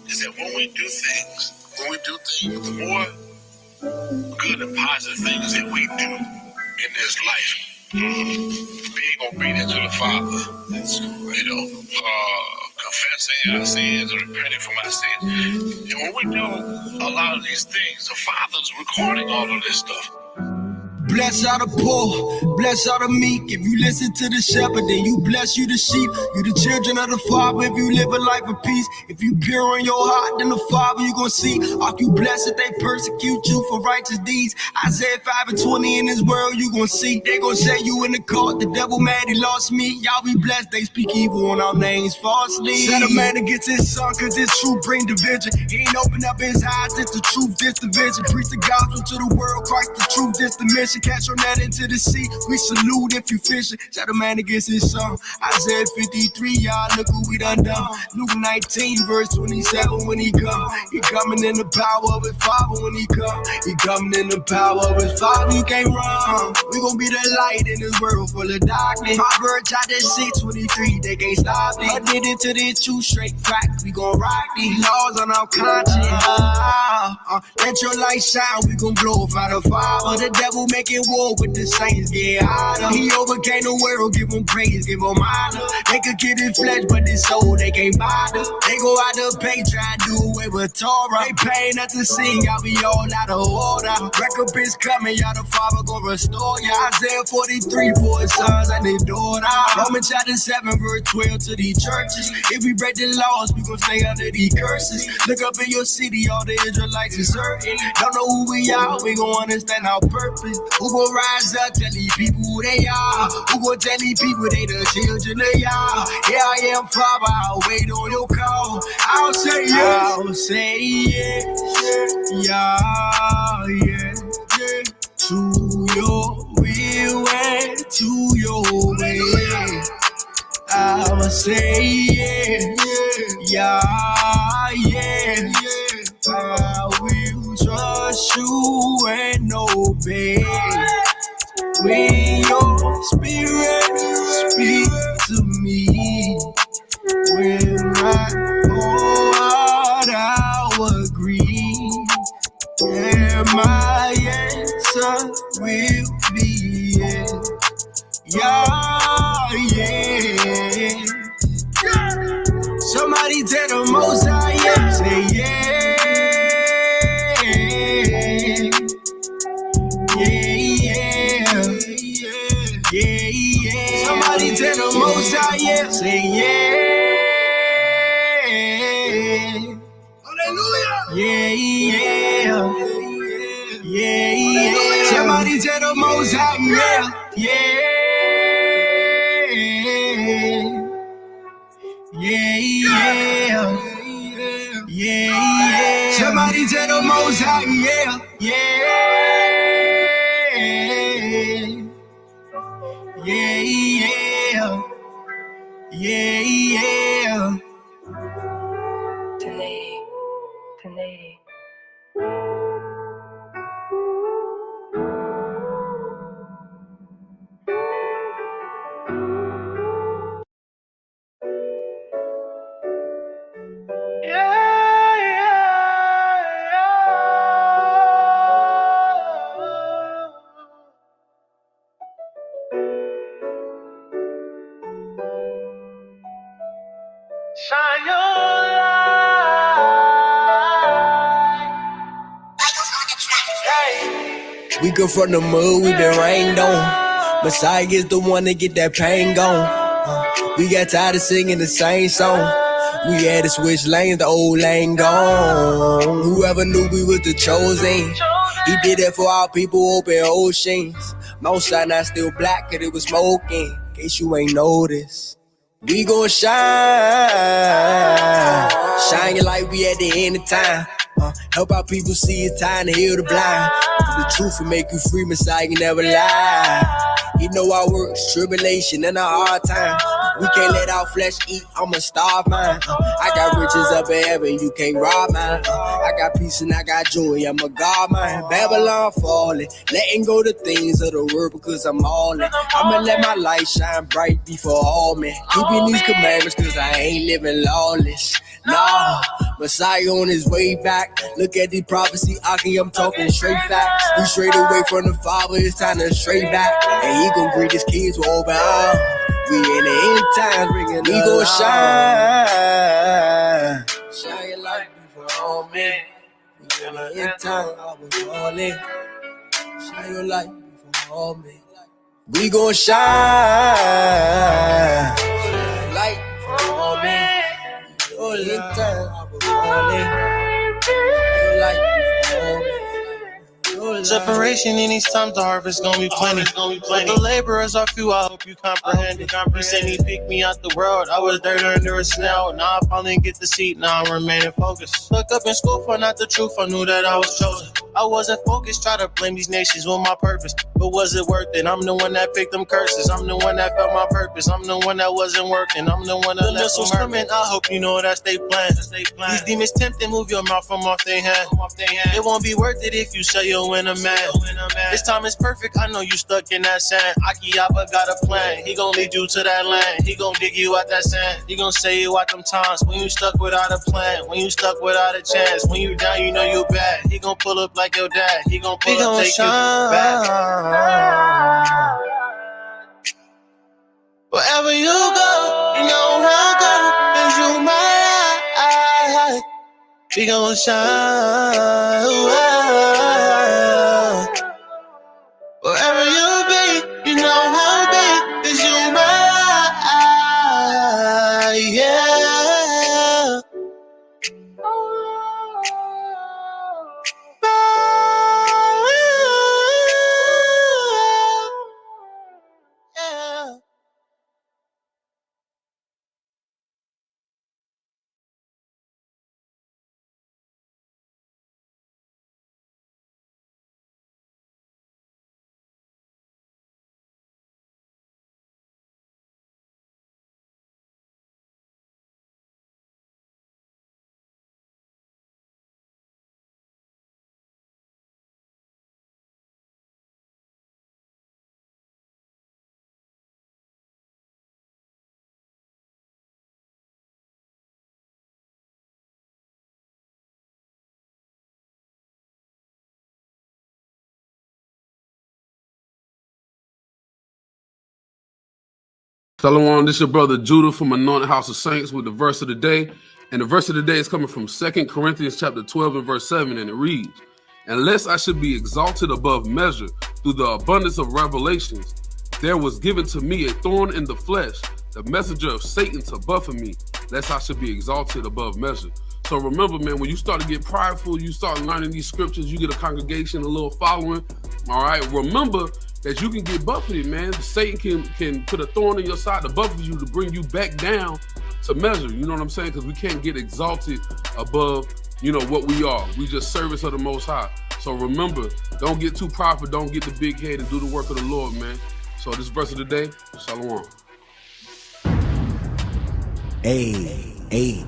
is that when we do things, the more good and positive things that we do in this life, being obedient to the Father, confessing our sins and repenting from our sins. And when we do a lot of these things, the Father's recording all of this stuff. Bless all the poor, bless all the meek. If you listen to the shepherd, then you bless you the sheep. You the children of the Father if you live a life of peace. If you pure in your heart, then the Father you gon' see. Are you blessed if they persecute you for righteous deeds? Isaiah 5:20 in this world you gon' see. They gon' say you in the court, the devil mad he lost me. Y'all be blessed, they speak evil on our names falsely. Set a man against his son, cause his truth bring division. He ain't open up his eyes, it's the truth, this division. Preach the gospel to the world, Christ the truth, this the mission. Catch your net into the sea, we salute if you fishing. Set a man against his son. Isaiah 53, y'all look who we done. Luke 19 verse 27 when he come. He coming in the power of his Father when he come. He coming in the power of his Father, you can't run. We gon' be the light in this world full of darkness. Proverbs chapter 6:23, they can't stop it. Addicted to this true straight crack, we gon' rock these laws on our conscience. Let your light shine, we gon' glorify the Father. The devil making war with the saints, get hotter. He overcame the world, give him praise, give him honor. They could get his flesh, but his soul they can't bother. They go out to pay, try to do away with Torah. They paying us to sing, y'all be all out of order. Recompense coming, y'all the Father gon' restore ya. Isaiah 43 for his sons and his daughter. Romans chapter 7 verse 12 to these churches. If we break the laws, we gon' stay under these curses. Look up in your city, all the Israelites is certain. Don't know who we are, we gon' understand our purpose. Who gon' rise up, tell these people who they are? Who gon' tell these people they the children of y'all? Here I am, Father, I'll wait on your call. I'll say yes, I'll say yes, yeah, yeah, yeah. To your will and to your way. I'll say yes, yeah, yeah, yeah. I will trust you and obey. When your spirit speak to me, with my whole heart I'll agree, and my answer will be yes, yeah, yeah. Somebody tell the Most High, yeah, say yeah. Yeah, yeah. Somebody tell the Most High, yeah, say yeah. Hallelujah. Yeah, yeah. Yeah, yeah. Somebody tell the Most High, yeah, yeah. Yeah, yeah. Yeah, yeah. Somebody tell the Most High, yeah, yeah. Yeah, yeah, yeah, yeah. Today. Shine your light. We come from the mud, we been rained on. Messiah is the one to get that pain gone. We got tired of singing the same song. We had to switch lanes, the old lane gone. Whoever knew we was the chosen, he did it for our people, open oceans. Most side not still black, cause it was smoking. In case you ain't noticed. We gon' shine your light, we at the end of time. Help our people see it's time to heal the blind. The truth will make you free, Messiah, you never lie. He know our works, tribulation, and our hard time. We can't let our flesh eat, I'ma starve mine. I got riches up in heaven, you can't rob mine. I got peace and I got joy. I'm a God, man. Babylon falling. Letting go the things of the world because I'm all in. I'ma let my light shine bright before all men. Keeping these commandments because I ain't living lawless. Nah, Messiah on his way back. Look at the prophecy, Aki, I'm talking straight facts. We straight away from the Father, it's time to straight back. And he gon' greet his kids with open arms. We in the end times, bringing we gon' shine. Shine your light before all men. We in the end times, I was falling. Shine your light before all men. We gon' shine. Shine your light before all men. All in time, I was falling. Your light before all men. Separation in these times, the harvest gonna be plenty. But the laborers are few, I hope you comprehend it. You say me pick me out the world, I was dirt under a snail. Now I finally get the seat, now I'm remaining focused. Look up in school for not the truth, I knew that I was chosen. I wasn't focused, try to blame these nations with my purpose. But was it worth it? I'm the one that picked them curses. I'm the one that felt my purpose. I'm the one that wasn't working. I'm the one that left them coming. I hope you know that's they plan. These demons tempting, move your mouth from off their hand. It won't be worth it if you say you'll win a man. This time is perfect, I know you stuck in that sand. Akiaba got a plan, he gon' lead you to that land. He gon' dig you out that sand. He gon' say you out them times when you stuck without a plan. When you stuck without a chance. When you down, you know you bad. He gon' pull up like your dad. He gon' pull up, take you back. Wherever you go, you know how good is you mine. We gon' shine. Wherever you be, you know how big is you mine. Yeah. Shalom, this is your brother Judah from Anointed House of Saints with the verse of the day. And the verse of the day is coming from 2 Corinthians chapter 12 and verse 7, and it reads, "Unless I should be exalted above measure through the abundance of revelations, there was given to me a thorn in the flesh, the messenger of Satan to buffet me, lest I should be exalted above measure." So remember, man, when you start to get prideful, you start learning these scriptures, you get a congregation, a little following, all right? Remember that you can get buffeted, man. Satan can put a thorn in your side to buffet you, to bring you back down to measure. You know what I'm saying? Because we can't get exalted above, what we are. We just servants of the Most High. So remember, don't get too prideful, don't get the big head, and do the work of the Lord, man. So this verse of the day, Shalom. AHOS.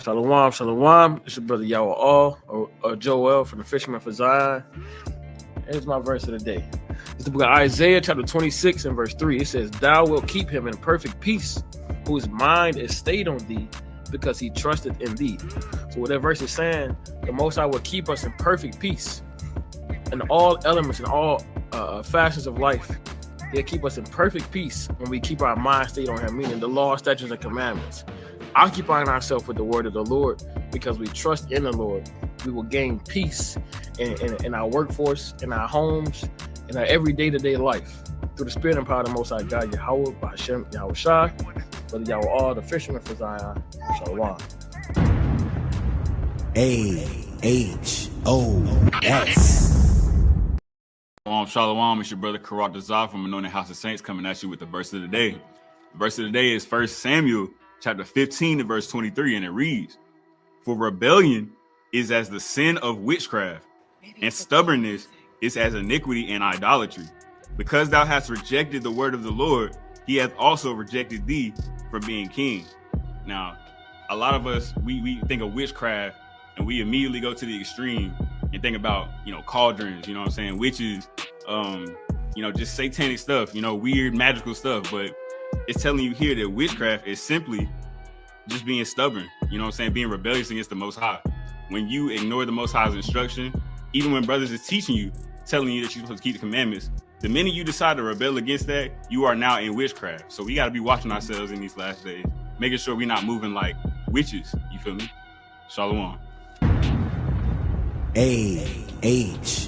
Shalom, shalom. It's your brother Yahweh or Joel from the Fisherman for Zion. Here's my verse of the day. It's the book of Isaiah, chapter 26 and verse 3. It says, "Thou wilt keep him in perfect peace, whose mind is stayed on thee, because he trusted in thee." So what that verse is saying, the Most High will keep us in perfect peace in all elements and all fashions of life. He'll keep us in perfect peace when we keep our mind stayed on him, meaning the law, statutes, and commandments. Occupying ourselves with the word of the Lord because we trust in the Lord. We will gain peace in our workforce, in our homes, in our everyday to day life through the spirit and power of the Most High God, Yahweh, Hashem, Yahweh Shai, Brother Yahweh, the Fisherman for Zion. Shalom. AHOS. Shalom, it's your brother Karat Dazar from Anointed House of Saints coming at you with the verse of the day. The verse of the day is 1 Samuel chapter 15 and verse 23, and it reads, "For rebellion is as the sin of witchcraft, and stubbornness is as iniquity and idolatry. Because thou hast rejected the word of the Lord, he hath also rejected thee from being king." Now, a lot of us, we think of witchcraft and we immediately go to the extreme and think about, cauldrons, what I'm saying, witches, just satanic stuff, weird magical stuff. But it's telling you here that witchcraft is simply just being stubborn, being rebellious against the Most High. When you ignore the Most High's instruction, even when brothers is teaching you, telling you that you're supposed to keep the commandments, the minute you decide to rebel against that, you are now in witchcraft. So we got to be watching ourselves in these last days, making sure we're not moving like witches. You feel me? Shalom. AHOS.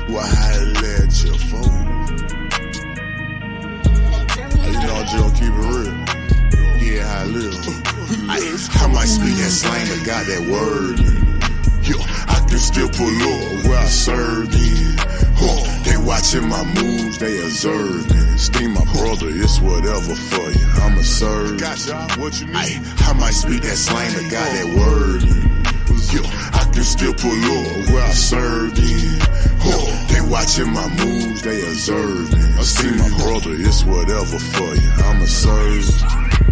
Why I let your phone? Just don't keep it real. Yeah, how I live. I might speak that slang, but got that word. Yo, I can still pull up where I served in. They watching my moves, they observing. Steam my brother, it's whatever for you. I'ma serve. Gotcha. What you need? I might speak that slang, but got that word. Yo, I can still pull up where I served in. They watching my moves, they observing. Steam my brother, it's whatever for you. I'ma serve.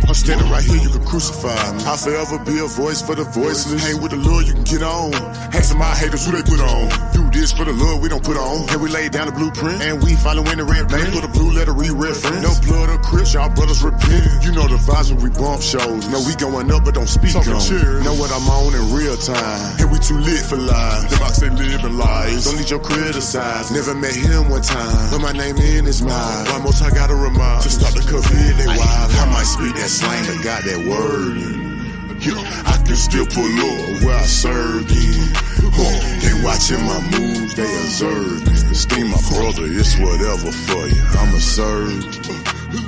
I'm standing right here, you can crucify me. I'll forever be a voice for the voiceless. Hang with the Lord, you can get on. Ask my haters who they put on. Do this for the Lord, we don't put on. And we lay down the blueprint, and we following the red blade. Put a blue letter, re-reference. No blood or Crips, y'all brothers repent. You know the vibes when we bump shows. No, we going up, but don't speak on. Know what I'm on in real time. And we too lit for lies. The box they living lies. Don't need your criticize. Never met him one time, but my name in his mind. One more time, I gotta remind. To stop the COVID, they wild. I might speak that slang, but got that word. Yo, I can still pull up where I served in. They watching my moves, they observe. Steam my brother, it's whatever for you. I'ma serve.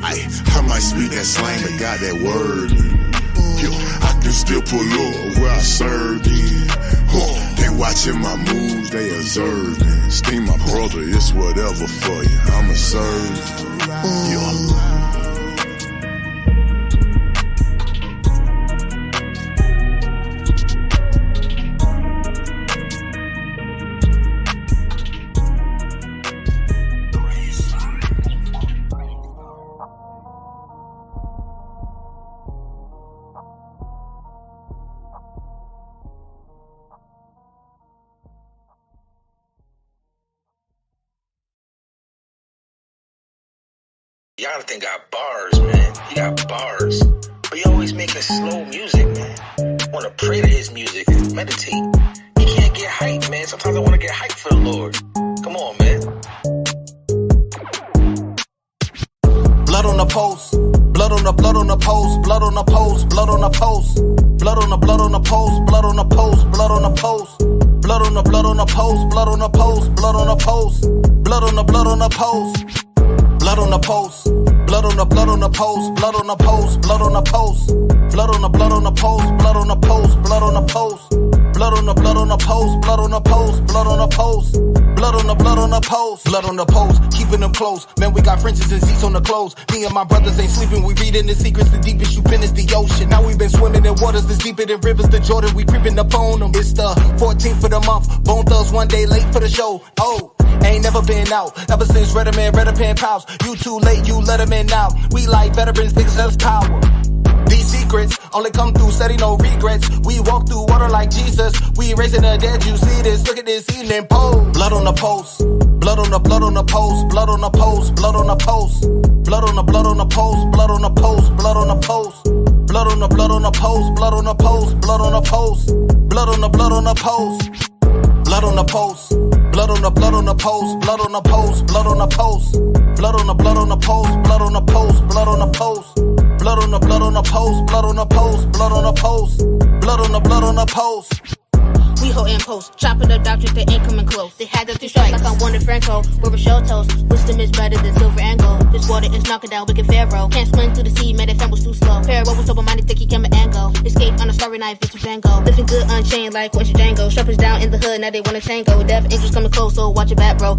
I might speak that slang, but got that word. Yo, I can still pull up where I served in. They watching my moves, they observe. Steam my brother, it's whatever for you. I'ma serve. Yo. Jonathan got bars, man. He got bars. But he always making slow music, man. I wanna pray to his music and meditate. He can't get hype, man. Sometimes I wanna get hype for the Lord. Come on, man. Blood on the post. Blood on the post. Blood on the post. Blood on the post. Blood on the post. Blood on the post. Blood on the post. Blood on the post. Blood on the post. Blood on the post. Blood on the post. Blood on the post. Blood on the post. Blood on the post. Blood on the post. Blood on the post, blood on the post, blood on the post, blood on the post, blood on the post, blood on the post, blood on the post, blood on the post, blood on the post, blood on the post, blood on the post, blood on the post, blood on the post, keeping them close. Man, we got fringes and seats on the clothes. Me and my brothers ain't sleeping, we reading the secrets. The deepest you've been is the ocean. Now we been swimming in waters that's deeper than rivers to Jordan. We creeping up on them. It's the 14th of the month. Bone Thugs one day late for the show. Oh. Ain't never been out, ever since Red Pen Pals. You too late, you let them in now. We like veterans, niggas that's power. These secrets only come through steady, no regrets. We walk through water like Jesus. We raising the dead, you see this. Look at this evening pose. Blood on the post. Blood on the post. Blood on the post. Blood on the post. Blood on the post. Blood on the post. Blood on the post. Blood on the post. Blood on the post. Blood on the post. Blood on the post. Blood on the post. Blood on the post. Blood on the post. Blood on the post, blood on the post, blood on the post, blood on the post, blood on the post, blood on the post, blood on the post, blood on the post, blood on the post, blood on the post, blood on the post. We holding post, chopping up doctrines, they ain't coming close. They had up 3 strikes like I'm Warner Franco. We're Rochelle toast, wisdom is better than silver and gold. This water is knocking down wicked Pharaoh. Can't swim through the sea, made it was too slow. Pharaoh was sober-minded, think he can and go. Escape on a starry night, Victor Van Gogh. Living good unchained like what's your Django. Strippers down in the hood, now they wanna tango. Death angels coming close, so watch your back, bro.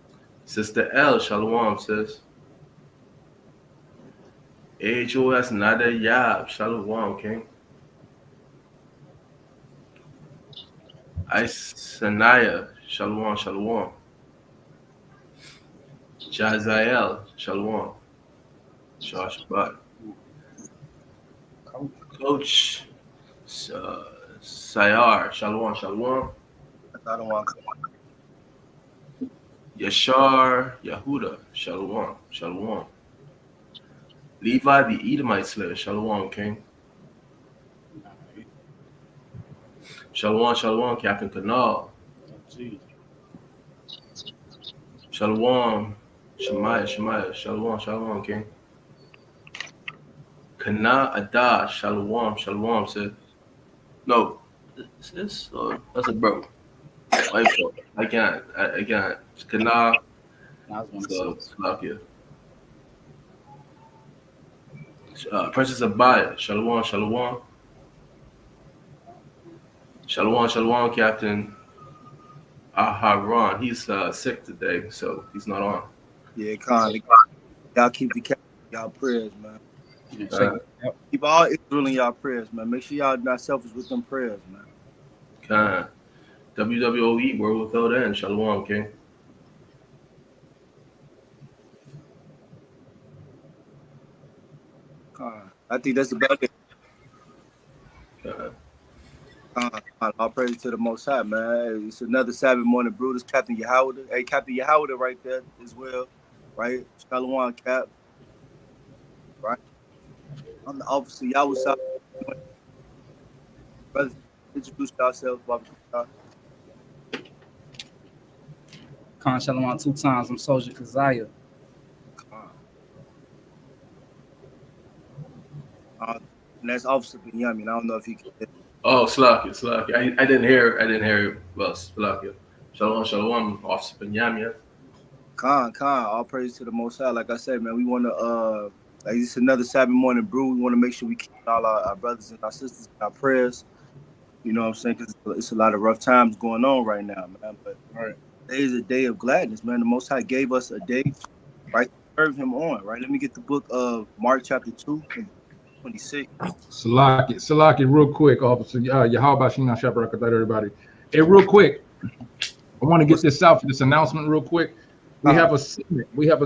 Sister L, Shalom, sis. HOS Nada Yab, Shalom, King. Isanaya, Shalom, Shalom. Jazael, Shalom. Shah Shabbat. Coach Sayar, Shalom, Shalom. I don't want. Yashar Yahuda, Shalom, Shalom. Levi the Edomite slayer, Shalom, King. Shalom, Shalom, Captain Kanal. Shalom, Shemaiah, Shalom, Shalom, King. Kana Adah, Shalom, sis. No, sis, or that's a bro. I can't. Kana, so Slakia. Princess Abaya, Shalom, Shalom. Shalom, Captain Aharon. He's sick today, so he's not on. Yeah, Con. Y'all keep the y'all prayers, man. Keep all Israel in y'all prayers, man. Make sure y'all not selfish with them prayers, man. Con. WWOE, World Without End. Shalom, King. I think that's about it. All praise to the Most High, man. It's another Sabbath morning brew. This Captain Yahweh. Hey, Captain Yahweh right there as well, right? Shalom, Cap. Right? I'm the officer. Yahweh. Brothers, introduce yourselves. Khan Shalom 2 times. I'm Soldier Keziah. And that's Officer Benyamin. I don't know if he can. Oh, Slakia. I didn't hear. Well, Slakia. Shalom, Officer Benyamin. Khan. All praise to the Most High. Like I said, man, we want to like this is another Sabbath morning brew. We want to make sure we keep all our brothers and our sisters in our prayers. You know what I'm saying? Because it's a lot of rough times going on right now, man. But today is a day of gladness, man. The Most High gave us a day, right, to serve Him on, right? Let me get the book of Mark chapter 2 and 26. Salaki, real quick, Officer. Yahweh Shina Shabbat, everybody. Hey, real quick, I want to get this out for this announcement real quick. We have a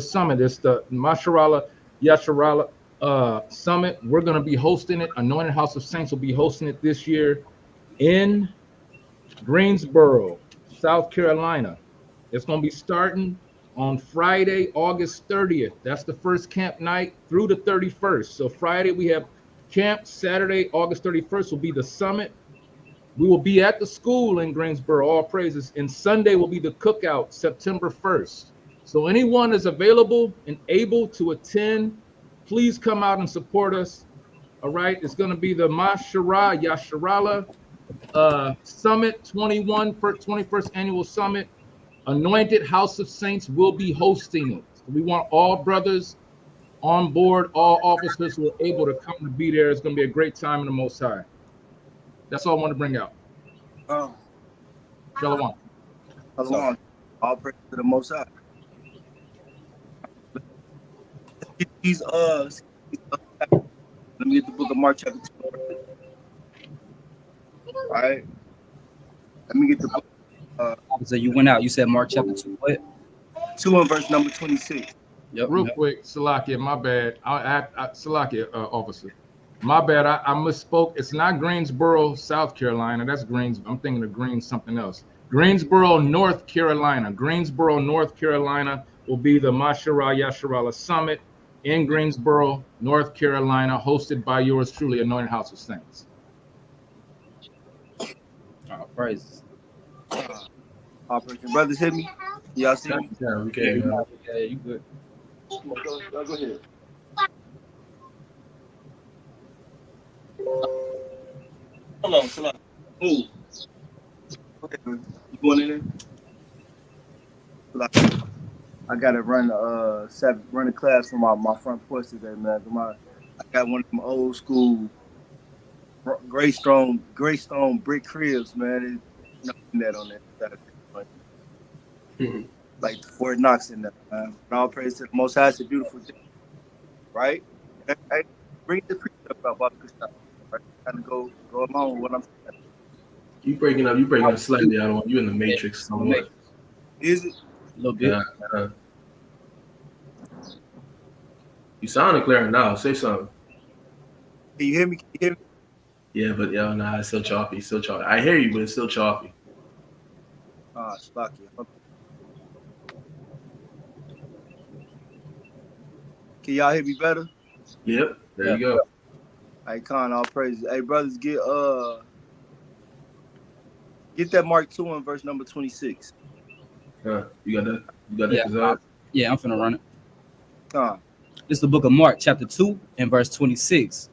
summit. It's the Masharala Yasharala Summit. We're going to be hosting it. Anointed House of Saints will be hosting it this year in Greensboro, South Carolina. It's going to be starting on Friday, August 30th. That's the first camp night through the 31st. So Friday we have camp. Saturday, August 31st will be the summit. We will be at the school in Greensboro, all praises. And Sunday will be the cookout, September 1st. So anyone is available and able to attend, please come out and support us. All right, it's going to be the Mashara Yasharala Summit 21st Annual Summit. Anointed House of Saints will be hosting it. So we want all brothers on board, all officers who are able to come to be there. It's going to be a great time in the Most High. That's all I want to bring out. Shalom. Shalom. All praise to the Most High. Let me get the book of Mark chapter 2. All right. Let me get the book. So you went out. You said Mark chapter 2. What? 2 and verse number 26. Real quick, Salakia, my bad. Salakia, officer. My bad. I misspoke. It's not Greensboro, South Carolina. That's Greens. I'm thinking of Greens something else. Greensboro, North Carolina. Greensboro, North Carolina will be the Mashara Yasharala Summit in Greensboro, North Carolina, hosted by yours truly, Anointed House of Saints. All praises. All praises. Brothers, hit me. Y'all see me? Yeah, we can. Yeah, you good. Go ahead. Hold on, Salah. Move. Okay, you going in there? I gotta run a class from my front porch today, man. I got one of them old school Greystone brick cribs, man. It's nothing that on that. like the Fort Knox in there, man. But all praise to the Most High. It's a beautiful day, right? Hey, bring the precept up, Baba Kushab, right? Kind of go along with what I'm saying. You breaking up slightly. I don't want you in the matrix somewhat. Is it? A little bit. Yeah. You sounding clear now. Say something. Can you hear me? Can you hear me? Yeah, but nah, it's still choppy. Still choppy. I hear you, but it's still choppy. Slocky. Can y'all hear me better? Yep. There you go. Hey, Khan, all praises. Hey, brothers, get that Mark 2 in verse number 26. You got that? You got that, Yeah, Kazad? yeah, I'm finna run it. Khan. This is the book of Mark, chapter 2, and verse 26.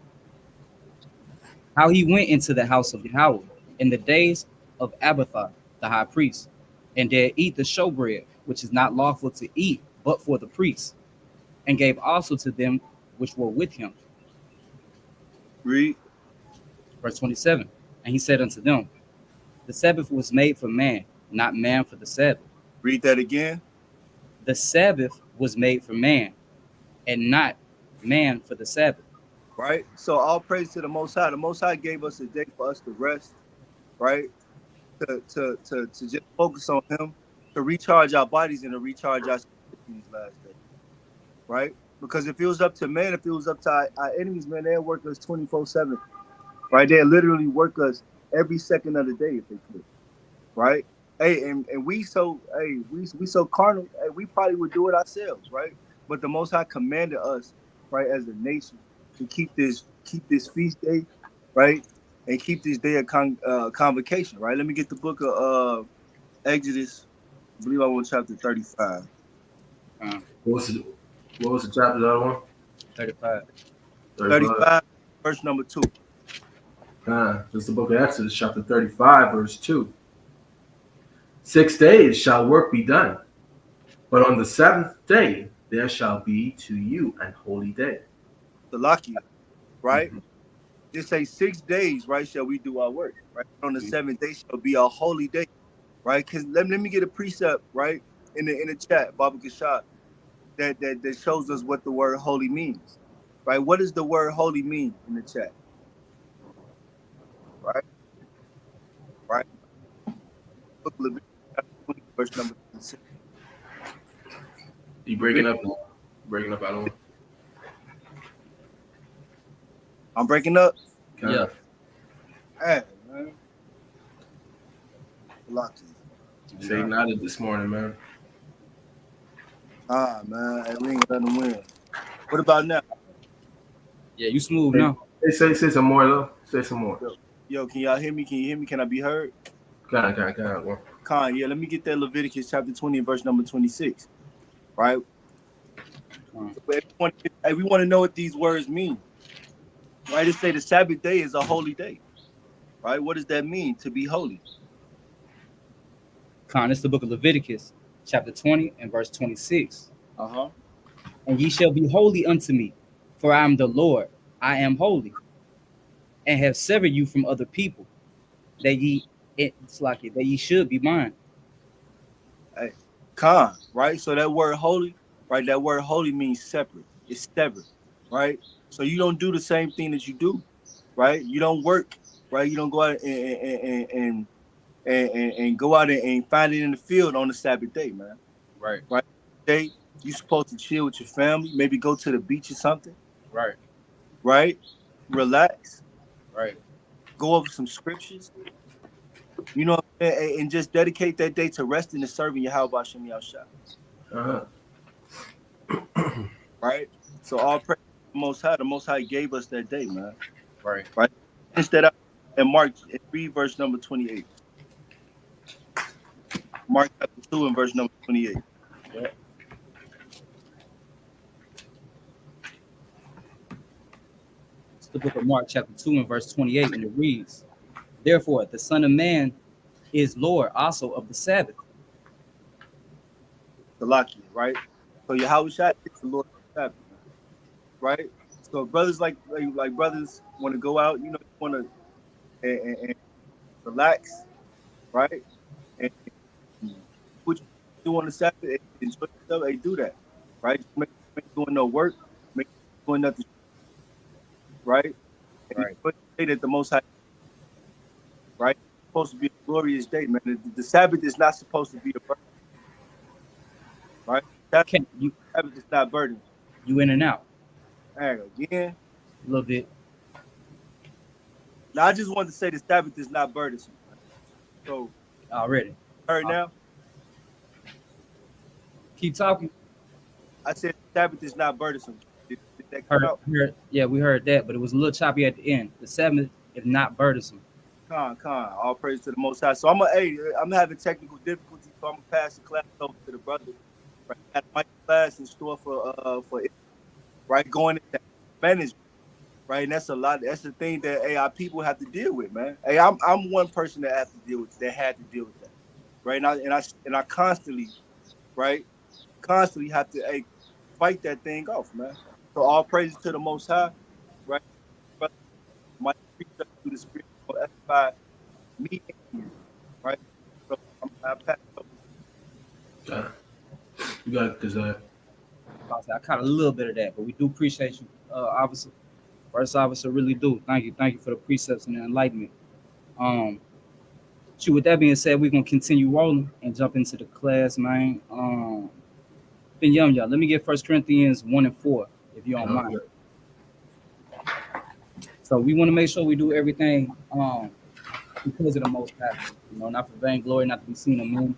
How he went into the house of Yahweh in the days of Abathar, the high priest, and there eat the showbread, which is not lawful to eat, but for the priests, and gave also to them which were with him. Read. Verse 27. And he said unto them, the Sabbath was made for man, not man for the Sabbath. Read that again. The Sabbath was made for man, and not man for the Sabbath. Right? So all praise to the Most High. The Most High gave us a day for us to rest, right? To just focus on Him, to recharge our bodies and to recharge our spirits in these last days, right? Because if it was up to man, if it was up to our enemies, man, they'd work us 24/7, right? They'd literally work us every second of the day if they could, right? Hey, and we so carnal, hey, we probably would do it ourselves, right? But the Most High commanded us, right, as a nation, to keep this feast day, right, and keep this day of convocation, right? Let me get the book of Exodus. I believe I was chapter 35. What was the chapter that one? 35. 35, verse number 2. This is the book of Exodus, chapter 35, verse 2. 6 days shall work be done, but on the seventh day there shall be to you an holy day. The Lakia, right? Mm-hmm. Just say 6 days, right, shall we do our work, right? On the seventh day shall be a holy day, right? Because let me get a precept, right, in the chat, Baba Kashad, that shows us what the word holy means, right? What does the word holy mean in the chat? Right? Book of Leviticus, chapter 20, verse number 6. You breaking up? Breaking up, I don't. I'm breaking up? Yeah. Hey, man. Lucky. Say nodded this morning, man. Man. Hey, we ain't gonna let them win. What about now? Yeah, you smooth now. Say some more, though. Say some more. Yo, can y'all hear me? Can you hear me? Can I be heard? Con, yeah, let me get that Leviticus chapter 20 and verse number 26. Right? We want to know what these words mean. Right? It say the Sabbath day is a holy day. Right? What does that mean, to be holy? It's the book of Leviticus, chapter 20 and verse 26. And ye shall be holy unto me, for I am the Lord, I am holy, and have severed you from other people, that ye should be mine. Hey, right? So that word holy, right? That word holy means separate. It's severed, right? So you don't do the same thing that you do, right? You don't work, right? You don't go out and go out and find it in the field on the Sabbath day, man. Right. Day, you supposed to chill with your family, maybe go to the beach or something. Right. Relax. Right. Go over some scriptures. You know, and just dedicate that day to resting and serving Yahweh Shem Yahshua. Right? So all praise to the Most High. The Most High gave us that day, man. Right. Instead of and Mark, read verse number 28. Mark chapter 2 and verse number 28. Yeah. It's the book of Mark chapter 2 and verse 28, and it reads, therefore, the Son of Man is Lord also of the Sabbath. The Lakia, right? So Yahweh Shai is the Lord of the Sabbath, man. Right? So brothers like brothers want to go out, you know, want to and relax, right? And do on the Sabbath, hey, enjoy yourself, hey, do that, right? Just make sure you ain't doing no work, make sure you doing nothing, right? And Right. enjoy the day that the Most High, right? It's supposed to be a glorious day, man. The Sabbath is not supposed to be a burden, right? Can you Sabbath is not burden. you in and out Hey, again, a little bit now I just wanted to say the Sabbath is not burdensome. Man. So, already? heard now, Keep talking. I said the Sabbath is not burdensome. Did that come Heard, out? heard, yeah, we heard that, but it was a little choppy at the end. The Sabbath is not burdensome. Con. All praise to the Most High. So I'm having technical difficulties, so I'm gonna pass the class over to the brother. Right, I got my class in store for right going into management. Right, and that's a lot. That's the thing that our people have to deal with, man. Hey, I'm one person that had to deal with that. Right, and I constantly, right, constantly have to fight that thing off, man. So all praises to the Most High. Right, brother, my precepts through the Spirit will edify me and you. Right. So I pass it over. You got because I caught a little bit of that, but we do appreciate you, officer. First officer, really do. Thank you for the precepts and the enlightenment. Um, shoot, with that being said, we're gonna continue rolling and jump into the class, man. Been young, y'all. Let me get 1 Corinthians 1 and 4, if you don't mind. So we want to make sure we do everything because of the Most High. You know, not for vainglory, not to be seen or moved.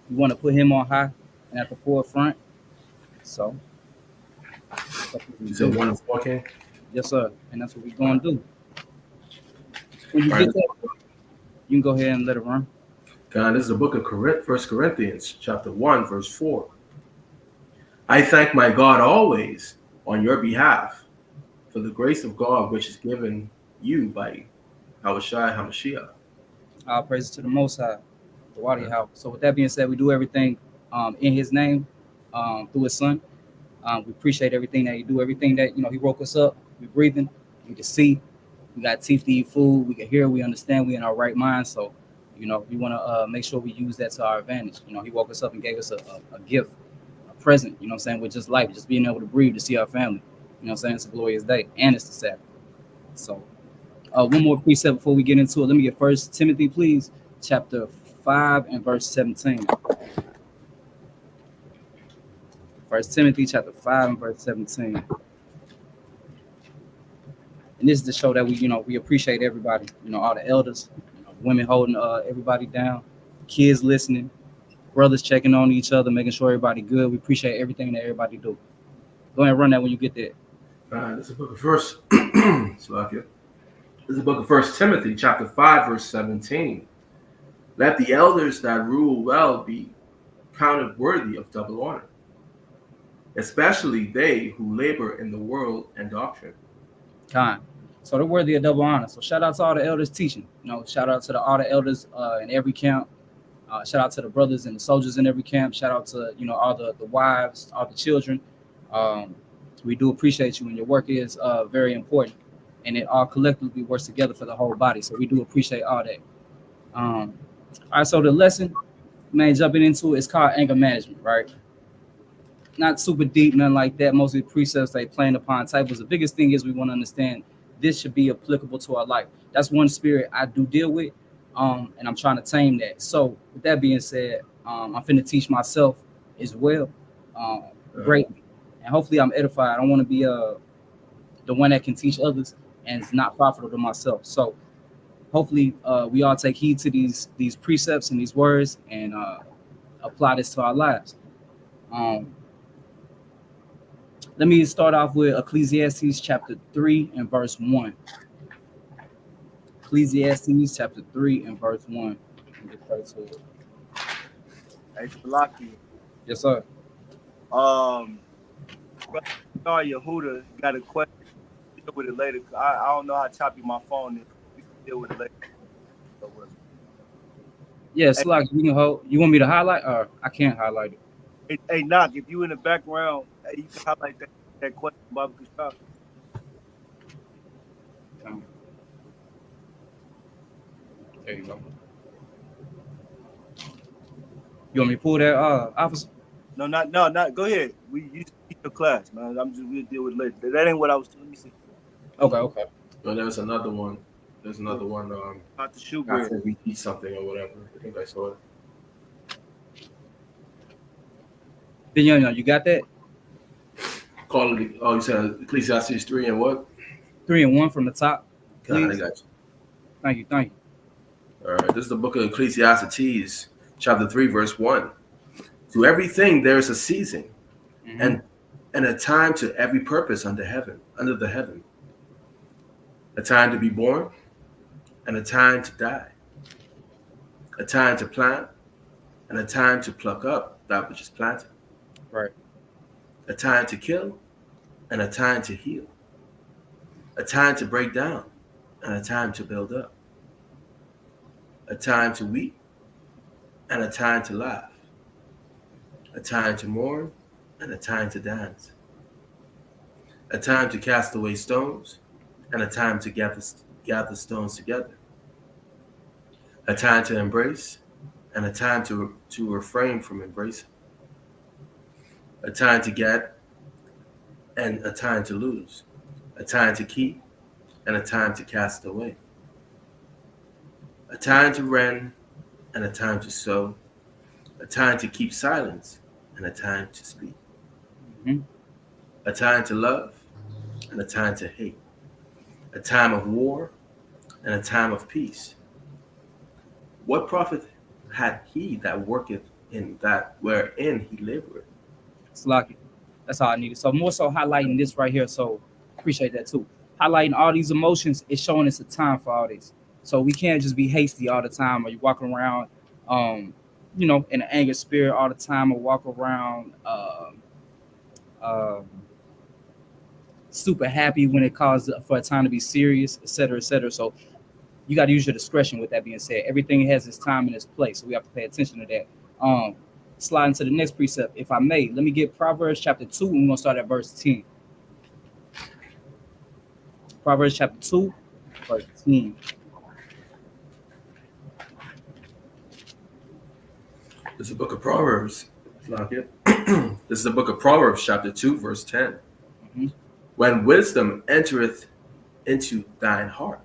We want to put him on high and at the forefront. So that's what we you said do. 1 and 4, King? Yes, sir. And that's what we're going to do. When you get that, you can go ahead and let it run. God, this is the book of 1 Corinthians, chapter 1, verse 4. I thank my God always on your behalf for the grace of God which is given you by Yahushua HaMashiach. All praises to the Most High, the Wadi House. So with that being said, we do everything in His name through His Son. We appreciate everything that He do, everything that He woke us up. We breathing, we can see, we got teeth to eat food, we can hear, we understand, we in our right mind. So we want to make sure we use that to our advantage. He woke us up and gave us a gift, a present. You know what I'm saying, with just life, just being able to breathe, to see our family. You know what I'm saying, it's a glorious day, and it's the Sabbath. So. One more precept before we get into it. Let me get 1 Timothy, please, chapter 5 and verse 17. 1 Timothy, chapter 5 and verse 17. And this is to show that we appreciate everybody. All the elders, women holding everybody down, kids listening, brothers checking on each other, making sure everybody good. We appreciate everything that everybody do. Go ahead and run that when you get there. This is the book of This is the book of 1 Timothy, chapter 5, verse 17. Let the elders that rule well be counted worthy of double honor, especially they who labor in the world and doctrine. Kind. So they're worthy of double honor. So shout out to all the elders teaching. Shout out to all the elders in every camp. Shout out to the brothers and the soldiers in every camp. Shout out to all the wives, all the children. We do appreciate you, and your work is very important, and it all collectively works together for the whole body. So we do appreciate all that. All right, so the lesson, man, jumping into it, is called anger management, right? Not super deep, nothing like that. Mostly precepts they playing upon types. The biggest thing is we want to understand this should be applicable to our life. That's one spirit I do deal with, and I'm trying to tame that. So with that being said, I'm finna teach myself as well, greatly, and hopefully I'm edified. I don't want to be the one that can teach others and it's not profitable to myself. So hopefully we all take heed to these precepts and these words and apply this to our lives. Let me start off with Ecclesiastes chapter 3 and verse 1. Ecclesiastes chapter 3 and verse 1. Hey, Salaki. Yes, sir. Yehuda got a question. Deal with it later. I don't know how choppy my phone is. We can deal with it later. Yes, like you can hold. You want me to highlight, or I can't highlight it? Hey, Knock, if you in the background, you can highlight that question, Baba Kushab. There you go. You want me to pull that, officer? No, not. Go ahead. You just teach your class, man. We'll deal with it later. That ain't what I was. Let me see. Okay. Well, there's another one. There's another one. About the shoe bread. After we eat something or whatever. I think I saw it. Then you got that? Call it. Oh, you said Ecclesiastes 3 and what? 3 and 1 from the top, God, I please. got you. Thank you. All right. This is the book of Ecclesiastes, chapter 3, verse 1. To everything there is a season, and a time to every purpose under the heaven. A time to be born, and a time to die. A time to plant, and a time to pluck up that which is planted. Right. A time to kill, and a time to heal. A time to break down, and a time to build up. A time to weep, and a time to laugh. A time to mourn, and a time to dance. A time to cast away stones, and a time to gather stones together. A time to embrace, and a time to refrain from embracing. A time to get, and a time to lose. A time to keep, and a time to cast away. A time to rend, and a time to sow. A time to keep silence, and a time to speak. A time to love, and a time to hate. A time of war, and a time of peace. What profit had he that worketh in that wherein he laboreth? It's lucky. That's all I needed. So more so highlighting this right here. So appreciate that too. Highlighting all these emotions is showing us a time for all this. So we can't just be hasty all the time, or you walking around, in an anger spirit all the time, or walk around super happy when it calls for a time to be serious, et cetera, et cetera. So you got to use your discretion. With that being said, everything has its time and its place, so we have to pay attention to that. Slide into the next precept, if I may. Let me get Proverbs chapter 2, and we're gonna start at verse 10. Proverbs chapter 2, verse 10. This is the book of Proverbs. This is the book of Proverbs, chapter 2, verse 10. When wisdom entereth into thine heart,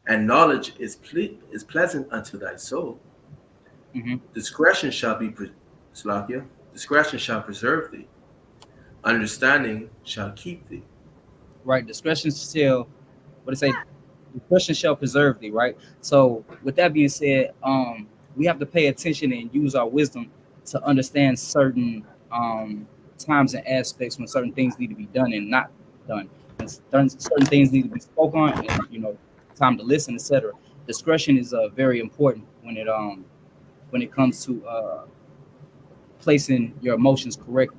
and knowledge is pleasant unto thy soul, discretion shall preserve thee. Understanding shall keep thee. Right, discretion shall preserve thee, right? So with that being said, we have to pay attention and use our wisdom to understand certain times and aspects when certain things need to be done and not done, and certain things need to be spoken on, and time to listen, etc. Discretion is very important when it comes to placing your emotions correctly.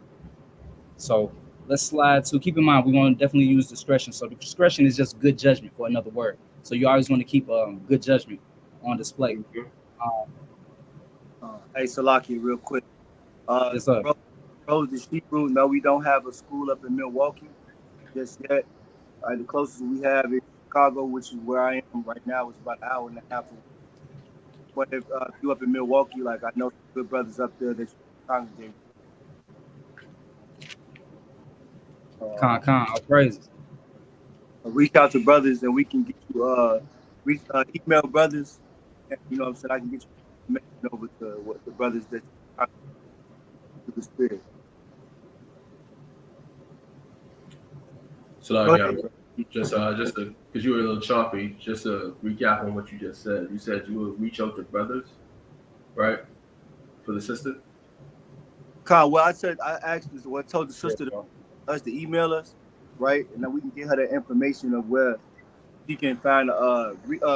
So let's slide to, keep in mind, we want to definitely use discretion. So the discretion is just good judgment, for another word. So you always want to keep good judgment on display. Hey, Salaki, real quick. Yes, sir. Bro, the sheep root. No, we don't have a school up in Milwaukee just yet. The closest we have is Chicago, which is where I am right now. It's about an hour and a half away. But if you up in Milwaukee, like I know some good brothers up there that you congregate. All praises. Reach out to brothers, and we can get you email brothers. And, what I'm saying, I can get you information over to the brothers that you to the spirit. So just because you were a little choppy, just to recap on what you just said. You said you would reach out to brothers, right, for the sister. Well, I told the sister us to email us, right, and then we can get her the information of where she can find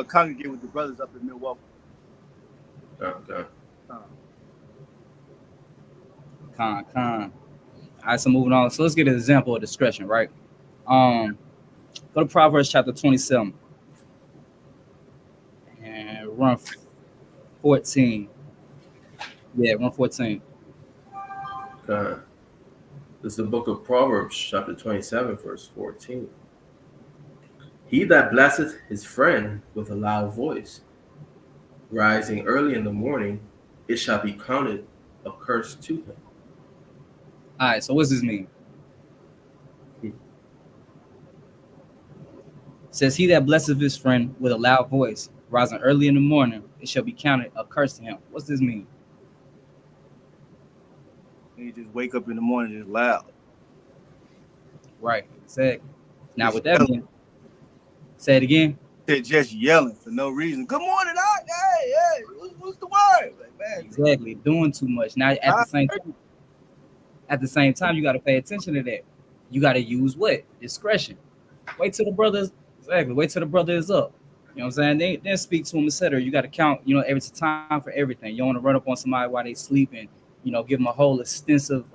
congregate with the brothers up in Milwaukee. Okay. All right, so moving on. So let's get an example of discretion, right? Go to Proverbs chapter 27 and run 14. Yeah, run 14. Okay. This is the book of Proverbs, chapter 27, verse 14. He that blesseth his friend with a loud voice, rising early in the morning, it shall be counted a curse to him. All right, so what's this mean? Says he that blesseth his friend with a loud voice, rising early in the morning, it shall be counted a curse to him. What's this mean? You just wake up in the morning just loud. Right, exactly. Now Just with that yelling. being, say it again. They're just yelling for no reason. Good morning, Doc. Hey, what's the word? Like, man, Exactly, doing too much. Now at the same time, you got to pay attention to that. You got to use what? Discretion. Wait till the brother's exactly. Wait till the brother is up. You know what I'm saying? Then speak to him, etc. You got to count. You know, every time for everything. You don't want to run up on somebody while they sleeping. You know, give them a whole extensive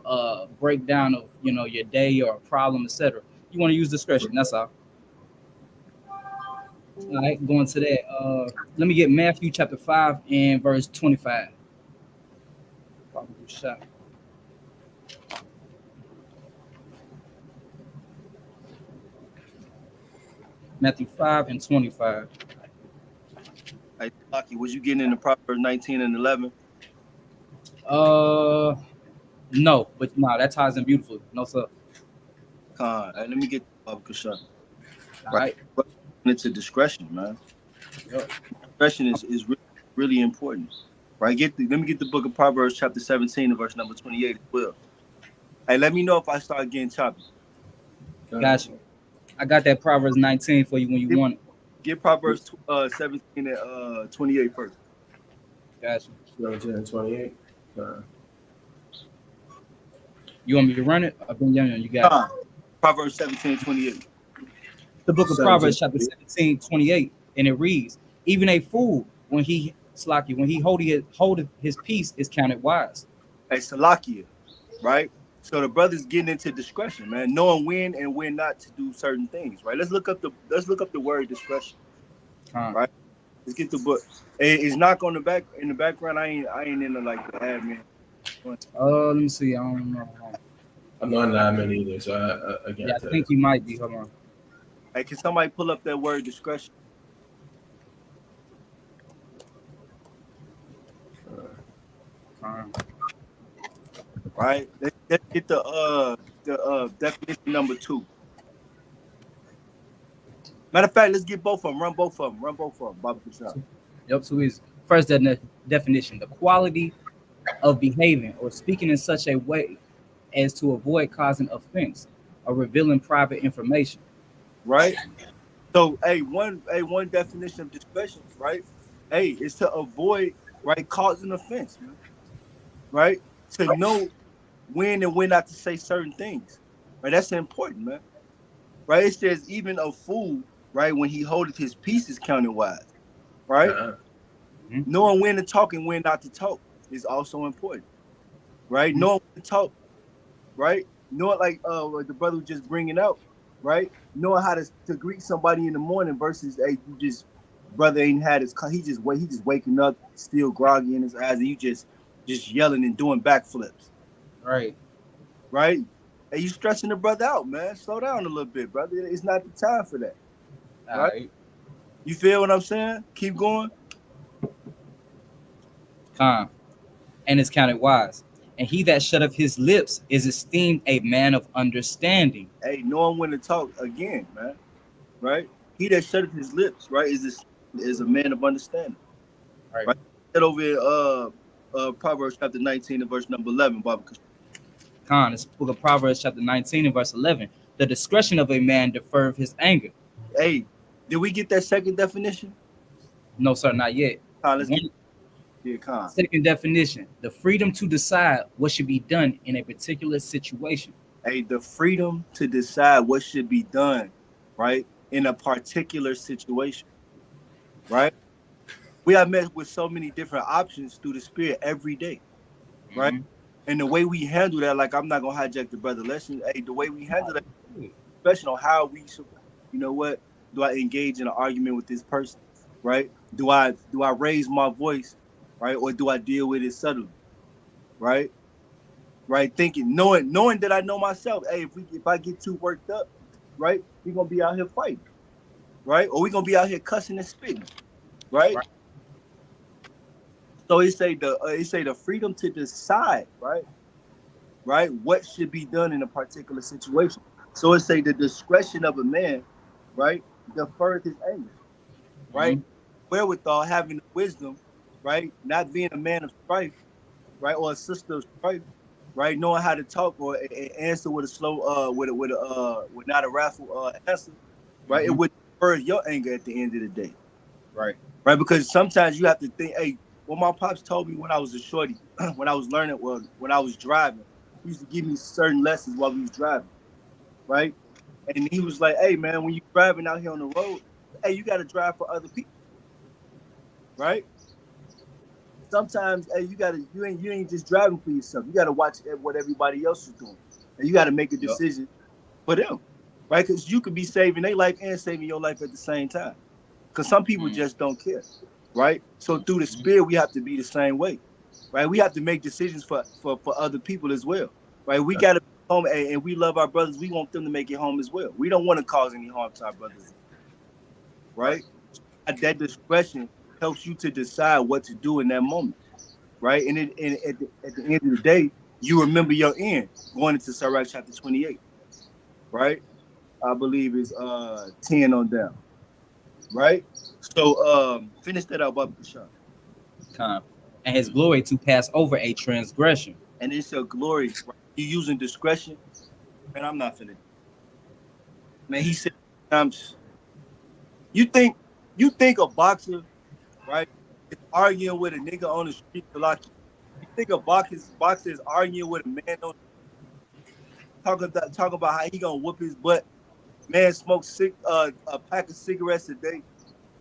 breakdown of your day or a problem, etc. You want to use discretion. That's all. All right, going to that. Let me get Matthew chapter 5 and verse 25. Probably shot. Matthew 5 and 25. Hey, Lucky, was you getting into Proverbs 19 and 11? No, but no, that ties in beautifully. No, sir. Let me get the Kashan. All right. Into discretion, man. Yep. Discretion is really, really important. Right? Let me get the book of Proverbs, chapter 17, and verse number 28 as well. Hey, let me know if I start getting choppy. Gotcha. I got that Proverbs 19 for you when you want it. Get Proverbs 17 and 28 first. Gotcha. 17 and 28. You want me to run it? I've been young. You got it. Proverbs 17 and 28. The book of Proverbs, chapter 17, 28, and it reads, even a fool, when he holdeth his peace, is counted wise. Hey, Salakia, right? So the brother's getting into discretion, man, knowing when and when not to do certain things, right? Let's look up the word discretion, right? Let's get the book. It's not on the back in the background. I ain't in the like the admin. Let me see. I don't know. I'm not an admin either, so I can't. Yeah, I think you might be. Hold on. Hey, can somebody pull up that word discretion? Right. Let's get the definition number 2. Matter of fact, let's get both of them. Run both of them. Baba Kashan. Yep, too easy. First definition: the quality of behaving or speaking in such a way as to avoid causing offense or revealing private information. Right. So, one definition of discretion, right? Is to avoid, right, causing offense, man. Right? To know when and when not to say certain things. Right? That's important, man. Right? It says even a fool, right, when he holdeth his peace is counted wise. Right? Knowing when to talk and when not to talk is also important. Right? Knowing when to talk, right? Knowing like the brother was just bringing out, right? Knowing how to greet somebody in the morning versus you just brother ain't had his he just waking up still groggy in his eyes and you just yelling and doing backflips. Right. Hey, you stressing the brother out, man. Slow down a little bit, brother. It's not the time for that. Right? You feel what I'm saying? Keep going. And is counted wise. And he that shutteth his lips is esteemed a man of understanding. Hey, knowing when to talk again, man. Right? He that shutteth his lips, right, is a man of understanding. Right? That over in Proverbs chapter 19 and verse number 11, Baba. This book of Proverbs chapter 19 and verse 11. The discretion of a man deferreth his anger. Hey, did we get that second definition? No, sir, not yet. Second definition: the freedom to decide what should be done in a particular situation. Hey, the freedom to decide what should be done, right, in a particular situation. Right? We are met with so many different options through the spirit every day. Right? And the way we handle that, like I'm not gonna hijack the brother lesson. Hey, the way we handle that, especially on how we, you know what? Do I engage in an argument with this person? Right? Do I raise my voice? Right? Or do I deal with it subtly? Right? Right? Thinking, knowing that I know myself. Hey, if I get too worked up, right, we're gonna be out here fighting. Right? Or we're gonna be out here cussing and spitting. Right? So it say the freedom to decide, right, what should be done in a particular situation. So it say the discretion of a man, right, defers his anger, right, Mhm. wherewithal having the wisdom, right, not being a man of strife, right, or a sister of strife, right, knowing how to talk or answer with a slow, with not a wrathful answer, right, it Mhm. would defer your anger at the end of the day, Right. right, because sometimes you have to think, hey, what my pops told me when I was a shorty, when I was learning, well, when I was driving, he used to give me certain lessons while we was driving, right, and he was like, hey man, when you driving out here on the road, hey, you got to drive for other people, right. Sometimes, hey, you ain't just driving for yourself. You got to watch what everybody else is doing, and you got to make a Yep. decision for them, right? Because you could be saving their life and saving your life at the same time. Because some people Mhm. just don't care, right? So through the Mhm. spirit, we have to be the same way, right? We have to make decisions for other people as well, right? We got to be home, and we love our brothers. We want them to make it home as well. We don't want to cause any harm to our brothers, right? That discretion helps you to decide what to do in that moment, right? And at the end of the day, you remember your end going into Sirach chapter 28, right? I believe is 10 on down, right? So finish that out, Baba Kashan. Con. And his glory to pass over a transgression. And it's your glory, right? You using discretion, man. I'm not finna. Man, he said, you think you think a boxer, right, is arguing with a nigga on the street like you think a boxer is arguing with a man on talking about how he gonna whoop his butt. Man smokes a pack of cigarettes a day,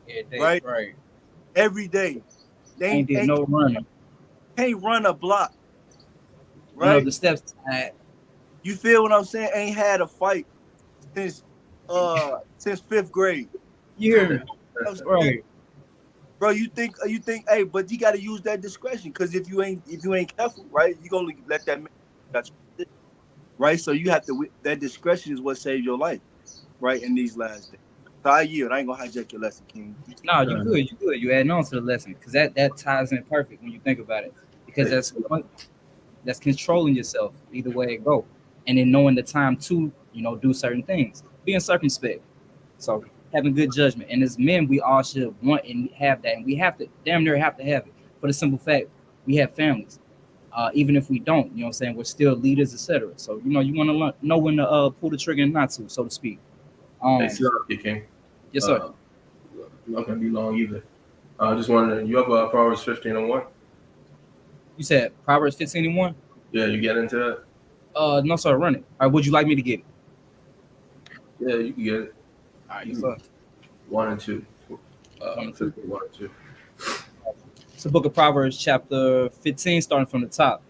Yeah, they right? right. Every day. They Ain't did no running. can't run a block, Run up right? the steps. At, You feel what I'm saying? Ain't had a fight since since fifth grade. you hear me? I'm saying, Right. bro, you think, hey, but you gotta use that discretion because if you ain't careful, right, you gonna let that man got you, right? So you have to that discretion is what saves your life, right, in these last days. So I yield. I ain't gonna hijack your lesson, King. No, you good. You good. You adding on to the lesson because that ties in perfect when you think about it. Because that's controlling yourself either way it go, and then knowing the time to do certain things, being circumspect. So having good judgment, and as men, we all should want and have that, and we have to damn near have to have it for the simple fact we have families. Even if we don't, you know what I'm saying, we're still leaders, etc. So you want to know when to pull the trigger and not to, so to speak. Hey, Um, Sir, King. yes, sir. Not gonna be long either. Just wondering, you have Proverbs 15:1? You said Proverbs 15:1. Yeah, you get into that? No, sir. Run it. All right, would you like me to get it? Yeah, you can get it. All right, yes, sir. 1 and 2. 1 and 2. 15, 1 and 2. It's the book of Proverbs, chapter 15, starting from the top.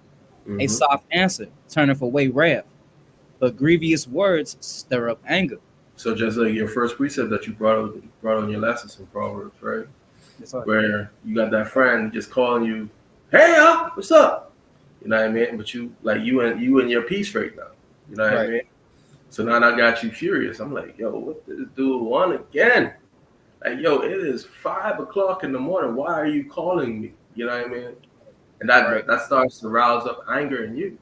A soft answer turneth away wrath, but grievous words stir up anger. So just like your first precept that you brought on your lessons in Proverbs, right? Yes, sir. Where you got that friend just calling you, "Hey, what's up?" You know what I mean? But you in your peace right now. You know what I mean? So now I got you furious. I'm like, yo, what this dude want again? Like, yo, it is 5 o'clock in the morning. Why are you calling me? You know what I mean? And that starts to rouse up anger in you,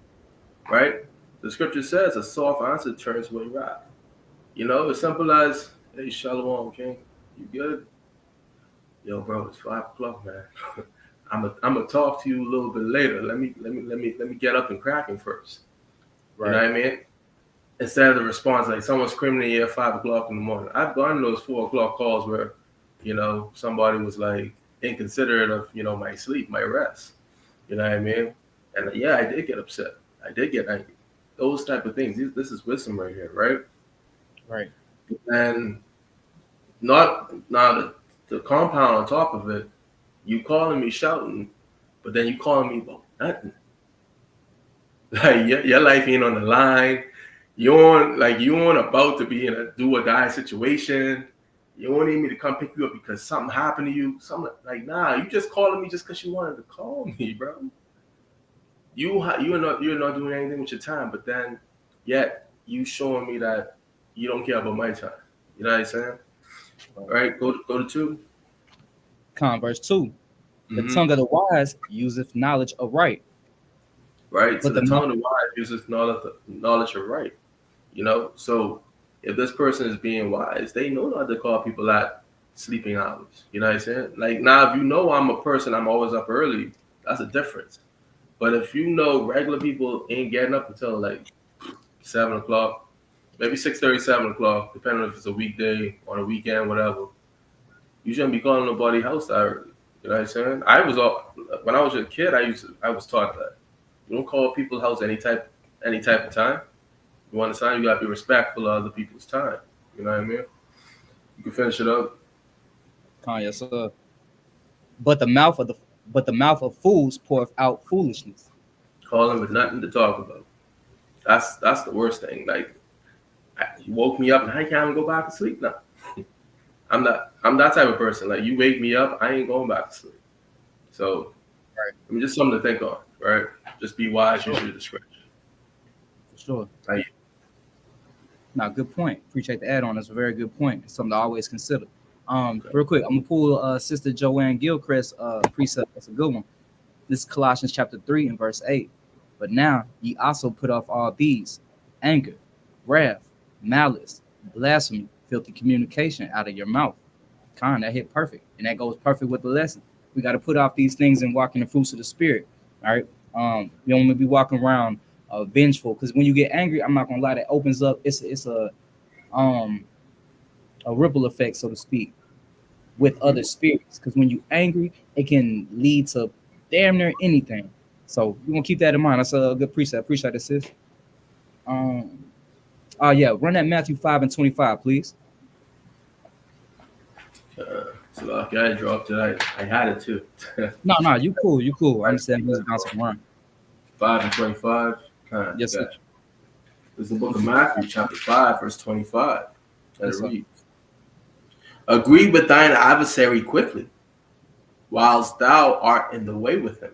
right? The scripture says a soft answer turns away wrath. You know, as simple as, hey, Shalom, King, you good? Yo, bro, it's 5 o'clock, man. I'm gonna talk to you a little bit later. Let me get up and cracking first. You know what I mean? Instead of the response like someone's screaming in your ear at 5 o'clock in the morning. I've gotten those 4 o'clock calls where, somebody was like inconsiderate of, my sleep, my rest. You know what I mean? And yeah, I did get upset. I did get angry. Those type of things. This is wisdom right here, right? Right. And not now the compound on top of it, you calling me shouting, but then you calling me about nothing. Like your life ain't on the line. You on about to be in a do or die situation. You don't need me to come pick you up because something happened to you. Something like nah, you just calling me just because you wanted to call me, bro. You're not doing anything with your time, but then yet you showing me that you don't care about my time. You know what I'm saying? All right, go to 2. Verse 2. The tongue of the wise useth knowledge aright. Right. So But the the tongue mouth, of the wise uses knowledge of right. You know, so if this person is being wise, they know not to call people at sleeping hours. You know what I'm saying? Like now, if you know I'm a person, I'm always up early. That's a difference. But if you know regular people ain't getting up until like 7 o'clock, maybe 6:30, 7 o'clock, depending on if it's a weekday on a weekend, whatever, you shouldn't be calling nobody house that early. You know what I'm saying? When I was a kid, I was taught that you don't call people's house any type of time. You understand? You gotta be respectful of other people's time. You know what I mean? You can finish it up. yes, sir. But the mouth of the but the mouth of fools poureth out foolishness. Calling with nothing to talk about. That's the worst thing. Like you woke me up and I can't go back to sleep now. I'm that type of person. Like you wake me up, I ain't going back to sleep. So Right. I mean just something to think on, right? Just be wise, use your discretion. For sure. Thank you. Now, good point. Appreciate the add on. That's a very good point. It's something to always consider. Real quick, I'm gonna pull Sister Joanne Gilchrist precept. That's a good one. This is Colossians chapter 3 and verse 8. But now ye also put off all these: anger, wrath, malice, blasphemy, filthy communication out of your mouth. That hit perfect. And that goes perfect with the lesson. We got to put off these things and walk in the fruits of the spirit. All right. You don't want to be walking around vengeful, because when you get angry, I'm not gonna lie, that opens up. It's a ripple effect, so to speak, with other spirits. Because when you angry, it can lead to damn near anything. So you want to keep that in mind. That's a good precept. Appreciate it, sis. Oh yeah, run that Matthew 5 and 25, please. So lucky I dropped it. I had it too. No, you cool. I understand who's bouncing around. 5 and 25. Yes, sir. This is the book of Matthew, chapter 5, verse 25. And it reads, agree with thine adversary quickly, whilst thou art in the way with him,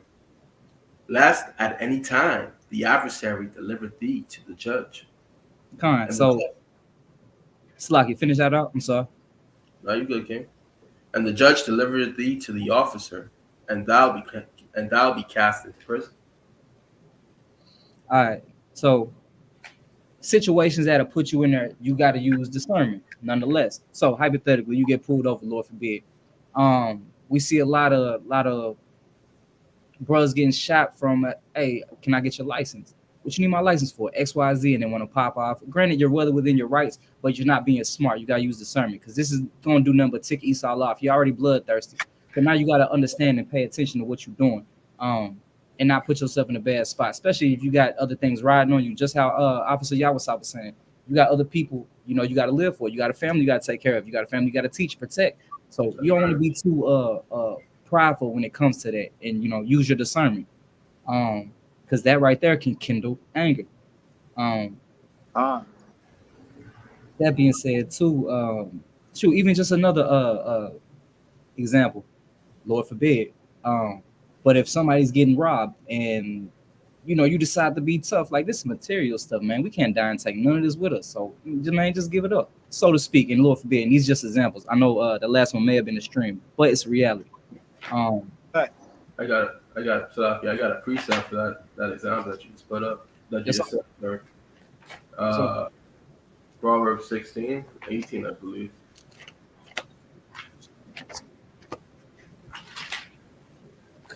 lest at any time the adversary deliver thee to the judge. So, Slocky, finish that out. I'm sorry. No, you good, King. And the judge delivered thee to the officer, and thou be cast into prison. All right. So, situations that'll put you in there, you got to use discernment, nonetheless. So, hypothetically, you get pulled over, Lord forbid. We see a lot of brothers getting shot from, hey, can I get your license? What you need my license for? XYZ, and they want to pop off. Granted, you're well within your rights, but you're not being smart. You got to use discernment, because this is going to do nothing but tick Esau off. You're already bloodthirsty. But now you got to understand and pay attention to what you're doing, and not put yourself in a bad spot, especially if you got other things riding on you. Just how Officer Yawasab was saying, you got other people, you got to live for. You got a family you got to take care of. You got a family you got to teach, protect. So you don't want to be too prideful when it comes to that, and use your discernment. Because that right there can kindle anger. That being said, too, even just another example, Lord forbid. But if somebody's getting robbed and you decide to be tough, like this material stuff, man, we can't die and take none of this with us. So just give it up, so to speak. And Lord forbid, and these just examples. I know the last one may have been extreme, but it's reality. I got a precept for that example that you just put up. That you just said, Proverbs 16, 18, I believe.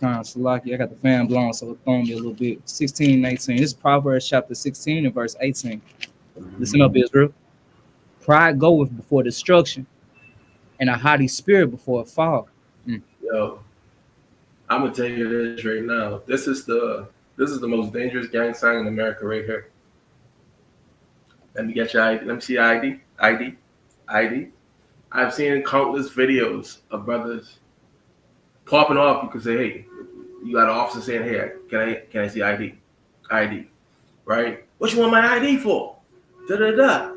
Salaki, I got the fan blown, so it's throwing me a little bit. 16, 18. This is Proverbs chapter 16 and verse 18. Listen up, Israel. Pride goeth before destruction, and a haughty spirit before a fall. Yo, I'm gonna tell you this right now. This is the most dangerous gang sign in America right here. Let me get your ID. Let me see ID. I've seen countless videos of brothers popping off because say, hey, you got an officer saying, hey, can I see ID? Right? What you want my ID for? Da.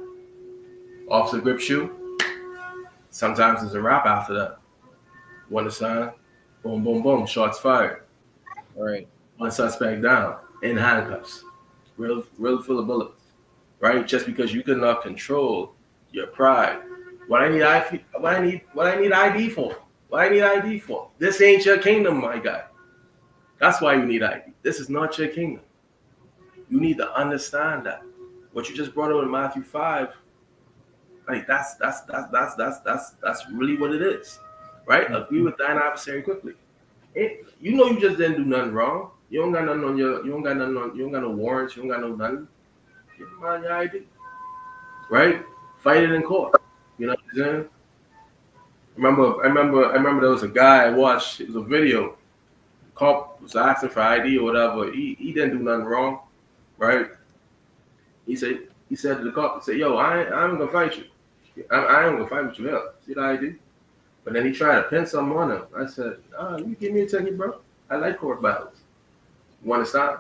Officer grips you. Sometimes there's a rap after that. One sign, boom, boom, boom, shots fired. All right. One suspect down in handcuffs, real full of bullets. Right? Just because you could not control your pride. What I need ID for? Why you need ID for? This ain't your kingdom, my guy. That's why you need ID. This is not your kingdom. You need to understand that. What you just brought out in Matthew 5, like that's really what it is. Right? Agree with thine adversary quickly. You know you just didn't do nothing wrong. You don't got nothing on your you don't got nothing on you don't got no warrants, you don't got no nothing. Give him on your ID. Right? Fight it in court. You know what I'm saying? I remember there was a guy I watched, it was a video. Cop was asking for ID or whatever. He didn't do nothing wrong, right? He said to the cop, he said, "Yo, I ain't gonna fight you. I ain't gonna fight with you here. See the ID?" But then he tried to pin something on him. I said, you give me a ticket, bro. I like court battles. You understand?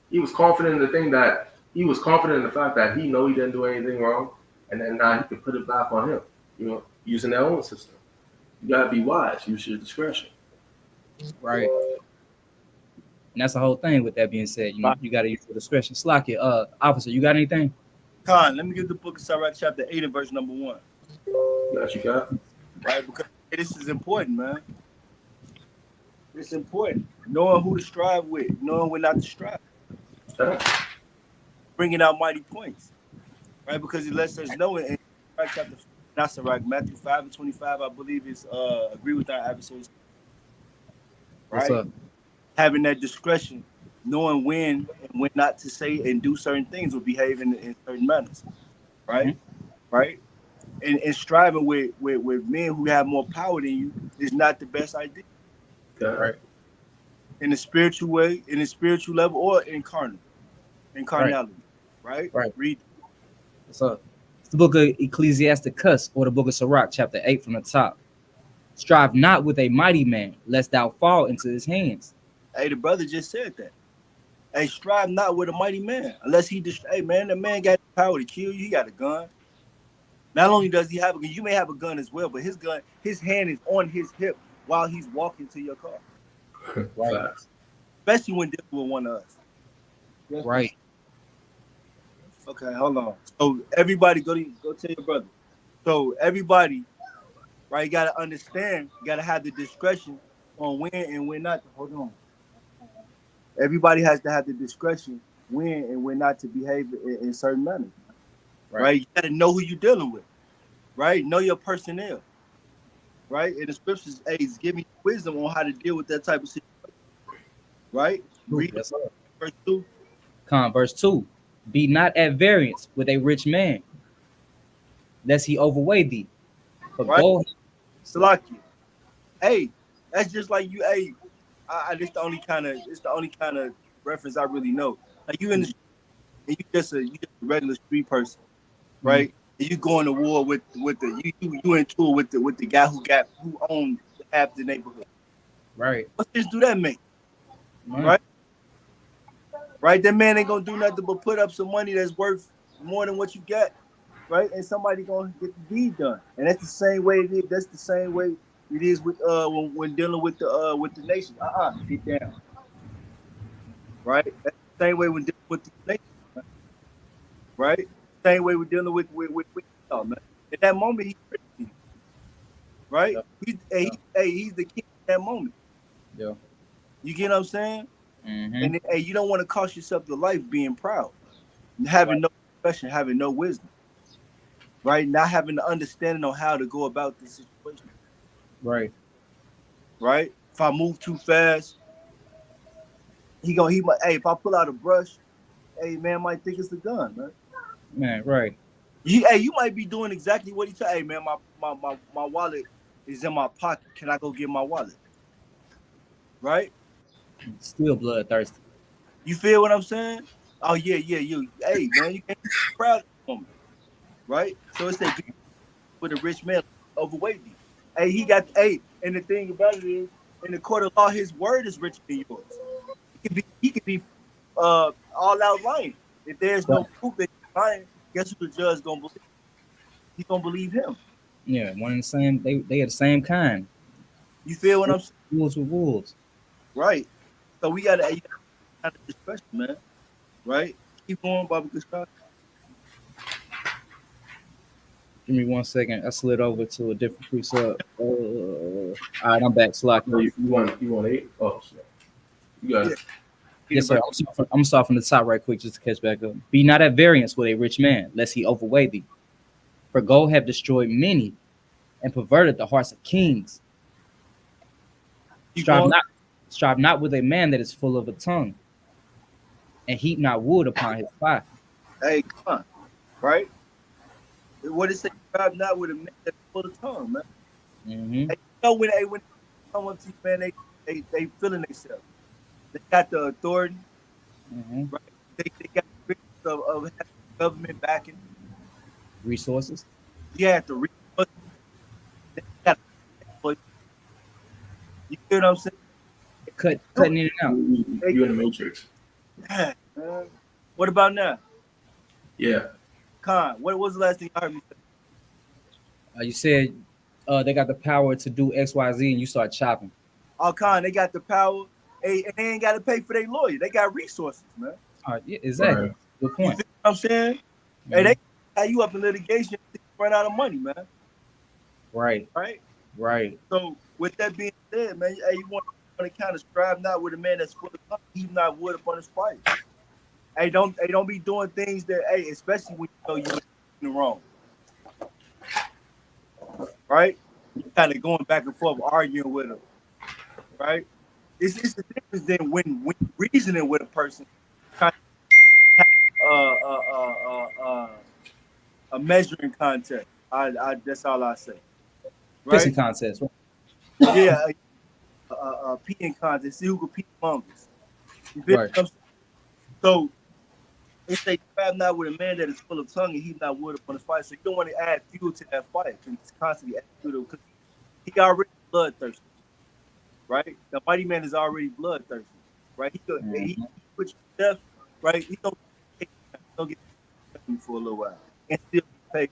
He was confident in the fact that he know he didn't do anything wrong, and then now he could put it back on him. You know, using their own system. You gotta be wise. Use your discretion. Right. And that's the whole thing. With that being said, you got to use your discretion. Slocky, officer, you got anything? Khan, let me give the book of Sirach chapter 8 and verse number 1. Got you, got. Right, because this is important, man. It's important. Knowing who to strive with, knowing when not to strive. Bringing out mighty points. Right, because it lets us know in chapter, not Sirach, Matthew 5 and 25, I believe is agree with our adversaries. Right? What's up? Having that discretion, knowing when and when not to say and do certain things or behave in certain manners. Right? Mm-hmm. Right? And striving with men who have more power than you is not the best idea. Right. In the spiritual way, in the spiritual level, or in carnality. Right? Right. Read. What's up? It's the book of Ecclesiasticus, or the book of Sirach, chapter 8 from the top. Strive not with a mighty man, lest thou fall into his hands. Hey, the brother just said that. Hey, strive not with a mighty man, unless he hey man, the man got the power to kill you. He got a gun. Not only does he have a gun, you may have a gun as well, but his hand is on his hip while he's walking to your car. Right. Especially when dealing with one of us. Right. Okay, hold on. So everybody go tell your brother. So everybody, right, you gotta understand, you gotta have the discretion on when and when not to hold on. Everybody has to have the discretion when and when not to behave in certain manners. Right? You gotta know who you're dealing with. Right? Know your personnel. Right? And the scriptures give me wisdom on how to deal with that type of situation. Right? Read verse 2. Verse 2. Be not at variance with a rich man, lest he overweigh thee. But right? go Salaki. Hey, that's just like you. Hey, it's the only kind of reference I really know. Like you in the street, and you just a regular street person, right? Mm-hmm. And you going to war with the you in tour with the guy who owned half the neighborhood. Right. What sense do that make? Right? Right? That man ain't gonna do nothing but put up some money that's worth more than what you got, right? And somebody gonna get the deed done. And that's the same way it is. That's the same way it is with when dealing with the nation. Get down. Right? That's the same way when dealing with the nation. Right? Same way we're dealing with y'all, man. At that moment, he's Christian. Right? Yeah. He's the king at that moment. Yeah. You get what I'm saying? Mm-hmm. And you don't want to cost yourself your life being proud, having no discretion, having no wisdom, right? Not having the understanding on how to go about the situation. Right. If I move too fast, he might. Hey, if I pull out a brush, hey man, might think it's a gun, man. Man, right. You might be doing exactly what he said. Hey man, my wallet is in my pocket. Can I go get my wallet? Right? Still bloodthirsty. You feel what I'm saying? Oh yeah. You, hey man, you can't be proud of the woman, right? So it's that with a rich man overweight thee. Hey, and the thing about it is, in the court of law, his word is richer than yours. He could be all out lying. If there's no proof that he's lying, guess who the judge gonna believe? He's gonna believe him. Yeah, one and the same. They are the same kind. You feel what I'm saying? Wolves with wolves. Right. So we gotta have discretion, man. Right. Keep going, Bobby. Give me 1 second. I slid over to a different precept. All right, I'm back. Slack. You want 8? Oh, shit. You got it. Yes, sir. I'm gonna start from the top right quick just to catch back up. Be not at variance with a rich man, lest he overweigh thee. For gold have destroyed many and perverted the hearts of kings. Strive not with a man that is full of a tongue, and heap not wood upon his fire. Hey, come on, right? What it say? Strive not with a man that's full of tongue, man. Mm-hmm. Hey, you know when someone to you, man, they feeling themselves. They got the authority, right? They got the of having government backing. Resources. Yeah, the resources. They got. You hear what I'm saying? Cutting in and out. You in the matrix. Man, what about now? Yeah. Con, what was the last thing I heard me say? You said they got the power to do X, Y, Z, and you start chopping. Oh, Con, they got the power. Hey, and they ain't got to pay for their lawyer. They got resources, man. Yeah, exactly. Right. Good point. You feel what I'm saying? Mm-hmm. Hey, they have you up in litigation, run out of money, man. Right. So, with that being said, man, hey, you want to kind of strive not with a man that's full of money, he's not wood upon his fight. Hey, don't be doing things that, hey, especially when you know you're in the wrong. Right? You kind of going back and forth, arguing with them. Right? It's the difference than when reasoning with a person, kind of a measuring contest. I that's all I say. Right? Pissing contest. Right? Yeah, a peeing contest. See who can pee longest. Right. So they say strive not with a man that is full of tongue and he's not wood upon his fight. So you don't want to add fuel to that fight and just constantly add fuel because he already bloodthirsty. Right? The mighty man is already bloodthirsty. Right? He put you to death, right? He don't get you for a little while and still pay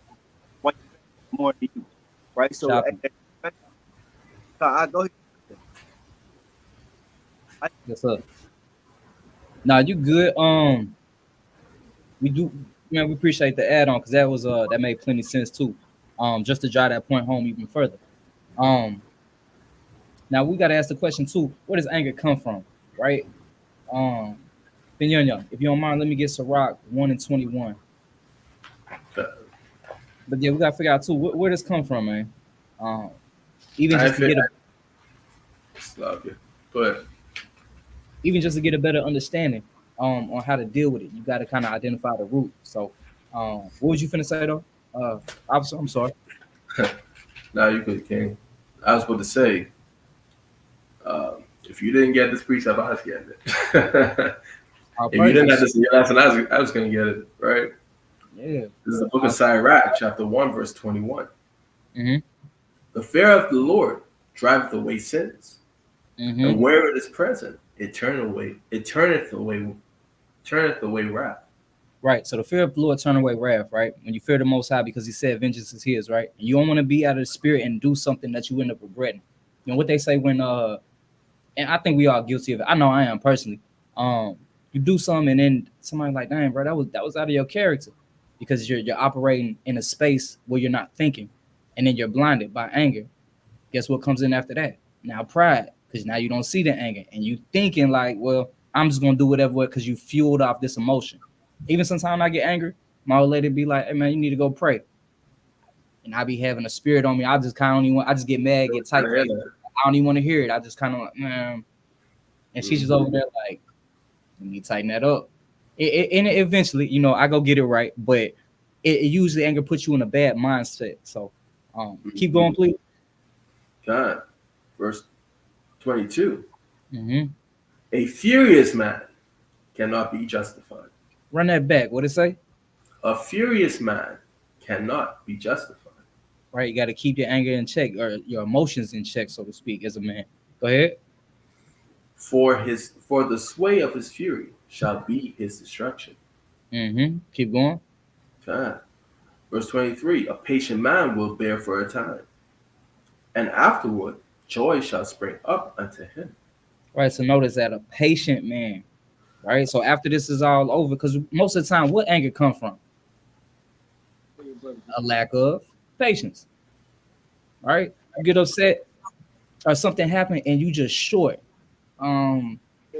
more than you. Right? So I go ahead. Yes, sir. Now you good. We do, man. We appreciate the add on because that was that made plenty of sense too. Just to drive that point home even further. Now we got to ask the question too: where does anger come from? Right? Young, if you don't mind, let me get Ciroc 1:21. But yeah, we got to figure out too where does come from, man. Even just to get even just to get a better understanding on how to deal with it, you got to kind of identify the root. So, what was you finna say though? Officer, I'm sorry. No, you good, King. I was about to say, if you didn't get this precept, I was getting it. If you didn't have this in your lesson, I was going to get it, right? Yeah. This is the book of Sirach, chapter 1, verse 21. Mm-hmm. The fear of the Lord driveth away sins, and where it is present, it turneth away wrath. Right. So the fear of the Lord turn away wrath, right? When you fear the Most High, because He said vengeance is His, right? And you don't want to be out of the spirit and do something that you end up regretting. You know what they say when and I think we are guilty of it. I know I am personally. You do something and then somebody like, dang, bro, that was out of your character, because you're operating in a space where you're not thinking, and then you're blinded by anger. Guess what comes in after that? Now pride, because now you don't see the anger and you thinking like, well, I'm just gonna do whatever because you fueled off this emotion. Even sometimes I get angry, my old lady be like, hey man, you need to go pray. And I be having a spirit on me. I just get mad, get tight. I don't even want to hear it. I just kind of like, man. And she's just over there like, you need to tighten that up. And eventually, you know, I go get it right, but it usually anger puts you in a bad mindset. So keep going, please. God, verse 22. Mm-hmm. A furious man cannot be justified. Run that back. What it say? A furious man cannot be justified. Right, you got to keep your anger in check, or your emotions in check, so to speak, as a man. Go ahead. For the sway of his fury shall be his destruction. Mm-hmm. Keep going. God. Verse 23. A patient man will bear for a time, and afterward joy shall spring up unto him. Right, so notice that a patient man, right? So after this is all over, because most of the time, what anger come from? A lack of patience. Right? You get upset or something happened and you just short.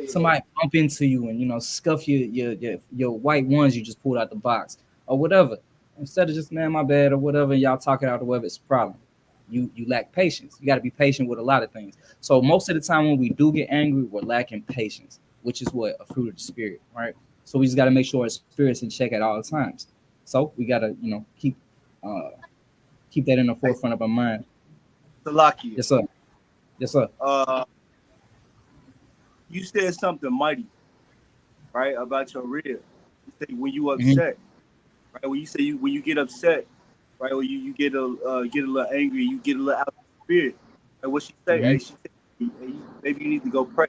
Somebody bump into you and scuff your white ones you just pulled out the box or whatever. Instead of just man, my bad or whatever, and y'all talk it out or whatever, it's a problem. You lack patience. You got to be patient with a lot of things. So most of the time when we do get angry, we're lacking patience, which is what a fruit of the spirit, right? So we just got to make sure our spirit's in check at all times. So we got to keep that in the forefront of our mind. Salakia. Yes, sir. Yes, sir. You said something mighty, right, about your rib. You say when you Mhm. upset, right? When you say when you get upset, right? Or you get a little angry, you get a little out of the spirit. And what she say? Hey, Mhm. she said, hey, maybe you need to go pray,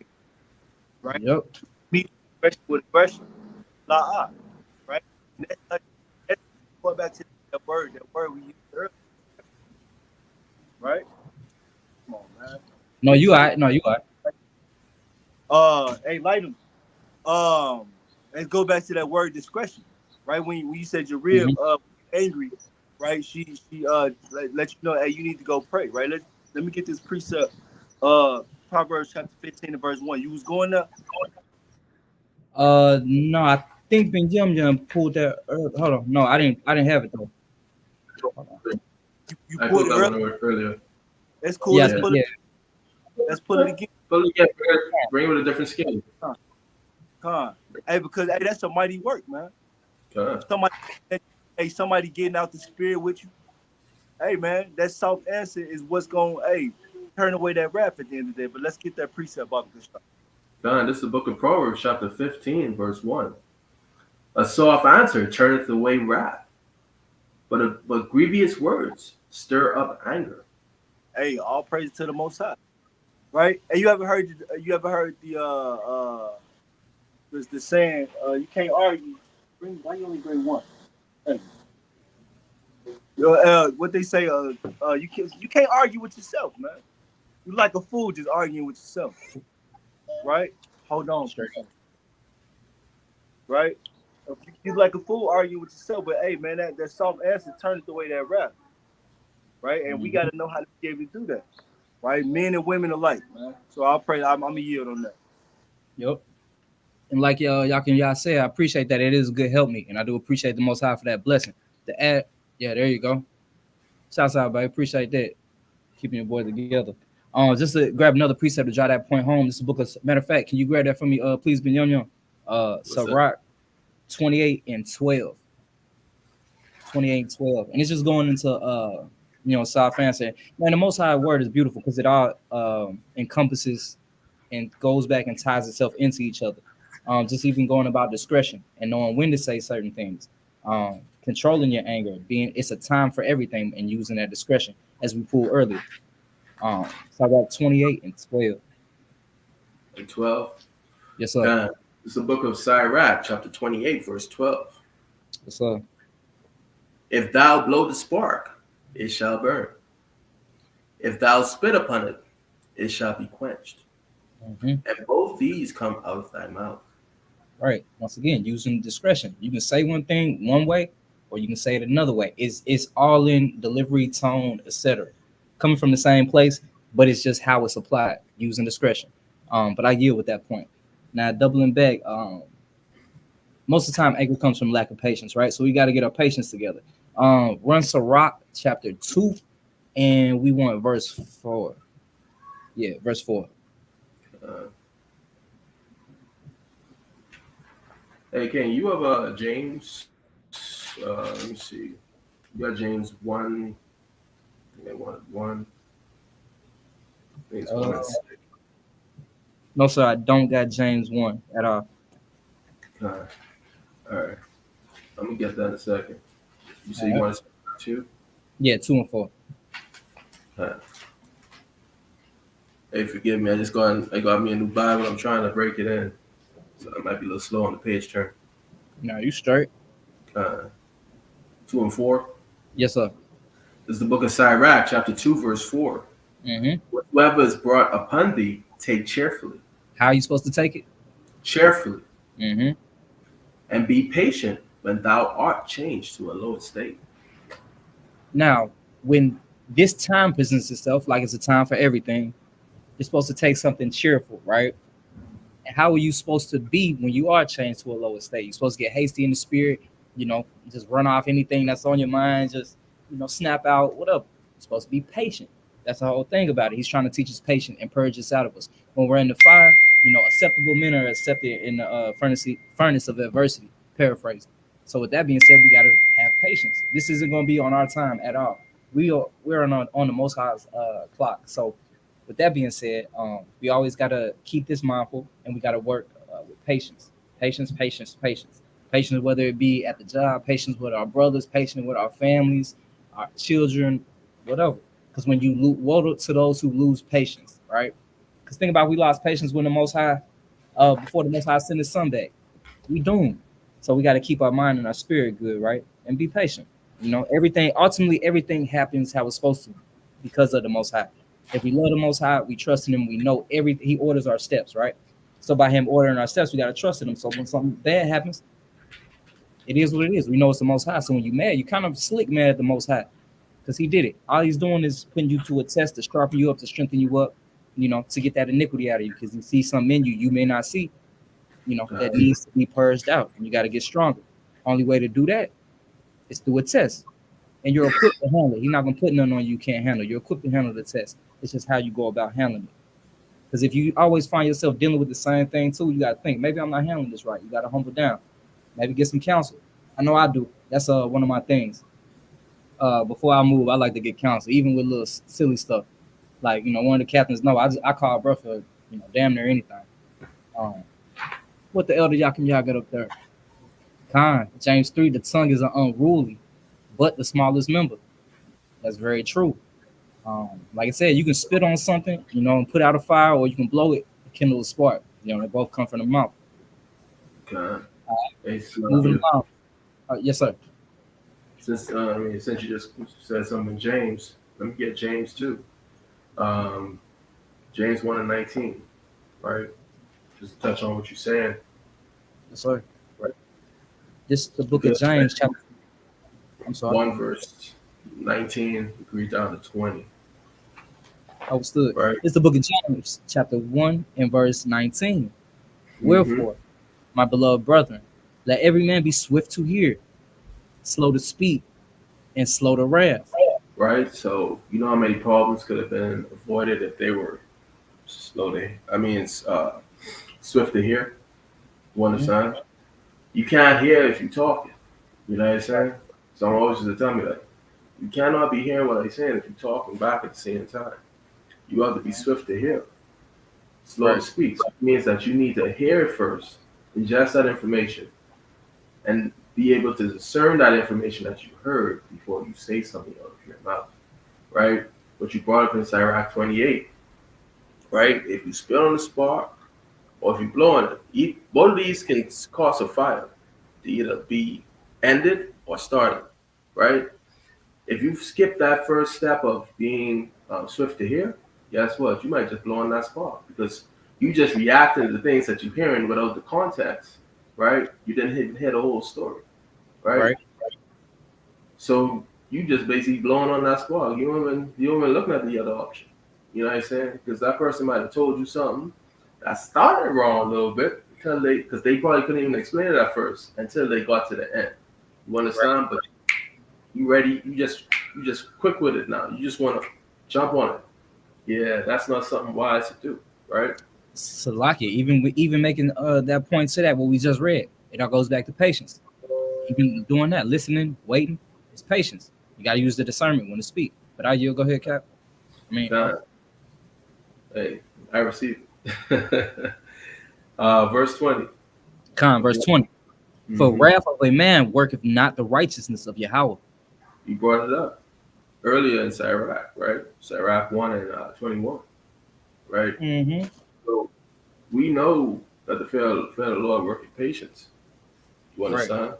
right? Yep. Meet aggression with aggression, right? And that's going back to that word we used earlier, right? Come on, man. No, you all right. No, you all right. Hey, Lightem. Let's go back to that word discretion, right? When you said your rib, Mhm. angry, right? She let you know, hey, you need to go pray, right? Let me get this precept. Proverbs chapter 15 and verse 1. You was going there? No, I think Ben Yum pulled that. Hold on. No, I didn't have it though. Hold on. You I pulled put it that one earlier. earlier. That's cool. Yes, Yeah. yeah. Let's pull it again. Pull it again. Bring it with a different skin. Con. Hey, because hey, that's a mighty work, man. Somebody, somebody getting out the spirit with you. Hey, man, that soft answer is what's going. Hey, turn away that wrath at the end of the day. But let's get that precept off the shop. God, this is the book of Proverbs, chapter 15, verse 1. A soft answer turneth away wrath, but grievous words stir up anger. Hey, all praise to the Most High, right? And you ever heard the saying, you can't argue. Why you only bring one? Hey. What they say, you can't argue with yourself, man. You like a fool just arguing with yourself, right? Hold on, Straight up. right? You like a fool arguing with yourself, but hey, man, that soft answer turneth away that wrath, right? And we got to know how to be able to do that, right? Men and women alike, man. So I'll pray. I'm a yield on that. Yep. And like y'all say, I appreciate that. It is a good help me, and I do appreciate the Most High for that blessing. The ad, yeah, there you go. Shouts out, buddy. Appreciate that. Keeping your boys together. Just to grab another precept to drive that point home. This is a book of matter of fact. Can you grab that for me, please, Ben Young? Sirach 28 and 12. 28 and 12. And it's just going into South answer. Man, the Most High word is beautiful because it all encompasses and goes back and ties itself into each other. Just even going about discretion and knowing when to say certain things. Controlling your anger, it's a time for everything and using that discretion, as we pulled earlier. So I got 28 and 12. And 12. Yes, sir. God, this is the book of Sirach, chapter 28, verse 12. Yes, sir. If thou blow the spark, it shall burn. If thou spit upon it, it shall be quenched. And both these come out of thy mouth. Right. Once again, using discretion. You can say one thing one way, or you can say it another way. It's all in delivery, tone, etc. Coming from the same place, but it's just how it's applied using discretion. But I yield with that point. Now doubling back, most of the time anger comes from lack of patience, right? So we got to get our patience together. Run Sirach chapter 2, and we want verse 4. Yeah, verse 4. Hey, Ken, you have James. Let me see. You got James 1. They wanted 1. I think it's 1 and 6. No, sir, I don't got James 1 at all. All right. I'm going to get that in a second. You say All you right. want to say 2? Yeah, 2 and 4. All right. Hey, forgive me. I got me a new Bible. I'm trying to break it in. So I might be a little slow on the page turn. No, you straight. 2 and 4. Yes, sir. This is the book of Sirach, chapter 2, verse 4. Whatsoever is brought upon thee, take cheerfully. How are you supposed to take it? Cheerfully. And be patient when thou art changed to a low estate. Now, when this time presents itself, like it's a time for everything, you're supposed to take something cheerful, right? And how are you supposed to be when you are changed to a lower state? You're supposed to get hasty in the spirit, just run off anything that's on your mind, just snap out, whatever. You're supposed to be patient. That's the whole thing about it. He's trying to teach us patience and purge us out of us. When we're in the fire, acceptable men are accepted in the furnace of adversity. Paraphrase. So with that being said, we gotta have patience. This isn't gonna be on our time at all. We're on the Most High's clock. So with that being said, we always got to keep this mindful, and we got to work with patience. Patience, whether it be at the job, patience with our brothers, patience with our families, our children, whatever. Because when you woe to those who lose patience, right? Because think about, we lost patience when the Most High, before the Most High sent His Son back. We doomed. So we got to keep our mind and our spirit good, right? And be patient. Ultimately, everything happens how it's supposed to because of the Most High. If we love the Most High, we trust in Him. We know He orders our steps, right? So by Him ordering our steps, we got to trust in Him. So when something bad happens, it is what it is. We know it's the Most High. So when you mad, you kind of slick mad at the Most High because He did it. All He's doing is putting you to a test to sharpen you up, to strengthen you up, to get that iniquity out of you, because He sees something in you may not see, that needs to be purged out, and you got to get stronger. Only way to do that is through a test. And you're equipped to handle it. He's not going to put nothing on you can't handle. You're equipped to handle the test. It's just how you go about handling it. Because if you always find yourself dealing with the same thing too, you got to think, maybe I'm not handling this right. You got to humble down. Maybe get some counsel. I know I do. That's one of my things. Before I move, I like to get counsel, even with little silly stuff. Like, one of the captains know, I call bro for, damn near anything. What the elder y'all got up there? James 3, the tongue is an unruly, but the smallest member. That's very true. Like I said, you can spit on something, and put out a fire, or you can blow it, kindle a spark. They both come from the mouth. Okay. Moving on. Yes, sir. Since you just said something in James, let me get James too. James 1:19, right? Just to touch on what you're saying. Yes, sir. Right. This the book of James, chapter. I'm sorry. 1 verse 19, read down to 20. Understood. Right. It's the book of James, chapter 1 and verse 19. Wherefore, my beloved brethren, let every man be swift to hear, slow to speak, and slow to wrath. Right. So you know how many problems could have been avoided if they were swift to hear. You understand? You can't hear if you're talking. You know what I'm saying? Someone always used to tell me that. You cannot be hearing what I'm saying if you're talking back at the same time. You have to be swift to hear, slow to speak. So it means that you need to hear it first, ingest that information, and be able to discern that information that you heard before you say something out of your mouth, right? What you brought up in Sirach 28, right? If you spit on the spark or if you blow on it, both of these can cause a fire to either be ended or started, right? If you skip that first step of being swift to hear, guess what? You might just blow on that spark because you just reacted to the things that you're hearing without the context, right? You didn't hear the whole story, right? So you just basically blowing on that spark. You don't even looking at the other option. You know what I'm saying? Because that person might have told you something that started wrong a little bit because they probably couldn't even explain it at first until they got to the end. You understand? But you ready? You just quick with it now. You just want to jump on it. Yeah, that's not something wise to do, right? Salaki, even making that point to that what we just read, it all goes back to patience. Even doing that, listening, waiting, it's patience. You got to use the discernment when to speak. But you go ahead, Cap. Hey, I receive it. Verse 20. Verse 20. For wrath of a man worketh not the righteousness of Yahweh. You brought it up earlier in Sirach, right? Sirach 1 and 21, right? So we know that the fear of the Lord worketh patience. You understand? Right.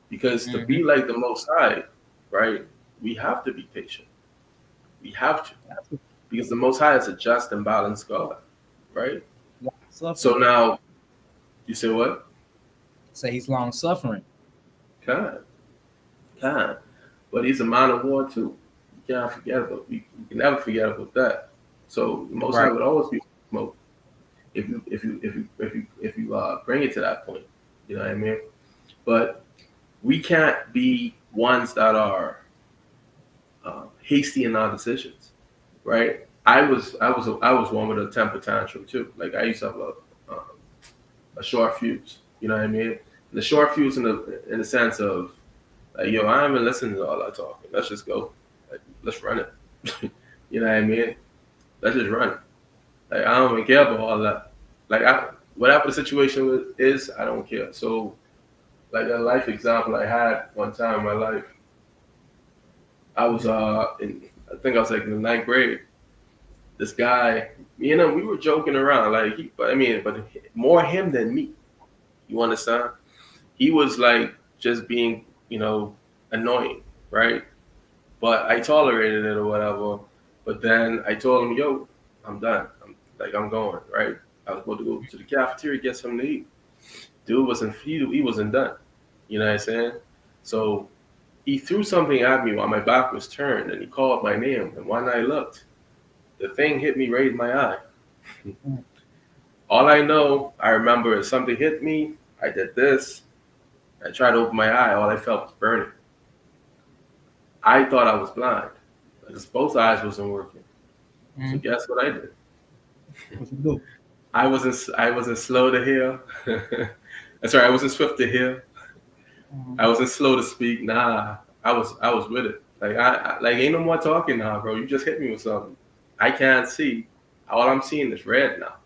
Because to be like the Most High, right, we have to be patient. We have to. Because the Most High is a just and balanced God, right? So now, you say what? Say he's long suffering. Kind. But he's a man of war too. cannot forget about. We can never forget about that. So the Most High would always be smoke if you bring it to that point. You know what I mean? But we can't be ones that are hasty in our decisions, right? I was one with a temper tantrum too. Like I used to have a short fuse. You know what I mean? The short fuse in the sense of like, yo, I ain't even listening to all that talking. Let's just go. Like, let's run it. You know what I mean? Let's just run it. Like I don't even care about all that. Like whatever the situation is, I don't care. So like a life example I had one time in my life, I was I think I was like in the ninth grade. This guy, me and him, we were joking around. Like but more him than me. You understand? He was like just being, annoying, right? But I tolerated it or whatever. But then I told him, yo, I'm done. I'm going, right? I was about to go to the cafeteria, get something to eat. Dude he wasn't done. You know what I'm saying? So he threw something at me while my back was turned and he called my name. And when I looked, the thing hit me right in my eye. All I remember is something hit me. I did this. I tried to open my eye. All I felt was burning. I thought I was blind because both eyes wasn't working. So guess what I did? I wasn't slow to hear. I wasn't swift to hear. I wasn't slow to speak. Nah, I was with it. Like I ain't no more talking now, bro. You just hit me with something. I can't see. All I'm seeing is red now.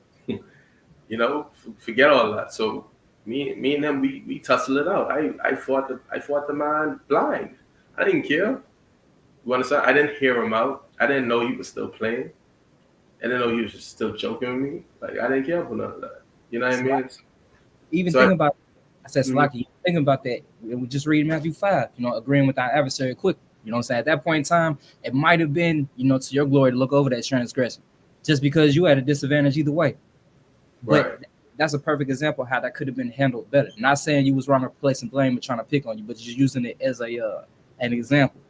Forget all that. So me and him, we tussled it out. I fought the man blind. I didn't care. You understand? I didn't hear him out. I didn't know he was still playing. I didn't know he was just still joking with me. Like I didn't care for none of that. You know what I mean? Even think about, I said, Slocky, think about that. We just read Matthew 5, agreeing with our adversary quickly. You know what I'm saying? At that point in time, it might have been, to your glory to look over that transgression. Just because you had a disadvantage either way. But that's a perfect example of how that could have been handled better. Not saying you was wrong or placing blame and trying to pick on you, but just using it as an example,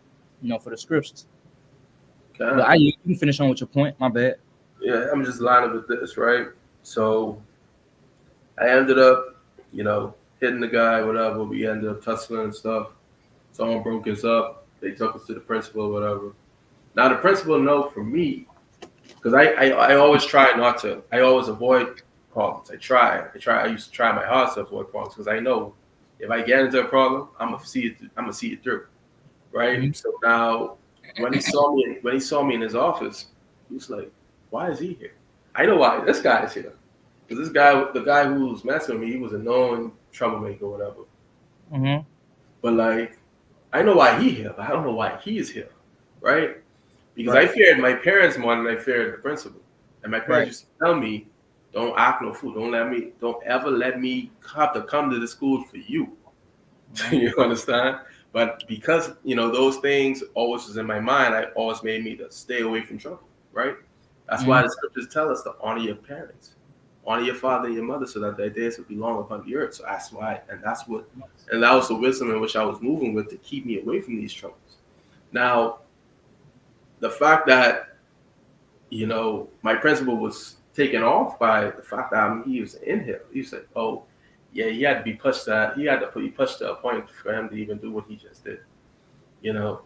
for the scriptures. But you can finish on with your point. My bad. Yeah, I'm just lining with this, right? So I ended up, hitting the guy, whatever. We ended up tussling and stuff. Someone broke us up. They took us to the principal, whatever. Now the principal know for me, because I always try not to. I always avoid problems. I used to try my hardest to avoid problems because I know if I get into a problem, I'm gonna see it through, right? Mm-hmm. So now when he saw me in his office, he was like, "Why is he here?" I know why. This guy is here. Because the guy who was messing with me, he was a known troublemaker or whatever. Mm-hmm. But like, I know why he's here, but I don't know why he is here, right? Because I feared my parents more than I feared the principal. And my parents used to tell me, "Don't act no fool. Don't ever let me have to come to the school for you." You understand? But because those things always was in my mind, I always made me to stay away from trouble, right? That's why the scriptures tell us to honor your parents. Honor your father and your mother so that their days will be long upon the earth. So that's why, and that was the wisdom in which I was moving with to keep me away from these troubles. Now, the fact that, my principal was taken off by the fact that he was in here. He said, "Oh, yeah, he had to be pushed to a point for him to even do what he just did."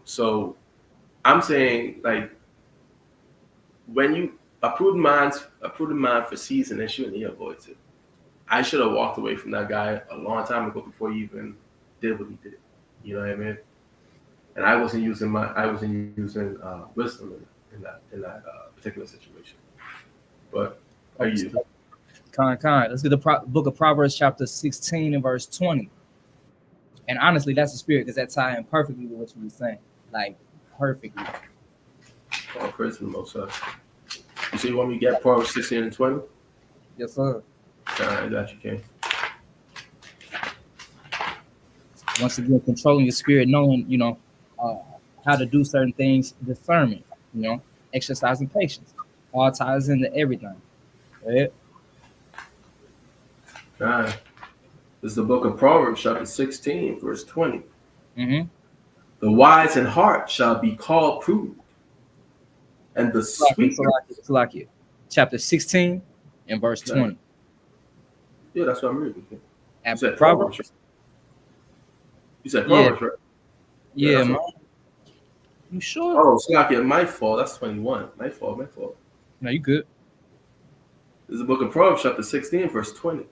So I'm saying, like, when you a prudent man foresees an issue and he avoids it. I should have walked away from that guy a long time ago before he even did what he did. You know what I mean? And I wasn't using wisdom in that particular situation. But are you? Kind. Let's get the book of Proverbs, chapter 16 and verse 20. And honestly, that's the spirit because that ties in perfectly with what you were saying, like perfectly. Oh, praise the Most High. You see, you want me to get Proverbs 16 and 20? Yes, sir. All right, that you can. Once again, controlling your spirit, knowing, how to do certain things, discernment, exercising patience. All ties into everything. Right? All right. This is the book of Proverbs, chapter 16, verse 20. Mm-hmm. The wise in heart shall be called prudent, and the sweet. Salakia. Chapter 16 and verse 20. Yeah, that's what I'm reading. You After said Proverbs. Right? You said Proverbs, right? Yeah, that's man. what... You sure? Oh, Slakia, my fault. That's 21. My fault. No, you good. This is the book of Proverbs, chapter 16, verse 20.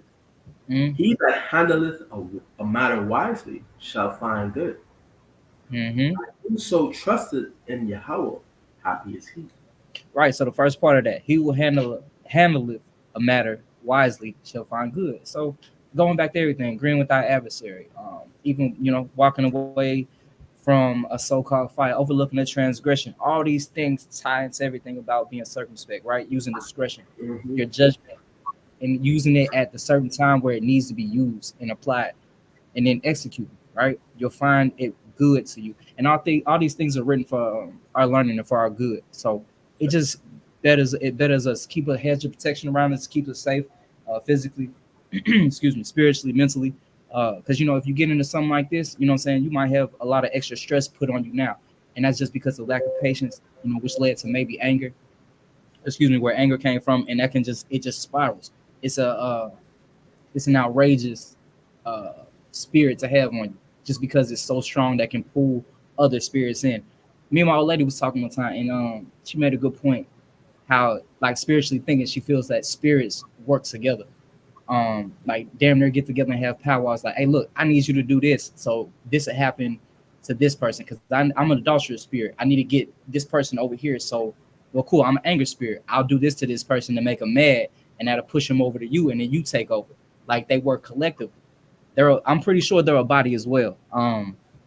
Mm-hmm. He that handleth a matter wisely shall find good. Mm-hmm. Whoso trusted in Yahweh, happy is he. Right. So the first part of that, he will handleth a matter wisely shall find good. So going back to everything, agreeing with our adversary, even walking away from a so-called fight, overlooking a transgression. All these things tie into everything about being circumspect, right? Using discretion, your judgment, and using it at the certain time where it needs to be used and applied, and then executing, right? You'll find it good to you. And all these things are written for our learning and for our good. So it just betters us, keep a hedge of protection around us, keep us safe, physically, excuse me, spiritually, mentally. Because if you get into something like this, you know what I'm saying, you might have a lot of extra stress put on you now. And that's just because of lack of patience, which led to maybe anger. Excuse me, where anger came from, and that can just spirals. It's an outrageous spirit to have on you, just because it's so strong that can pull other spirits in. Me and my old lady was talking one time, and she made a good point. How, like, spiritually thinking, she feels that spirits work together. Like damn near get together and have powwows. Like, hey, look, I need you to do this, so this will happen to this person because I'm an adulterous spirit. I need to get this person over here. So, well, cool. I'm an anger spirit. I'll do this to this person to make them mad, and that'll push them over to you, and then you take over. Like, they work collectively. I'm pretty sure they're a body as well.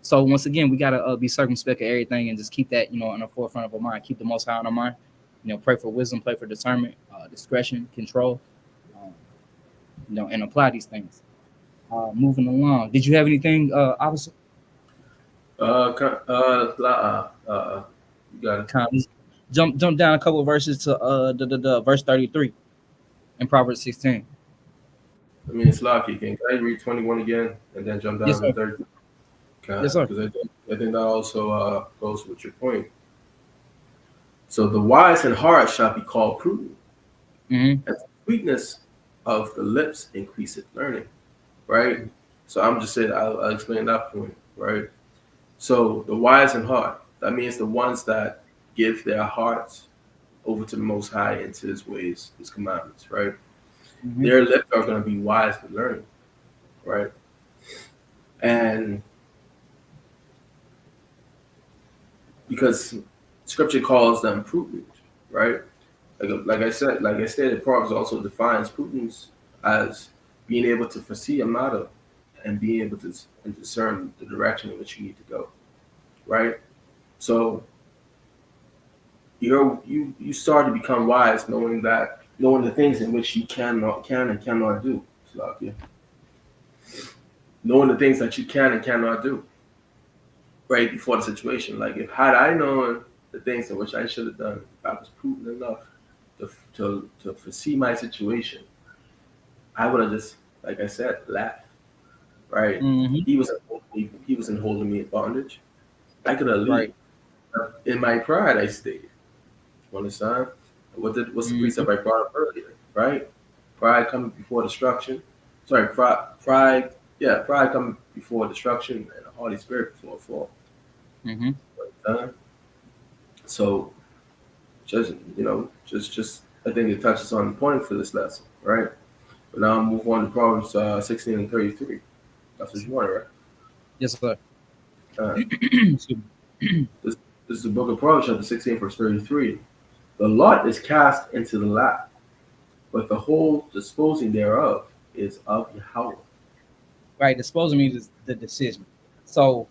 So once again, we gotta be circumspect of everything and just keep that on the forefront of our mind. Keep the Most High on our mind. Pray for wisdom, pray for discernment, discretion, control. And apply these things. Moving along. Did you have anything, officer? You got it. Jump down a couple of verses to the verse 33 in Proverbs 16. I mean, it's lucky. Can I read 21 again and then jump down to 30? Yes, sir. Because I think that also goes with your point. So the wise in heart shall be called prudent, and the sweetness of the lips increaseth learning. Right? So I'm just saying, I'll explain that point. Right? So the wise in heart, that means the ones that give their hearts over to the Most High and to His ways, His commandments. Right? Their lips are going to be wise with learning, right? And because Scripture calls them prudent, right? Like I stated, Proverbs also defines prudence as being able to foresee a matter and being able to discern the direction in which you need to go, right? So you start to become wise, knowing the things in which you can and cannot do. Knowing the things that you can and cannot do right before the situation. Like, if had I known the things in which I should have done, if I was prudent enough to foresee my situation, I would have just, like I said, laughed. Right? He wasn't holding me in bondage. I could have left. In my pride, I stayed. You understand? What's the precept I brought up earlier? Right? Pride coming before destruction. Sorry, pride. Yeah, pride coming before destruction, and the Holy Spirit before a fall. So, just I think it touches on the point for this lesson, right? But now I'll move on to Proverbs 16 and 33. That's what you want, right? Yes, sir. This is the book of Proverbs, chapter 16, verse 33. The lot is cast into the lap, but the whole disposing thereof is of Yahweh. Right, disposing means the decision. So,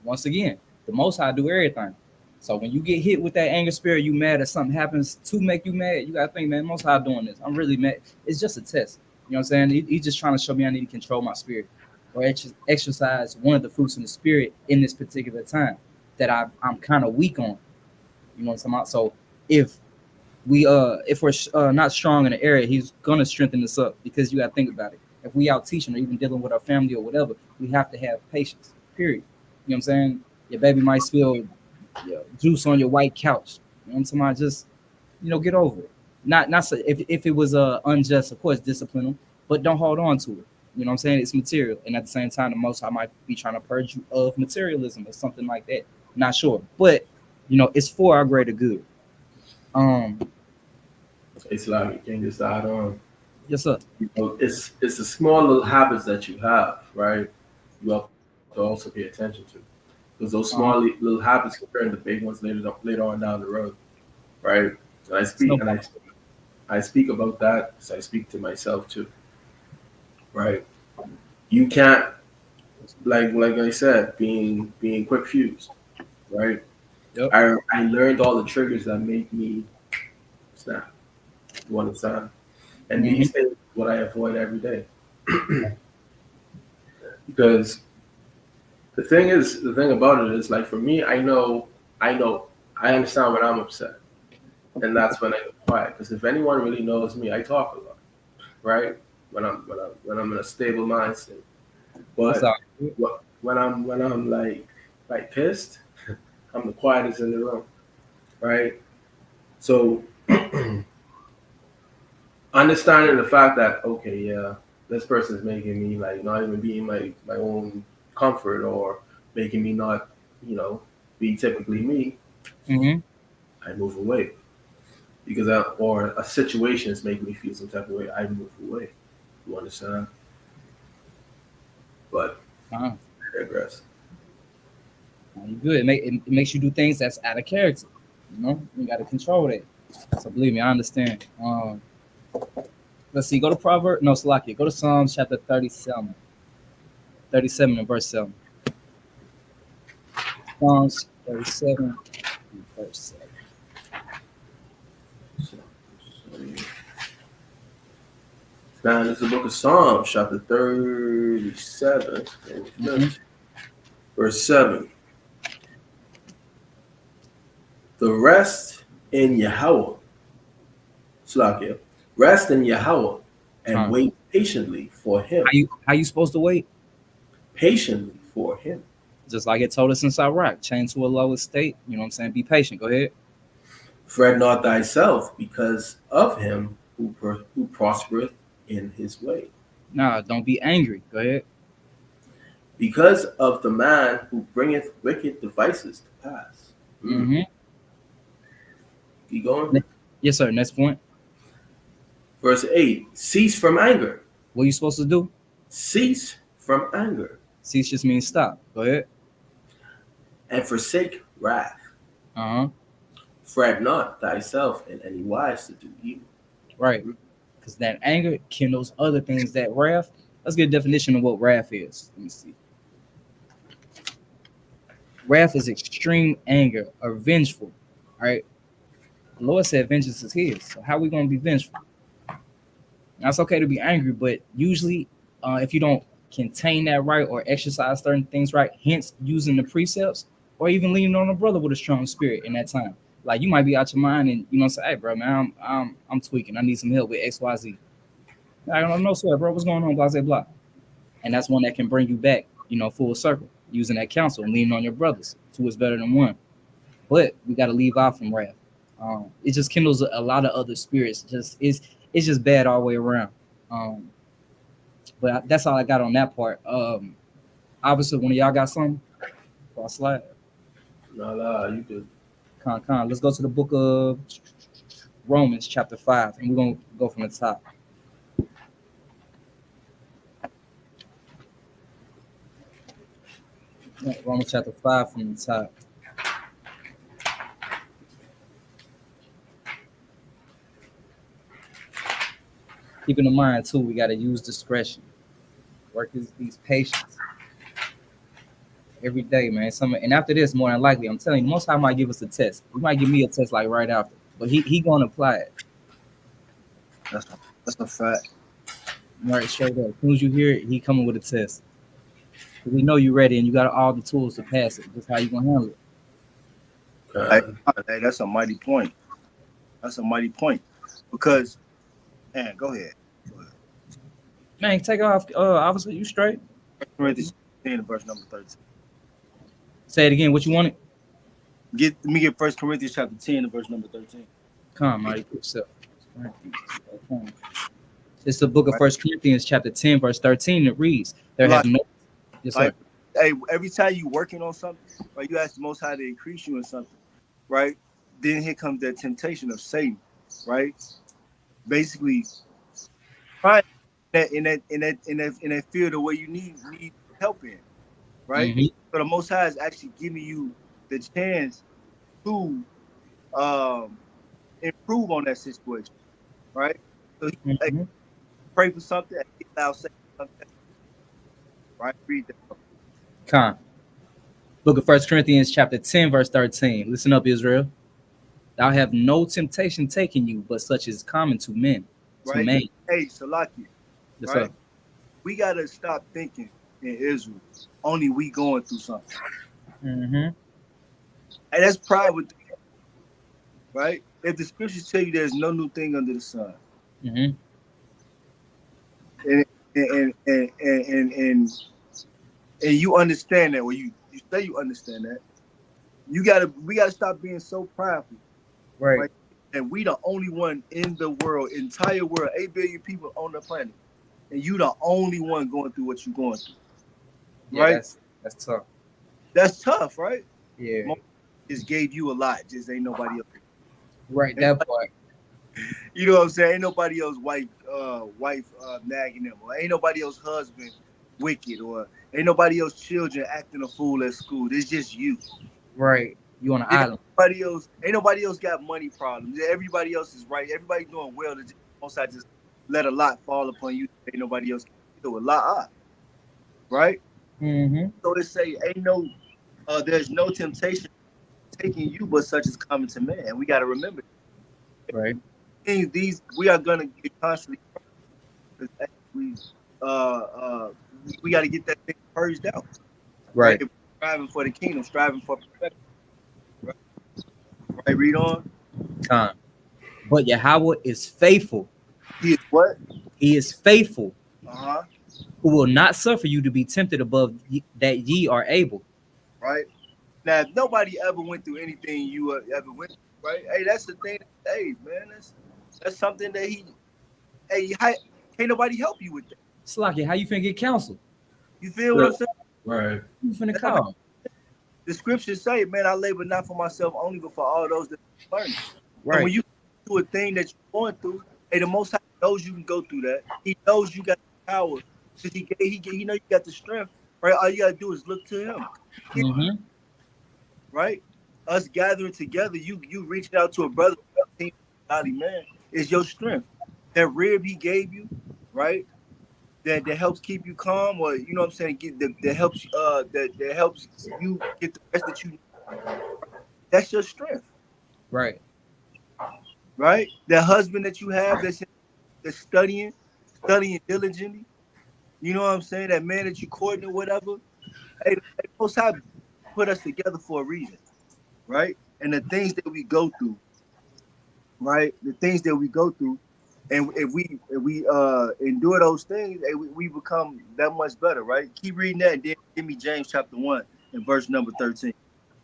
once again, the Most High do everything. So when you get hit with that anger spirit, you mad or something happens to make you mad, you gotta think, man, Most High doing this. I'm really mad. It's just a test. You know what I'm saying? He's just trying to show me I need to control my spirit or exercise one of the fruits in the spirit in this particular time that I'm kind of weak on. You know what I'm saying? So if we're not strong in an area, he's gonna strengthen us up, because you gotta think about it. If we out teaching or even dealing with our family or whatever, we have to have patience. Period. You know what I'm saying? Your baby might spill juice on your white couch. You know, somebody just, get over it. Not so, if it was unjust, of course, discipline them, but don't hold on to it. You know what I'm saying? It's material, and at the same time, the Most High might be trying to purge you of materialism or something like that. Not sure, but it's for our greater good. It's like you can just add on. Yes, sir. It's the small little habits that you have, right? You have to also pay attention to, because those small little habits can turn into big ones later on down the road, right? And I speak about that, so I speak to myself too, right? You can't, like I said, being quick fused, right? Yep. I learned all the triggers that make me snap. You understand? And these things are what I avoid every day. Because the thing about it is, like, for me, I understand when I'm upset, and that's when I go quiet. Because if anyone really knows me, I talk a lot, right? When I'm in a stable mindset. But when I'm like pissed, I'm the quietest in the room, right? So understanding the fact that, okay, yeah, this person is making me, like, not even being my own comfort, or making me not, be typically me. I move away, because or a situation is making me feel some type of way. I move away. You understand? But I digress. You good. It makes you do things that's out of character. You got to control that. So believe me, I understand. Let's see. Go to Proverbs. No, Salakia. Go to Psalms chapter 37. 37 and verse 7. Psalms 37 and verse 7. Now, this is the book of Psalms, chapter 37, verse 7. The rest in Yahweh, Slakia, rest in Yahweh, and wait patiently for Him. How you supposed to wait? Patiently for Him. Just like it told us in Sirach, chain to a lower state. You know what I'm saying? Be patient. Go ahead. Fret not thyself because of him who prospereth in his way. Nah, don't be angry. Go ahead. Because of the man who bringeth wicked devices to pass. Keep going. Yes, sir. Next point. Verse 8. Cease from anger. What are you supposed to do? Cease from anger. Cease just means stop. Go ahead. And forsake wrath. Fret not thyself in any wise to do evil. Right. Because that anger kindles other things. That wrath. Let's get a definition of what wrath is. Let me see. Wrath is extreme anger or vengeful. All right. The Lord said vengeance is His. So how are we going to be vengeful? Now, it's okay to be angry, but usually if you don't contain that right or exercise certain things right, hence using the precepts or even leaning on a brother with a strong spirit in that time. Like, you might be out your mind and, say, hey, bro, man, I'm tweaking. I need some help with X, Y, Z. I don't know, sir, bro. What's going on? Blah, blah, blah. And that's one that can bring you back, full circle, using that counsel and leaning on your brothers. Two is better than one. But we got to leave out from wrath. It just kindles a lot of other spirits. It's just bad all the way around. But that's all I got on that part. Obviously, when y'all got something, I'll slide. No, you good. Con. Let's go to the book of Romans, chapter 5, and we're gonna go from the top. Romans chapter 5 from the top. Keeping in mind too, we got to use discretion. Work these patience every day, man. And after this, more than likely, I'm telling you, most time might give us a test. He might give me a test like right after, but he gonna apply it. That's a fact. Right, straight up. As soon as you hear it, he coming with a test. We know you ready and you got all the tools to pass it. That's how you gonna handle it. Hey, that's a mighty point. That's a mighty point. Because, man, go ahead. Man, take off. Obviously, you straight. Corinthians 10, verse number 13. Say it again. What you wanted? Let me get 1 Corinthians chapter 10 and verse number 13. Come, mighty quick self. It's the book of First Corinthians chapter 10, verse 13. It reads, there have no. Yes, sir. Hey, every time you working on something, right, you ask the Most High to increase you in something, right? Then here comes that temptation of Satan, right? Basically, trying in that field of where you need help in, right? Mhm. So the Most High is actually giving you the chance to improve on that situation, right? So he pray for something, and he allows Satan to come down, right? Read that. Come. Book of First Corinthians chapter 10, verse 13. Listen up, Israel. Thou have no temptation taken you, but such is common to men. To Right? man. Hey, Salaki, Yes, right? sir. We gotta stop thinking in Israel. Only we going through something. Mm-hmm. And that's pride with right? If the scriptures tell you there's no new thing under the sun, Mm-hmm. and you understand that, or you say you understand that, we gotta stop being so prideful, Right. And we the only one in the world, entire world, 8 billion people on the planet, and you the only one going through what you're going through. Yeah, Right? that's tough. That's tough, right? Yeah. Just gave you a lot, just ain't nobody else. Right, that part. You know what I'm saying? Ain't nobody else wife nagging them, or ain't nobody else husband wicked, or ain't nobody else children acting a fool at school. It's just you. Right. You on an island. Ain't nobody else got money problems. Everybody else is right. Everybody doing well. I just let a lot fall upon you. Ain't nobody else can deal with lot, right? Mm-hmm. So they say there's no temptation taking you, but such is coming to man. We got to remember. Right. We are gonna get constantly. We got to get that thing purged out. Right. If we're striving for the kingdom, striving for perfection. Right. Read on. Time. But Yahweh is faithful. He is what? He is faithful. Uh-huh. Who will not suffer you to be tempted above that ye are able. Right. Now, if nobody ever went through anything you ever went through, right? Hey, that's the thing. Hey, man, that's something that can't nobody help you with that. Slocky, how you finna get counsel? You feel what I'm saying? Right. You finna call. The scriptures say, man, I labor not for myself only, but for all those that are learning. Right. And when you do a thing that you're going through, hey, the Most High knows you can go through that. He knows you got the power because he know you got the strength. Right. All you gotta do is look to Him. Mm-hmm. Right. Us gathering together, you reaching out to a brother, godly man, is your strength. That rib He gave you, right? That helps keep you calm, or you know what I'm saying, that helps that helps you get the rest that you need. That's your strength. Right. Right? That husband that you have that's studying diligently. You know what I'm saying? That man that you courting or whatever. Hey, Most High put us together for a reason, right? And the things that we go through, right? The things that we go through, and if we endure those things, we become that much better, right? Keep reading that, and then give me James chapter 1 and verse number 13.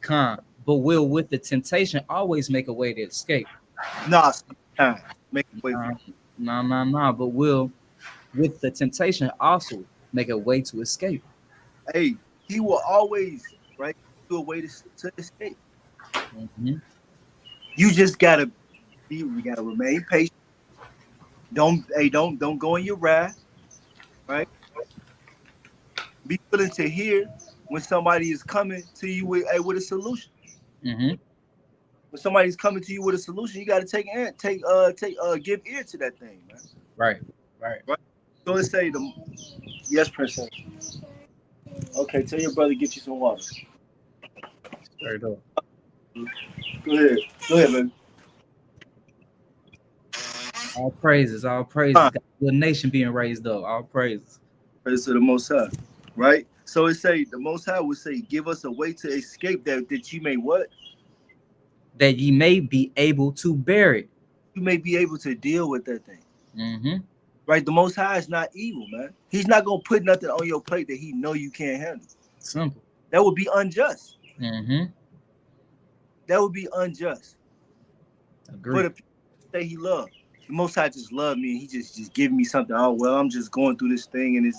But will with the temptation always make a way to escape? Nah, make a way. Nah. But will with the temptation also make a way to escape? Hey, He will always do a way to escape. Mm-hmm. You just we gotta remain patient. Don't go in your wrath, right? Be willing to hear when somebody is coming to you with a solution. Mm-hmm. When somebody's coming to you with a solution, you got to give ear to that thing, man. Right. So let's say yes, princess. Okay, tell your brother get you some water. Straight up. Go ahead, man. All praises. Got the nation being raised up. All praises. Praise to the Most High, right? So it say the Most High would say, "Give us a way to escape that you may what? That ye may be able to bear it. You may be able to deal with that thing." Mm-hmm. Right? The Most High is not evil, man. He's not gonna put nothing on your plate that He know you can't handle. Simple. That would be unjust. Mm-hmm. That would be unjust. Agree. For the people say he loved. The Most High just loved me, and he just giving me something. Oh well, I'm just going through this thing, and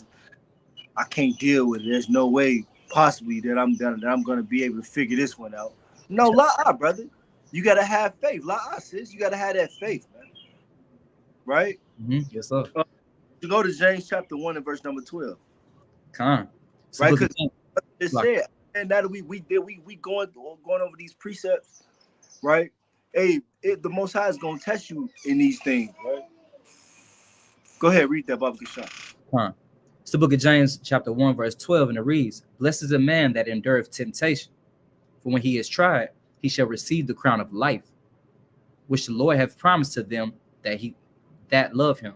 I can't deal with it. There's no way possibly that I'm gonna be able to figure this one out. No, la brother. You gotta have faith. La sis. You gotta have that faith, man. Right? Yes, sir. To go to James chapter 1 and verse number 12. Con. Right? Because it said, and now that we going over these precepts, right? Hey, the Most High is gonna test you in these things, right? Go ahead, read that, Baba Kishon. Huh. It's the book of James, chapter 1, verse 12, and it reads, Blessed is a man that endureth temptation, for when he is tried, he shall receive the crown of life, which the Lord hath promised to them that love him.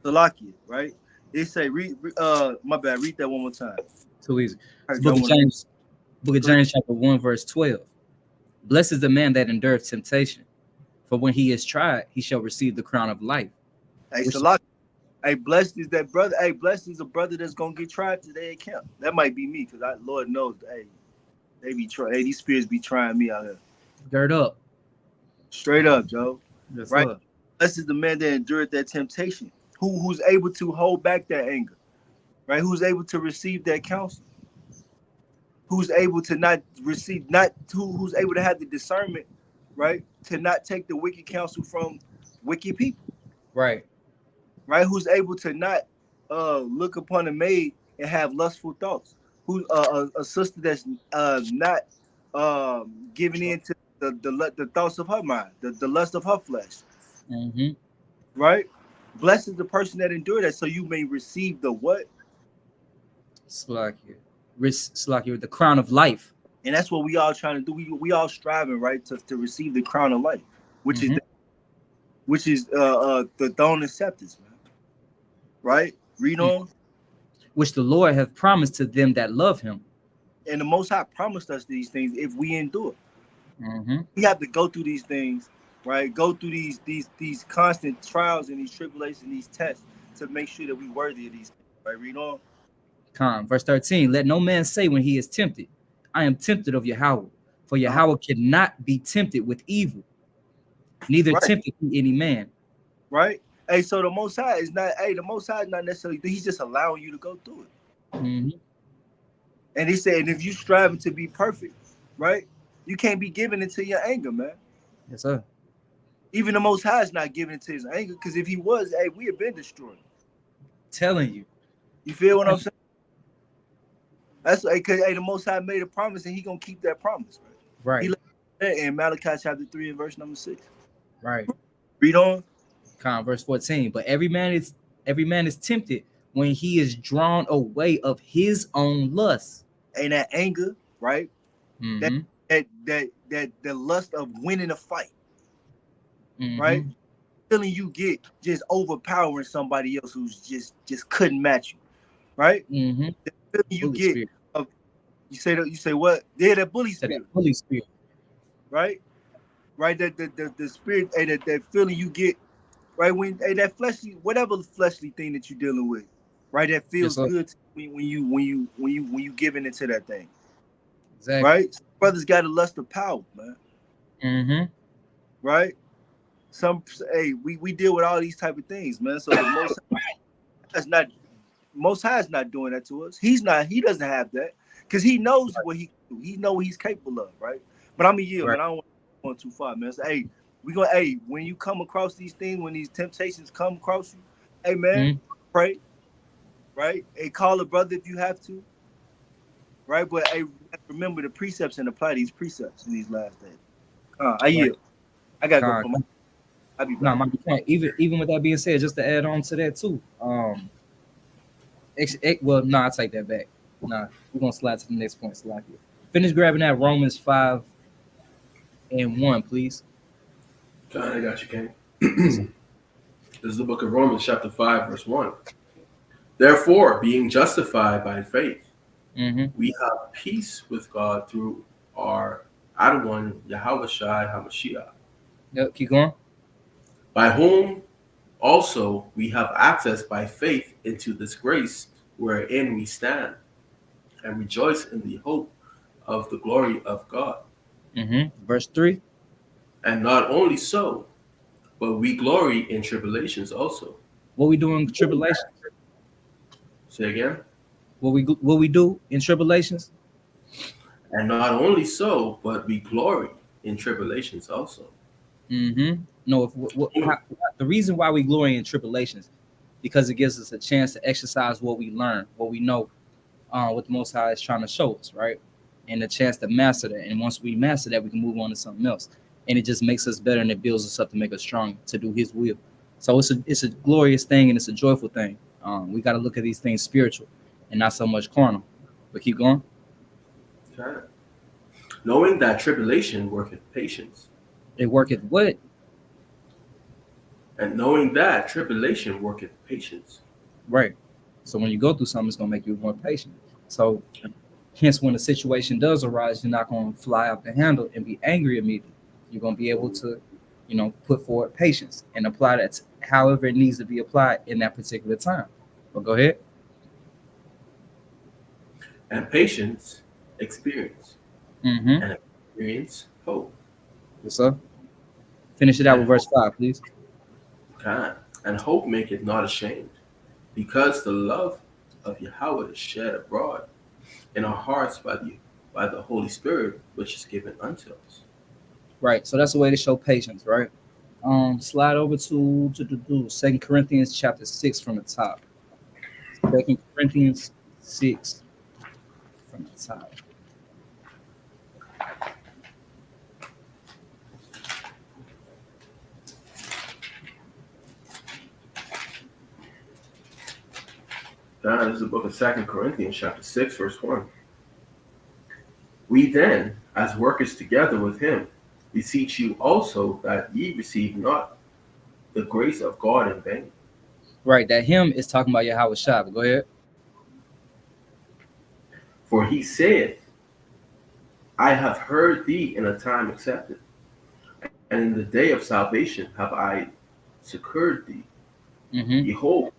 Salakia, right? They say, my bad, read that one more time. Too easy. It's the book of James, chapter 1, verse 12. Blessed is the man that endureth temptation, for when he is tried, he shall receive the crown of life. Hey, Salaki. Hey, blessed is that brother. Hey, blessed is a brother that's gonna get tried today at camp. That might be me, because Lord knows, hey, they be trying. Hey, these spirits be trying me out here. Gird up. Straight up, Joe. Yes, right? Sir. Blessed is the man that endured that temptation, who's able to hold back that anger, right? Who's able to receive that counsel, who's able to not receive, who's able to have the discernment, right, to not take the wicked counsel from wicked people, right? Who's able to not look upon a maid and have lustful thoughts, who a sister that's not giving in to the thoughts of her mind, the lust of her flesh. Mm-hmm. Right? Blessed is the person that endured that, so you may receive the what? Slakia, the crown of life. And that's what we all trying to do. We all striving, right, to receive the crown of life, which is the throne and scepters, man. Right? Read on. Which the Lord hath promised to them that love him. And the Most High promised us these things if we endure. Mm-hmm. We have to go through these things, right? Go through these constant trials and these tribulations, these tests, to make sure that we worthy of these things. Right? Read on. Verse 13. Let no man say when he is tempted, I am tempted of Yahweh. For Yahweh cannot be tempted with evil, neither tempted he any man. Right? Hey, so the Most High is not. Hey, the Most High is not necessarily. He's just allowing you to go through it. Mm-hmm. And he said, and if you striving to be perfect, right, you can't be giving into your anger, man. Yes, sir. Even the Most High is not giving into his anger, because if he was, hey, we have been destroyed. Telling you. You feel what I'm saying? That's because the Most High made a promise, and he gonna keep that promise, right? He let in Malachi chapter 3 and verse number 6. Right. Read on. Verse 14. But every man is tempted when he is drawn away of his own lust. And that anger, right? Mm-hmm. That the lust of winning a fight, mm-hmm. right? Feeling you get just overpowering somebody else who's just couldn't match you, right? Mm-hmm. The feeling you get of, you say what? Yeah, that bully spirit. That bully spirit. Right? Right? The spirit, that feeling you get, right? When that fleshly, whatever fleshly thing that you're dealing with, right? That feels good to me when you giving into that thing. Exactly. Right? Some brothers got a lust of power, man. Mm-hmm. Right? We deal with all these type of things, man. So the Most High is not doing that to us. He doesn't have that, because he knows what he can do. He know what he's capable of, right? But I'm a yield, man. I don't want to go too far, man. So when you come across these things, when these temptations come across you, hey man, pray, right? Hey, call a brother if you have to, right? But hey, remember the precepts and apply these precepts in these last days. I yield. I gotta go for my. I'll be back. No, even with that being said, just to add on to that too. Well, no, I take that back. Nah, we're gonna slide to the next point. Salakia. Finish grabbing that Romans 5:1, please. John, I got you, King. This is the book of Romans, chapter 5, verse 1. Therefore, being justified by faith, we have peace with God through our Adonai Yahweh Shai HaMashiach. Yep, keep going. By whom also we have access by faith into this grace wherein we stand, and rejoice in the hope of the glory of God. Verse 3. And not only so, but we glory in tribulations also. What we do in tribulations? Say again. What we do in tribulations? And not only so, but we glory in tribulations also. No, the reason why we glory in tribulations, because it gives us a chance to exercise what we learn, what we know, what the Most High is trying to show us, right? And a chance to master that. And once we master that, we can move on to something else. And it just makes us better, and it builds us up to make us stronger to do His will. So it's a glorious thing, and it's a joyful thing. We got to look at these things spiritual and not so much carnal. But keep going. Okay. Knowing that tribulation worketh patience. It worketh what? And knowing that tribulation worketh patience. Right. So when you go through something, it's going to make you more patient. So hence, when a situation does arise, you're not going to fly off the handle and be angry immediately. You're going to be able to, put forward patience and apply that however it needs to be applied in that particular time. But go ahead. And patience, experience. And experience, hope. Yes, sir. Finish it out with verse 5, please. Okay. And hope maketh not ashamed, because the love of Yahweh is shed abroad in our hearts by the Holy Spirit, which is given unto us. Right. So that's a way to show patience, right? Slide over to 2 Corinthians chapter 6 from the top. 2 Corinthians 6 from the top. This is the book of 2 Corinthians chapter 6, verse 1. We then, as workers together with him, beseech you also that ye receive not the grace of God in vain. Right, that him is talking about Yahweh Shai. Go ahead. For he saith, I have heard thee in a time accepted, and in the day of salvation have I succored thee. Behold,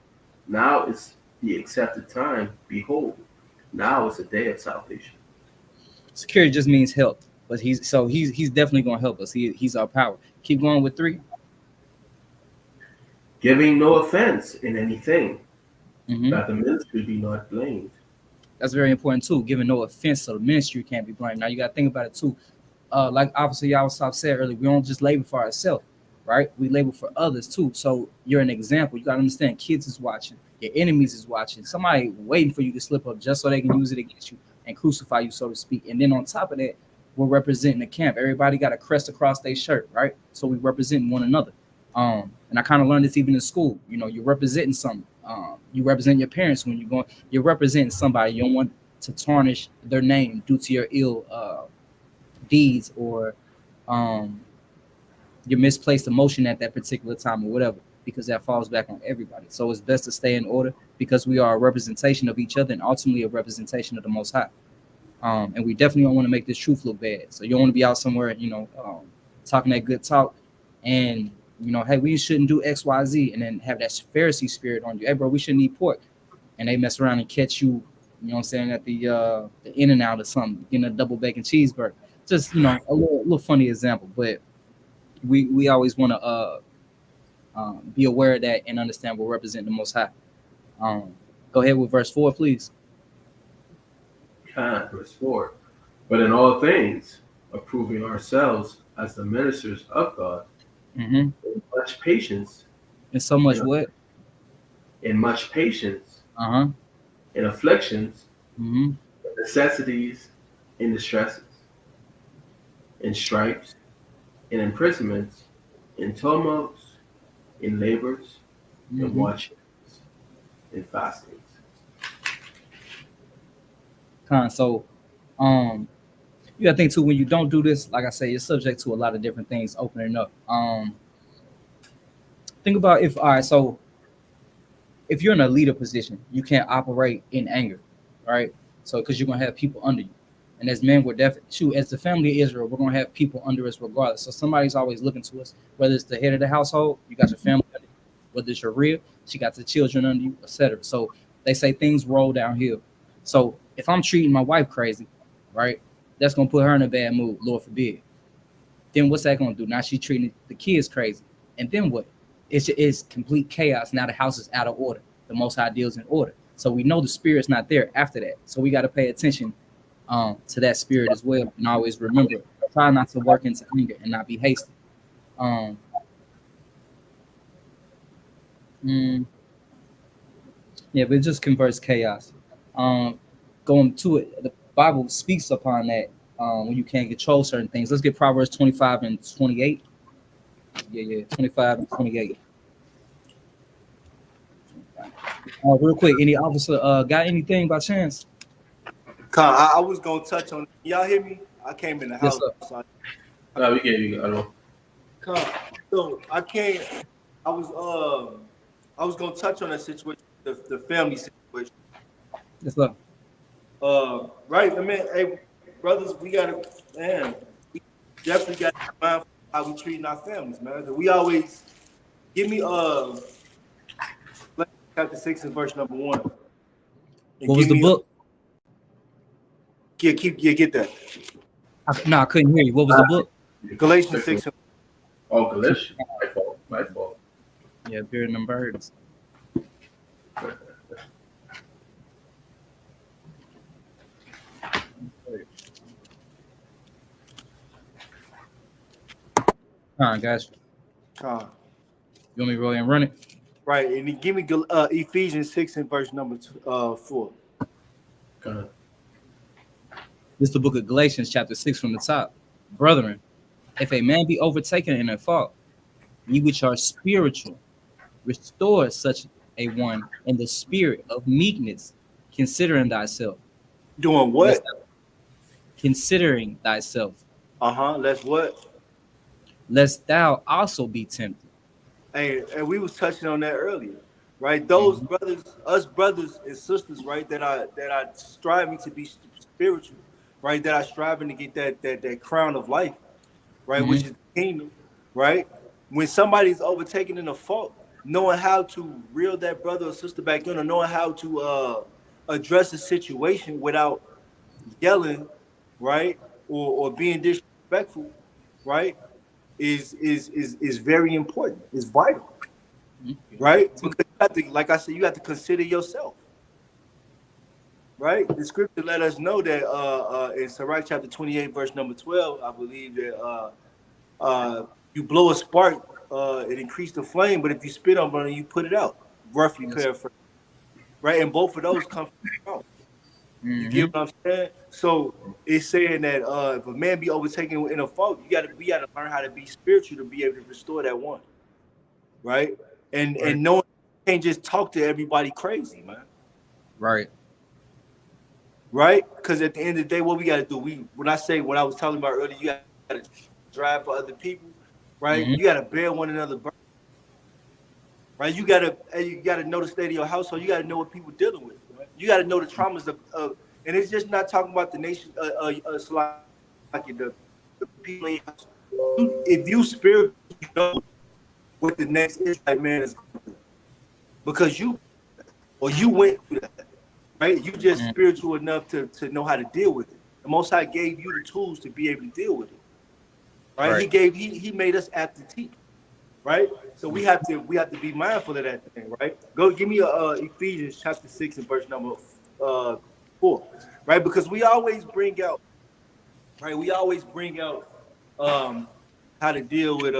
now is the accepted time. Behold, now is the day of salvation. Security just means help, but he's definitely going to help us. He's our power. Keep going with 3. Giving no offense in anything, that the ministry be not blamed. That's very important too. Giving no offense to the ministry can't be blamed. Now you got to think about it too. Like obviously y'all said earlier, we don't just labor for ourselves, right? We labor for others too. So you're an example. You got to understand, kids is watching, your enemies is watching, somebody waiting for you to slip up just so they can use it against you and crucify you, so to speak. And then on top of that, we're representing the camp. Everybody got a crest across their shirt, right? So we represent one another. And I kind of learned this even in school. You're representing something. You represent your parents when you're going. You're representing somebody. You don't want to tarnish their name due to your ill deeds or your misplaced emotion at that particular time or whatever, because that falls back on everybody. So it's best to stay in order, because we are a representation of each other and ultimately a representation of the Most High. And we definitely don't want to make this truth look bad. So you don't want to be out somewhere, talking that good talk and hey, we shouldn't do X, Y, Z, and then have that Pharisee spirit on you. Hey, bro, we shouldn't eat pork, and they mess around and catch you. You know what I'm saying, at the In-N-Out or something, getting a double bacon cheeseburger. Just a little funny example, but we always want to be aware of that and understand we're representing the Most High. Go ahead with verse 4, please. Verse 4. But in all things, approving ourselves as the ministers of God. In much patience. In so much what? In much patience. In afflictions. In necessities. In distresses. In stripes. In imprisonments. In tumults. In labors. In watchings. In fastings. So, you gotta think too, when you don't do this, like I say, you're subject to a lot of different things opening up. Think about so if you're in a leader position, you can't operate in anger, right? So because you're gonna have people under you. And as men, we're definitely as the family of Israel, we're gonna have people under us regardless. So somebody's always looking to us, whether it's the head of the household, you got your family under you, whether it's your rear, she got the children under you, etc. So they say things roll downhill. So if I'm treating my wife crazy, right? That's gonna put her in a bad mood, Lord forbid. Then what's that gonna do? Now she treating the kids crazy. And then what? It's complete chaos. Now the house is out of order. The Most High deals in order. So we know the spirit's not there after that. So we got to pay attention to that spirit as well. And always remember, try not to work into anger and not be hasty. Yeah, but it just converts chaos. Going to it, the Bible speaks upon that when you can't control certain things. Let's get Proverbs 25 and 28. Yeah, 25 and 28. Real quick, any officer got anything by chance? I was gonna touch on. Y'all hear me? I came in the house. Yes, so No, we get you. I know. So I came. I was gonna touch on that situation, the family situation. Yes, sir. Right, I mean, hey, brothers, we definitely got to be mindful of how we treating our families, man. We always give me chapter 6 and verse number 1. What was the book? Get that. No, I couldn't hear you. What was the book? Galatians 6. Oh, Galatians. My fault. Yeah, beard and birds. All right, guys. You want me to roll and run it? Right, and then give me Ephesians 6 and verse number 4. This is the book of Galatians, chapter 6 from the top. Brethren, if a man be overtaken in a fault, ye which are spiritual, restore such a one in the spirit of meekness, considering thyself. Doing what? Considering thyself. Let's what? Lest thou also be tempted. And we was touching on that earlier, right? Those brothers, us brothers and sisters, right, that are striving to be spiritual, right? That are striving to get that crown of life, right, which is the kingdom, right? When somebody's overtaken in a fault, knowing how to reel that brother or sister back in, or knowing how to address the situation without yelling, right, or being disrespectful, right, is very important. It's vital, right? Because you have to, like I said, you have to consider yourself, right? The scripture let us know that in Sirach chapter 28, verse number 12, I believe that you blow a spark, it increase the flame, but if you spit on it, you put it out. Roughly paraphrase, right? And both of those come from the mouth. You get what I'm saying? So it's saying that if a man be overtaken in a fault, we gotta learn how to be spiritual to be able to restore that one, right? And knowing you can't just talk to everybody crazy, man. Right. Because at the end of the day, what we gotta do, when I was talking about earlier, you gotta drive for other people, right? You gotta bear one another burden. Right, you gotta know the state of your household. You gotta know what people dealing with. Right? You gotta know the traumas of, and it's just not talking about the nation. The people in your house. If you spiritually know what the next Israelite man is going to do, because you went through that, right? You just spiritual enough to know how to deal with it. The Most High gave you the tools to be able to deal with it. Right? He made us apt to teach. Right, so we have to be mindful of that thing, right? Go give me Ephesians chapter 6 and verse number 4, right? Because we always bring out, how to deal with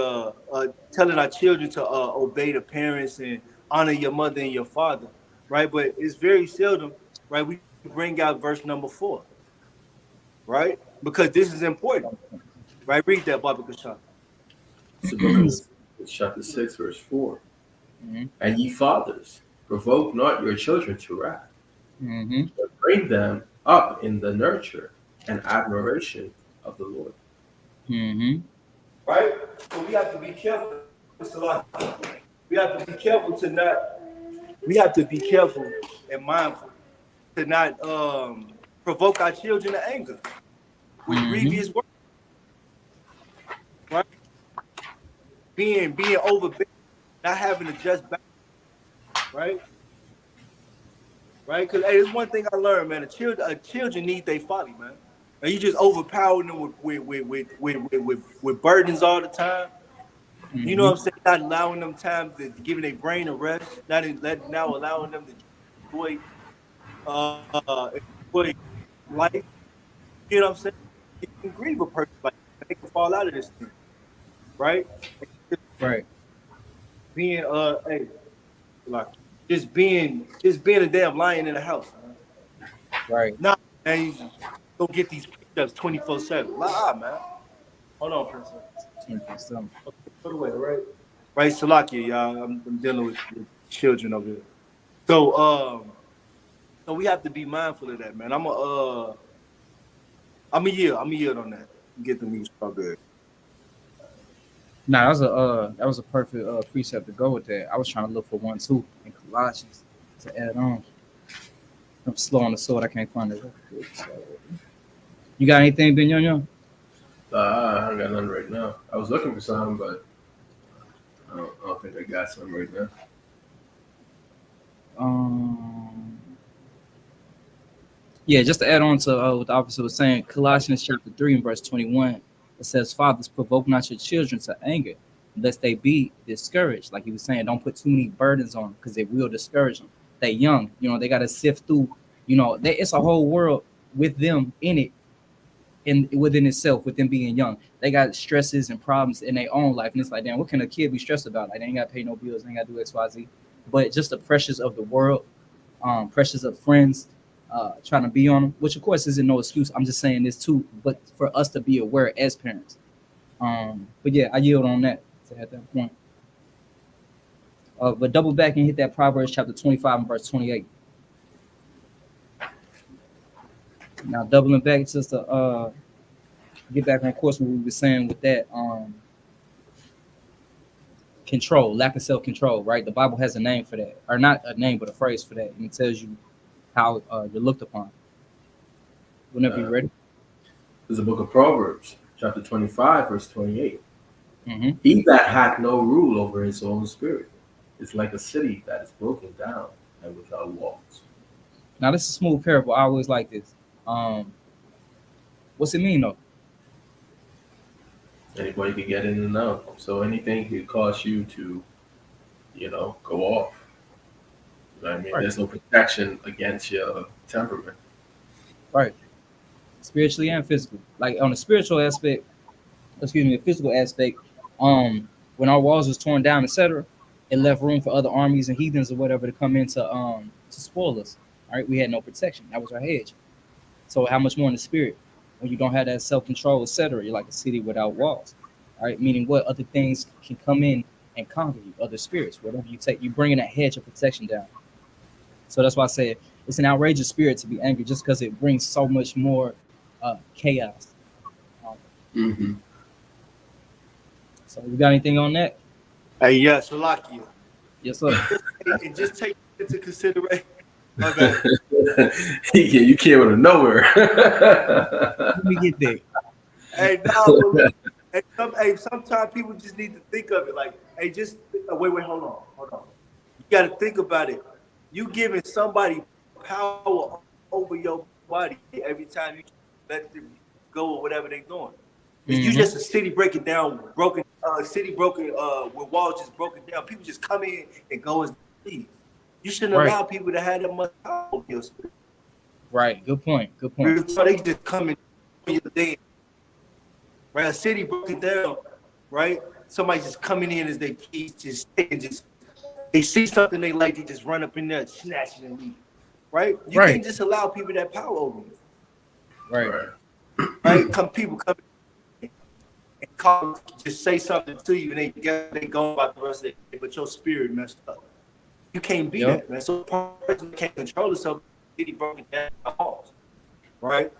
telling our children to obey the parents and honor your mother and your father, right? But it's very seldom, right? We bring out verse number 4, right? Because this is important, right? Read that, Baba Kashan. It's the book of chapter 6, verse 4. And ye fathers, provoke not your children to wrath, but bring them up in the nurture and admiration of the Lord. Right? So we have to be careful. We have to be careful and mindful to not provoke our children to anger with grievous words. Right? Being overbearing, not having a just back. Right? Right? Because hey, there's one thing I learned, man. Children need their father, man. Are you just overpowering them with burdens all the time? You know what I'm saying? Not allowing them time to giving their brain a rest. Now allowing them to enjoy enjoy life. You know what I'm saying? You can grieve a person like that. They can fall out of this thing, right? Right. Being hey, like just being a damn lion in the house, man. Right. Nah, man, you just go get these precepts 24/7. Nah, man. Hold on, princess. 24/7. Put away, right? Right, Salakia, y'all. I'm dealing with children over here. So we have to be mindful of that, man. I'm a yield on that. Get them these strawberries. Nah, that was a perfect precept to go with that. I was trying to look for one too in Colossians to add on. I'm slow on the sword. I can't find it. So, you got anything, Ben Young? I don't got none right now. I was looking for some, but I don't think I got some right now. Yeah, just to add on to what the officer was saying, Colossians chapter 3 and verse 21, it says, "Fathers, provoke not your children to anger, lest they be discouraged." Like he was saying, don't put too many burdens on them because it will discourage them. They young, they got to sift through. It's a whole world with them in it, in within itself, with them being young. They got stresses and problems in their own life, and it's like, damn, what can a kid be stressed about? Like they ain't got to pay no bills, they ain't got to do X, Y, Z. But just the pressures of the world, pressures of friends, trying to be on them, which of course isn't no excuse. I'm just saying this too, but for us to be aware as parents. But yeah, I yield on that at that point. But double back and hit that Proverbs chapter 25 and verse 28. Now doubling back just to get back on course what we were saying with that control, lack of self-control, right? The Bible has a name for that, or not a name, but a phrase for that, and it tells you how you're looked upon. Whenever you're ready. There's a book of Proverbs, chapter 25, verse 28. Mm-hmm. He that hath no rule over his own spirit is like a city that is broken down and without walls. Now, this is a smooth parable. I always like this. What's it mean, though? Anybody can get in and out. So anything could cause you to, go off. You know what I mean? Right. There's no protection against your temperament. Right. Spiritually and physically. Like on the spiritual aspect, the physical aspect, when our walls was torn down, etc., it left room for other armies and heathens or whatever to come in to spoil us. All right, we had no protection. That was our hedge. So how much more in the spirit? When you don't have that self-control, etc., you're like a city without walls. All right, meaning what other things can come in and conquer you, other spirits, whatever you take, you bringing that hedge of protection down. So that's why I say it's an outrageous spirit to be angry, just because it brings so much more chaos. Mm-hmm. So you got anything on that? Hey, yeah, Salakia. Yes, sir. And just take into consideration. You came out of nowhere. Let me get there. Hey, no, sometimes people just need to think of it like, hey, just wait, hold on. You got to think about it. You giving somebody power over your body every time you let them go or whatever they're doing. Mm-hmm. You just a city broken with walls just broken down. People just come in and go as they please. You shouldn't allow people to have that much power over your spirit. Right. Good point. So they just come in your day. Right, a city broken down. Right, somebody just coming in as they please, they see something they like, they just run up in there, snatch it and leave. Right, you can't just allow people that power over you. Right. People come in and call, just say something to you, and they go about the rest of the day, but your spirit messed up. You can't be that, man. So a person can't control itself. City broken down walls. Right.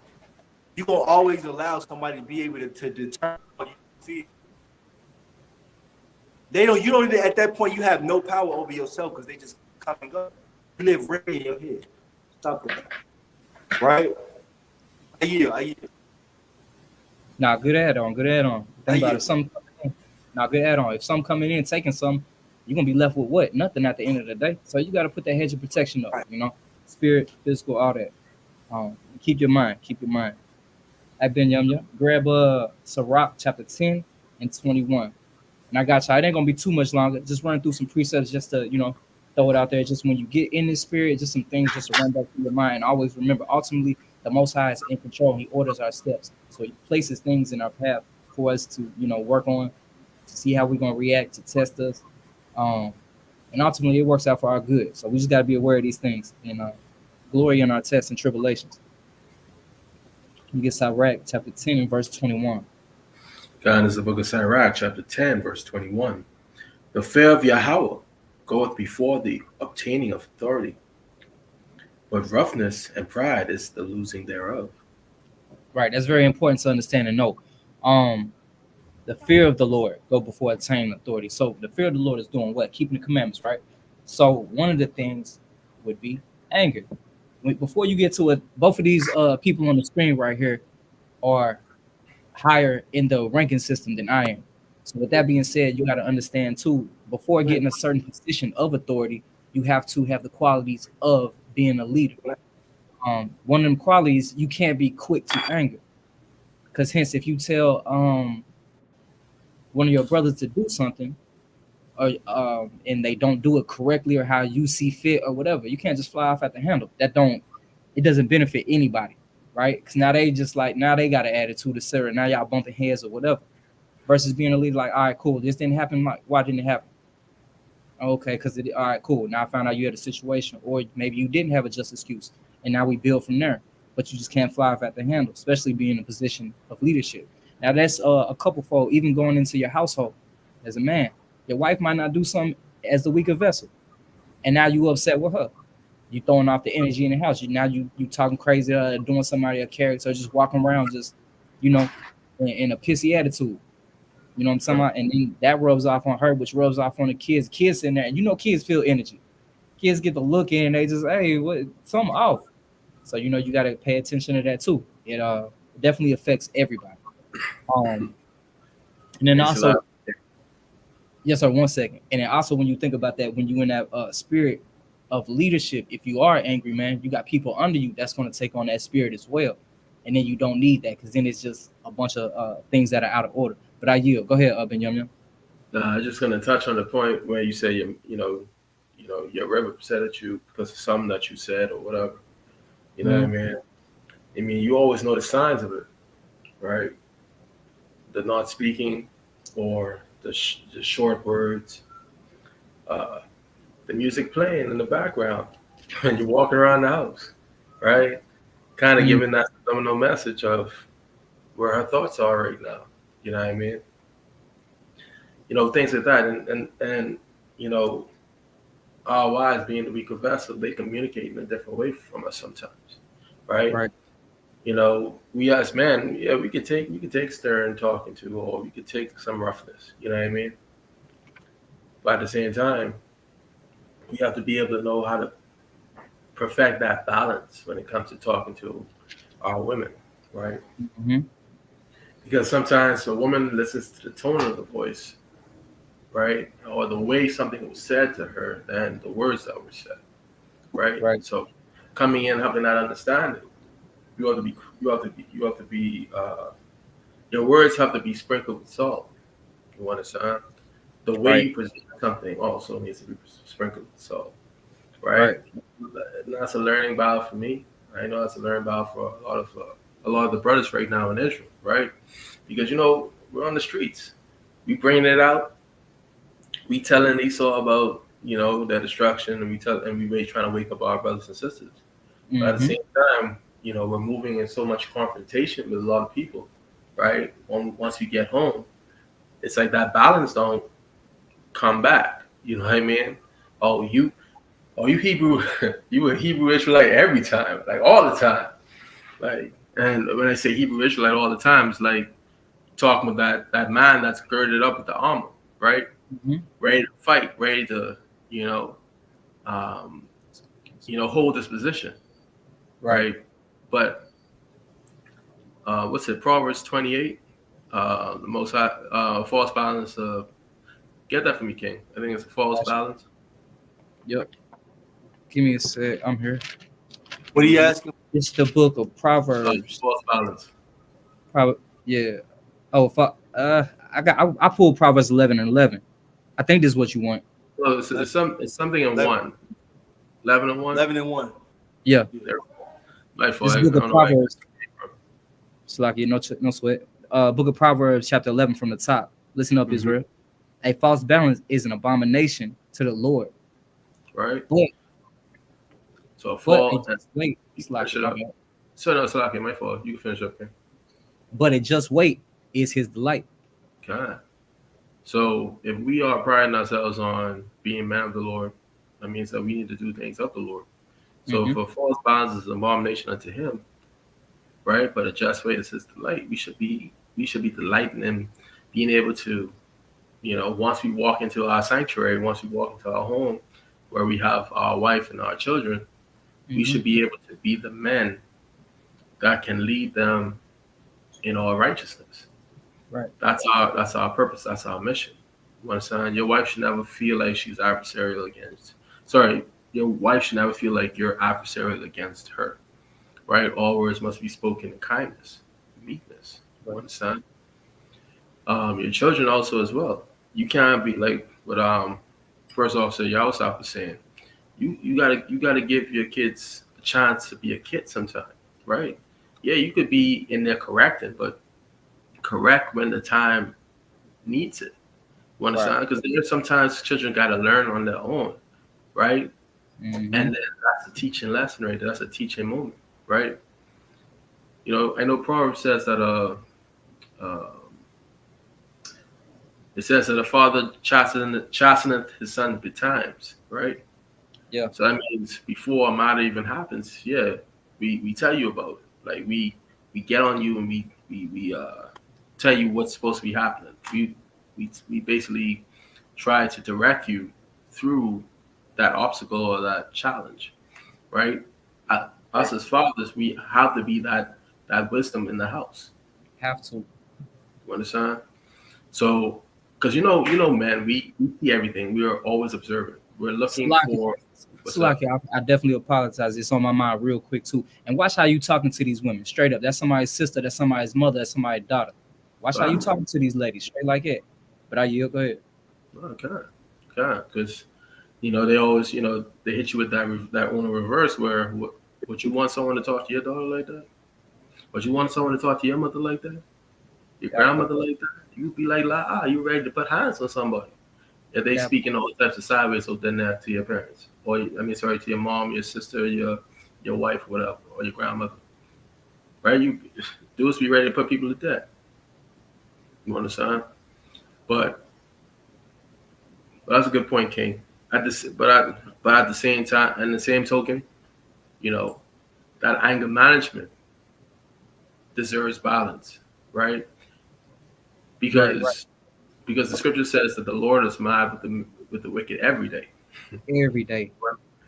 You're going to always allow somebody to be able to determine what you feel. You don't even, at that point, you have no power over yourself because they just come and go. You live right in your head. Stop that. Right? I yield. Nah, good add-on. Think about it. Good add-on. If some coming in taking some, you're going to be left with what? Nothing at the end of the day. So you got to put that hedge of protection up, spirit, physical, all that. Keep your mind. I've been yum. Grab Sirach chapter 10 and 21. And I got you. It ain't gonna be too much longer. Just run through some precepts just to, throw it out there. Just when you get in the spirit, just some things just to run back through your mind. Always remember, ultimately, the Most High is in control. He orders our steps. So he places things in our path for us to, work on, to see how we're gonna react, to test us. Um, and ultimately it works out for our good. So we just gotta be aware of these things and glory in our tests and tribulations. We get Sirach chapter 10 and verse 21. God is the book of Sirach, chapter 10, verse 21. The fear of Yahweh goeth before the obtaining of authority, but roughness and pride is the losing thereof. Right, that's very important to understand and know. The fear of the Lord go before attaining authority. So the fear of the Lord is doing what? Keeping the commandments, right? So one of the things would be anger. Before you get to it, both of these people on the screen right here are higher in the ranking system than I am. So with that being said, you got to understand too, before getting a certain position of authority, you have to have the qualities of being a leader. One of them qualities, you can't be quick to anger. Because hence, if you tell one of your brothers to do something, or and they don't do it correctly or how you see fit or whatever, you can't just fly off at the handle. It doesn't benefit anybody, right? Because now they got an attitude to Sarah. Now y'all bumping heads or whatever. Versus being a leader, like, all right, cool, this didn't happen. Why didn't it happen? Okay, because all right, cool. Now I found out you had a situation, or maybe you didn't have a just excuse, and now we build from there. But you just can't fly off at the handle, especially being in a position of leadership. Now that's a couple fold, even going into your household as a man. Your wife might not do something as the weaker vessel, and now you upset with her. You throwing off the energy in the house. You talking crazy, doing somebody a character, just walking around, just in a pissy attitude. You know what I'm talking about? And then that rubs off on her, which rubs off on the kids. Kids in there, and kids feel energy. Kids get the look in, and they just, hey, what, something off. So you got to pay attention to that too. It definitely affects everybody. And then also, yes, sir. 1 second. And then also, when you think about that, when you in that spirit of leadership, if you are angry, man, you got people under you that's going to take on that spirit as well. And then you don't need that, because then it's just a bunch of things that are out of order. But I yield. Go ahead, Ben Yum. I'm just going to touch on the point where you say your Rebbe said at you because of something that you said or whatever. You know what I mean? I mean, you always know the signs of it, right? The not speaking, or the short words, the music playing in the background when you're walking around the house, right? Kind of giving that subliminal message of where her thoughts are right now. You know what I mean? Things like that. And our wives being the weaker vessel, they communicate in a different way from us sometimes, right? Right. We as men, we could take stern talking to, or we could take some roughness. You know what I mean? But at the same time, we have to be able to know how to perfect that balance when it comes to talking to our women, right? Mm-hmm. Because sometimes a woman listens to the tone of the voice, right, or the way something was said to her than the words that were said, right? Right. So coming in, having that understanding, you have to be. Your words have to be sprinkled with salt. You understand? The way you present something also needs to be sprinkled with salt, right? And that's a learning battle for me. I know that's a learning battle for a lot of the brothers right now in Israel, right? Because we're on the streets, we bringing it out, we telling Esau about their destruction, and we trying to wake up our brothers and sisters. Mm-hmm. But at the same time, we're moving in so much confrontation with a lot of people, right? Once we get home, it's like that balance don't come back. You know what I mean? Oh, you Hebrew, you a Hebrew Israelite every time, like all the time. Like, and when I say Hebrew Israelite all the time, it's like talking with that man that's girded up with the armor, right? Mm-hmm. Ready to fight, ready to, hold this position, right? But what's it? Proverbs 28, the most high, false balance. Get that for me, King. I think it's a false balance. Yep. Give me a sec. I'm here. What are you asking? It's the book of Proverbs. False balance. Probably, yeah. Oh, fuck. I pulled Proverbs 11:11. I think this is what you want. Well, it's something in 11, one. 11 and 1. 11 and 1. Yeah, There. My fault. this I book of don't know why I Proverbs. missed it from. It's like no sweat. Book of Proverbs, chapter 11 from the top. Listen up, Mhm. Israel. A false balance is an abomination to the Lord. Right. But So a but fall. it just wait. You It's can like finish it my up. bad. So no, it's okay. My fault. You can finish up here. But it just wait is his delight. God. So if we are priding ourselves on being man of the Lord, that means that we need to do things of the Lord. So Mm-hmm. if a false balance is an abomination unto him, right? But a just way is his delight. We should be delighting in being able to, once we walk into our sanctuary, once we walk into our home where we have our wife and our children, we Mm-hmm. should be able to be the men that can lead them in all righteousness. Right. That's our purpose. That's our mission. You understand? Your wife should never feel like she's adversarial against. Sorry, your wife should never feel like you're adversarial against her. Right? All words must be spoken in kindness, meekness. You Right. understand? Your children also as well. You can't be like what first officer Yawasop was saying. You gotta give your kids a chance to be a kid sometime, right? Yeah, you could be in there correcting, but correct when the time needs it. You Right. understand? Because there's sometimes children got to learn on their own, right? Mm-hmm. And then that's a teaching lesson right there. That's a teaching moment, right? I know Proverbs says that uh it says that a father chasteneth his son betimes, right? Yeah. So that means before a matter even happens, yeah, we tell you about it. Like we get on you and we tell you what's supposed to be happening. We basically try to direct you through that obstacle or that challenge, right? Us as fathers, we have to be that wisdom in the house. Have to. You understand? So, because man, we see everything. We are always observant. We're looking Salaki. for what's up. Salaki, I definitely apologize. It's on my mind real quick too. And watch how you talking to these women. Straight up. That's somebody's sister, that's somebody's mother, that's somebody's daughter. Watch how you talking to these ladies. Straight like it. But I yield. Go ahead. Okay, because they always they hit you with that one in reverse where would you want someone to talk to your daughter like that? Would you want someone to talk to your mother like that? Your That part. grandmother like that? You'd be like, you ready to put hands on somebody if they That speaking all types of sideways, so then that to your parents, or to your mom, your sister, your wife, whatever, or your grandmother, right? You do is be ready to put people to death. You understand? But that's a good point, King. But at the same time, and the same token, you know, that anger management deserves balance, right? right, right. Because the scripture says that the Lord is mad with the wicked every day. Every day.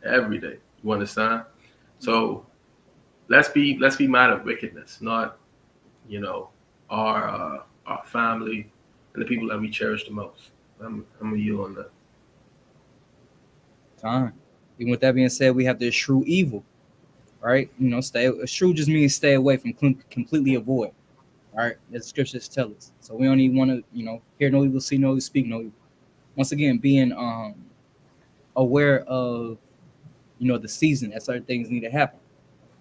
Every day. You understand? So let's be mad at wickedness, not our family and the people that we cherish the most. I'm a you on that. Time. Even with that being said, we have to eschew evil, right? Eschew just means stay away from, completely avoid. All right, as the scriptures tell us. So we don't even want to, hear no evil, see no evil, speak no evil. Once again, being aware of, the season that certain things need to happen.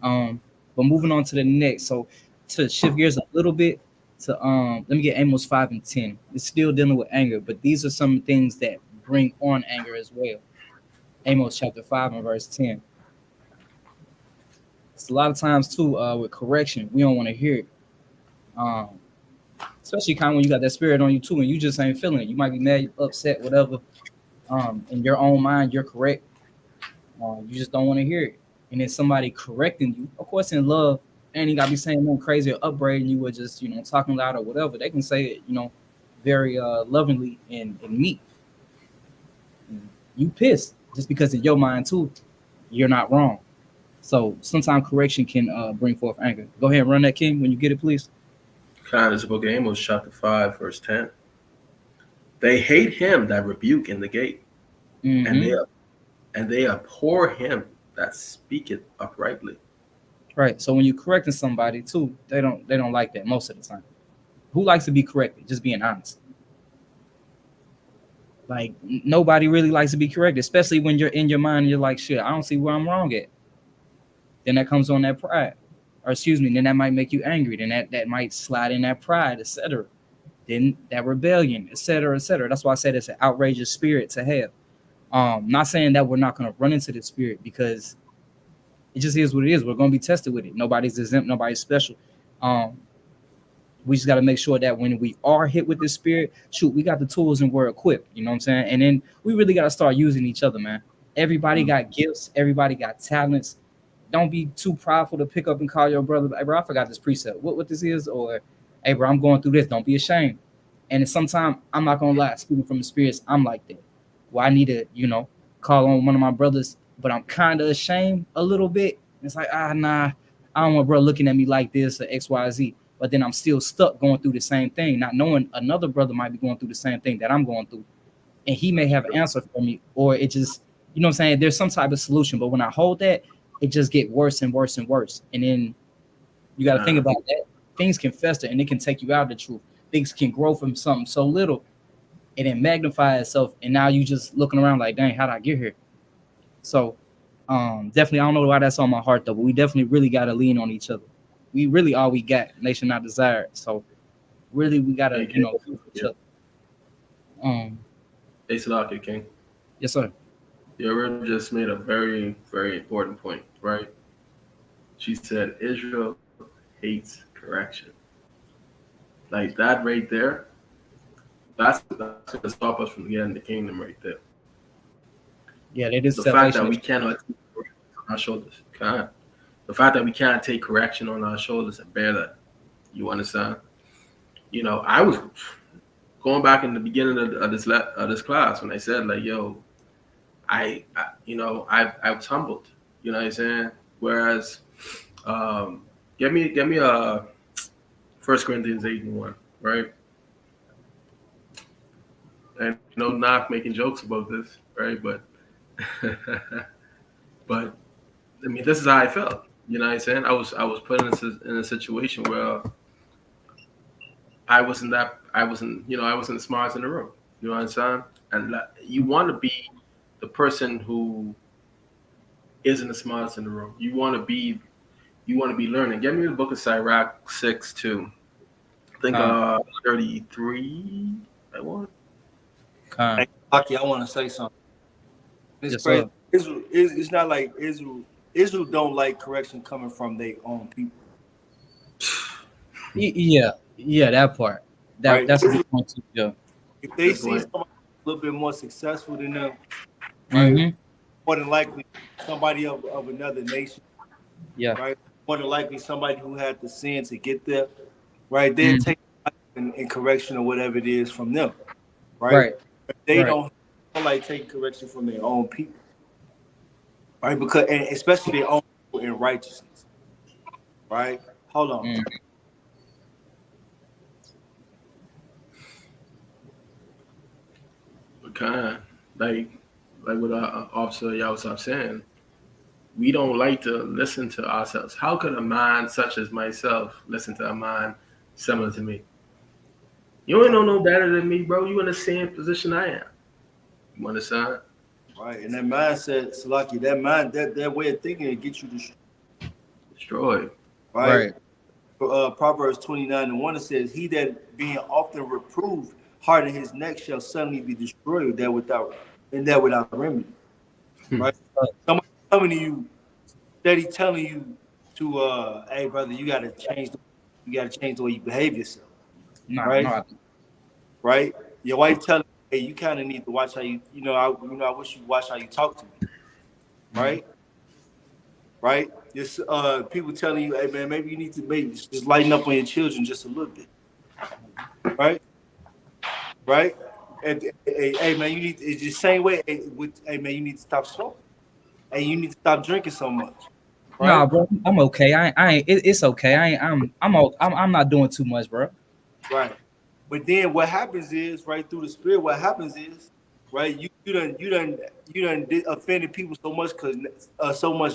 But moving on to the next. So to shift gears a little bit to let me get Amos 5:10. It's still dealing with anger, but these are some things that bring on anger as well. Amos chapter 5 and verse 10. It's a lot of times too, with correction, we don't want to hear it. Um, Especially kind of when you got that spirit on you too, and you just ain't feeling it. You might be mad, upset, whatever. In your own mind, you're correct. You just don't want to hear it. And then somebody correcting you, of course, in love, and you gotta be saying nothing crazy or upbraiding you or just talking loud or whatever. They can say it, very lovingly and meek. You pissed just because in your mind too, you're not wrong. So sometimes correction can bring forth anger. Go ahead and run that, King, when you get it, please. Kind is the book of Amos, chapter 5, verse 10. They hate him that rebuke in the gate, Mm-hmm. and they abhor him that speaketh uprightly. Right. So when you're correcting somebody too, they don't like that most of the time. Who likes to be corrected? Just being honest. Like nobody really likes to be corrected, especially when you're in your mind and you're like, shit, I don't see where I'm wrong at. Then that comes on that pride. Or excuse me, then that might make you angry. Then that might slide in that pride, etc. Then that rebellion, etc., etc. That's why I said it's an outrageous spirit to have. Not saying that we're not gonna run into this spirit because it just is what it is. We're gonna be tested with it. Nobody's exempt, nobody's special. Um, we just got to make sure that when we are hit with this spirit, shoot, we got the tools and we're equipped. You know what I'm saying? And then we really got to start using each other, man. Everybody got gifts. Everybody got talents. Don't be too prideful to pick up and call your brother, hey, bro, I forgot this precept. What this is? Or, hey, bro, I'm going through this. Don't be ashamed. And sometimes, I'm not going to lie, speaking from experience, I'm like that. Well, I need to, call on one of my brothers, but I'm kind of ashamed a little bit. It's like, nah, I don't want bro looking at me like this or X, Y, Z. But then I'm still stuck going through the same thing, not knowing another brother might be going through the same thing that I'm going through. And he may have an answer for me, or it just, you know what I'm saying? There's some type of solution. But when I hold that, it just get worse and worse and worse. And then you got to think about that. Things can fester and it can take you out of the truth. Things can grow from something so little and then magnify itself. And now you just looking around like, dang, how'd I get here? So definitely, I don't know why that's on my heart though, but we definitely really got to lean on each other. We really all we got, nation not desired. So really, we gotta, each other. Hey, Salaki King. Yes, sir. Your just made a very, very important point, right? She said Israel hates correction. Like that right there, that's going to stop us from getting the kingdom right there. Yeah, it is the fact that we cannot take correction on our shoulders. The fact that we can't take correction on our shoulders and bear that. You understand? I was going back in the beginning of this class when I said like, yo, I was humbled. You know what I'm saying? Whereas, get me a 1 Corinthians 8:1, right? And no knock making jokes about this, right? But but I mean, this is how I felt. You know what I'm saying? I was put in a situation where I wasn't the smartest in the room. You know what I'm saying? And you want to be the person who isn't the smartest in the room. You want to be learning. Get me the book of Sirach 6:2. I think 33. I want. Hey, Aki, I want to say something. It's crazy. Israel, it's not like Israel. Israel don't like correction coming from their own people. Yeah, that part. That's a good point too. Yeah. If they see somebody a little bit more successful than them, right? More than likely somebody of another nation. Yeah. Right. More than likely somebody who had the sin to get there. Right. They'll take in correction or whatever it is from them. Right. But they don't like taking correction from their own people. Right, because and especially their own people in righteousness. Right? Hold on. Like what Officer Yawasab saying, we don't like to listen to ourselves. How could a man such as myself listen to a man similar to me? You ain't know no better than me, bro. You in the same position I am. You understand? Right, and that mindset, Salaki, that way of thinking, it gets you destroyed. Right. Proverbs 29:1 it says, "He that being often reproved, harden his neck, shall suddenly be destroyed. That without remedy." Right. Somebody coming to you, steady telling you to, hey brother, you gotta change the way you behave yourself. Right. Your wife telling you, hey, you kind of need to watch how I wish you watch how you talk to me. Right? Right? Just people telling you, hey man, maybe you need to just lighten up on your children just a little bit. Right? Right? And hey man, you need it's the same way hey man, you need to stop smoking. Hey, you need to stop drinking so much. Right? Nah, bro, I'm okay. I ain't it's okay. I'm not doing too much, bro. Right. But then what happens is, right, through the spirit, what happens is, right, you done offended people so much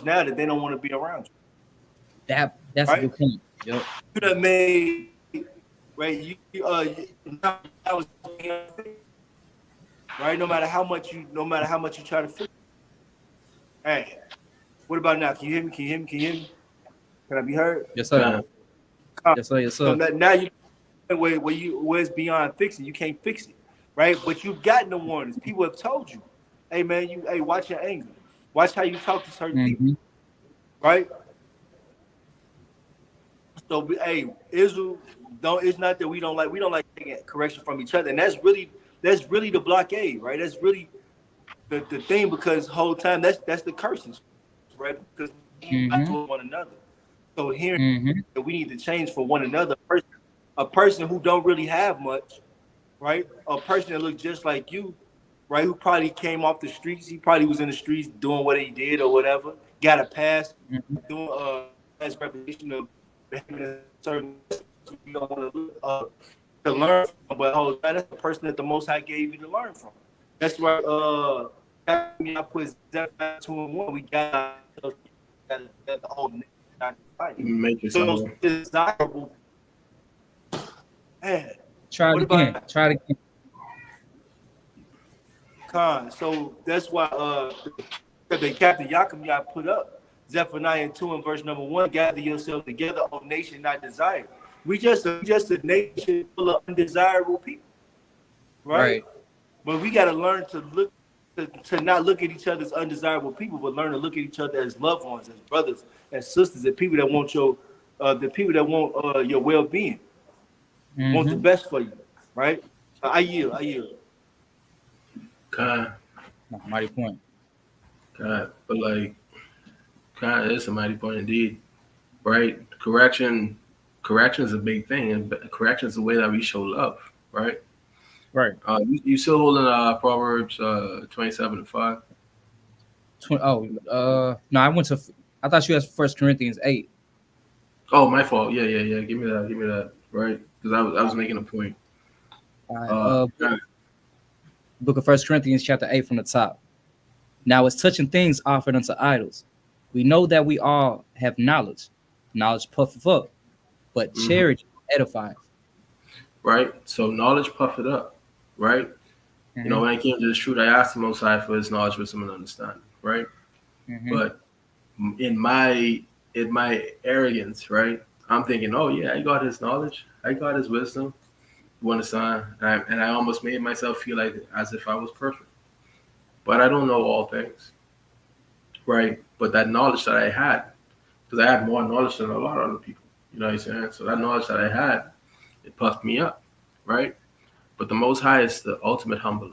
now that they don't want to be around you. That's a right? good point. Yep. You done made right. Now I was right. No matter how much you try to fix. Hey, what about now? Can you hear me? Can you hear me? Can you hear me? Can I be heard? Yes, sir. God, Yes, sir. Yes, So sir. now you where it's beyond fixing. You can't fix it, right? But you've gotten the warnings. People have told you, hey man, watch your anger. Watch how you talk to certain people, Mm-hmm. right? So Israel don't. It's not that we don't like taking correction from each other, and that's really the blockade, right? That's really the thing because whole time that's the curses, right? Because we lie Mm-hmm. to one another. So hearing Mm-hmm. that we need to change for one another, a person who don't really have much, right? A person that looks just like you, right? Who probably came off the streets. He probably was in the streets doing what he did or whatever. Got a pass, Mm-hmm. doing as reputation of behaving a certain. You don't want to learn from, but that's the person that the Most High gave you to learn from. That's why I put Zephaniah 2:1. We got the whole nation not to fight. you make it So those somewhere. desirable. Man, Try it what again. about Try it again. Khan? So that's why the Captain Yaakov y'all put up Zephaniah 2 and verse number 1. Gather yourselves together, O nation not desired. We just a nation full of undesirable people, right? Right. But we got to learn to not look at each other as undesirable people, but learn to look at each other as loved ones, as brothers, as sisters, as people that want the people that want your well being, want the Mm-hmm. best for you, right? I yield. I yield. God, Mighty point. God, but like, God is a mighty point indeed, right? Correction is a big thing, and correction is the way that we show love, right? Right. You still holding Proverbs 27:5? No, I went to. I thought you had 1 Corinthians 8. Oh, my fault. Yeah, yeah, yeah. Give me that. Right? Because I was making a point. All right. God, Book of 1 Corinthians chapter 8 from the top. Now, as touching things offered unto idols, we know that we all have knowledge. Knowledge puffeth up, but charity edifieth. right? So knowledge puff it up, right? Mm-hmm. You know, when I came to this truth, I asked the Most High for His knowledge, wisdom, and understanding, right? Mm-hmm. But in my arrogance, right, I'm thinking, oh yeah, I got His knowledge, I got His wisdom. You understand? And I almost made myself feel like as if I was perfect, but I don't know all things, right? But that knowledge that I had, because I had more knowledge than a lot of other people, you know what I'm saying? So that knowledge that I had, it puffed me up, right? But the Most High is the ultimate humbler.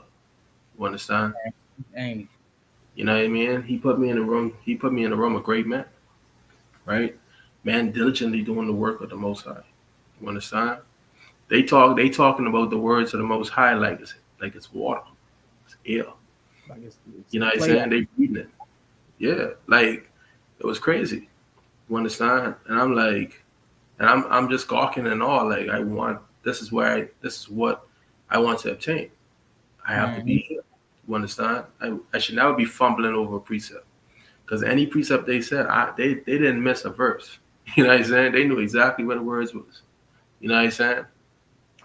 You understand? Ain't You know what I mean? He put me in a room. He put me in a room of great men, right? Man, diligently doing the work of the Most High. You understand? They talking about the words of the Most High like it's water, it's air. like it's You know what I'm played saying? They breathing it. Yeah, like it was crazy. You understand? And I'm like, and I'm just gawking and all. Like this is what I want to obtain. I have to be here. You understand? I should never be fumbling over a precept. Because any precept they said, they didn't miss a verse. You know what I'm saying? They knew exactly what the words was. You know what I'm saying?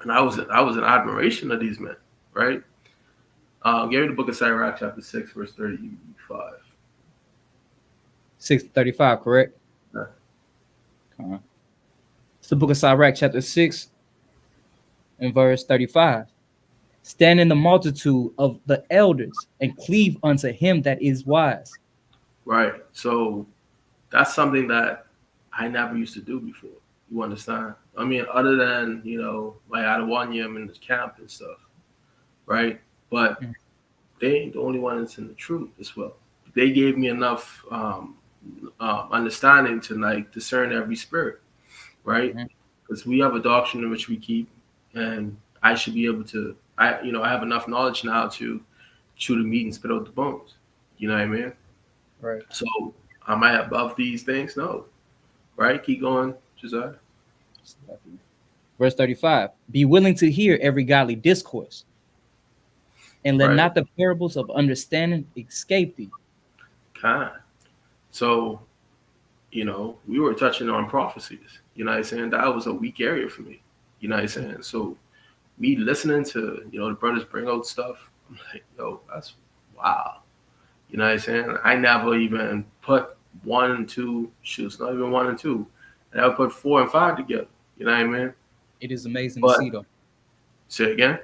And I was in admiration of these men, right? Give me the book of Sirach, chapter 6, verse 35. 6:35, correct? Yeah. It's the book of Sirach, chapter 6, and verse 35. Stand in the multitude of the elders and cleave unto him that is wise. Right. So that's something that I never used to do before. You understand? I mean, other than, my Adawanyam in the camp and stuff, right? But they ain't the only ones in the truth as well. They gave me enough understanding to like discern every spirit, right? Because we have a doctrine in which we keep, and I should be able to. I have enough knowledge now to chew the meat and spit out the bones. You know what I mean? Right. So am I above these things? No. Right? Keep going, Josiah. Verse 35. Be willing to hear every godly discourse, and let not the parables of understanding escape thee. So, we were touching on prophecies. You know what I'm saying? That was a weak area for me. You know what I'm saying? So me listening to, the brothers bring out stuff, I'm like, yo, that's wow. You know what I'm saying? I never even put 1 and 2 shoots, not even 1 and 2. And I would put 4 and 5 together. You know what I mean? It is amazing But to see, though. say again?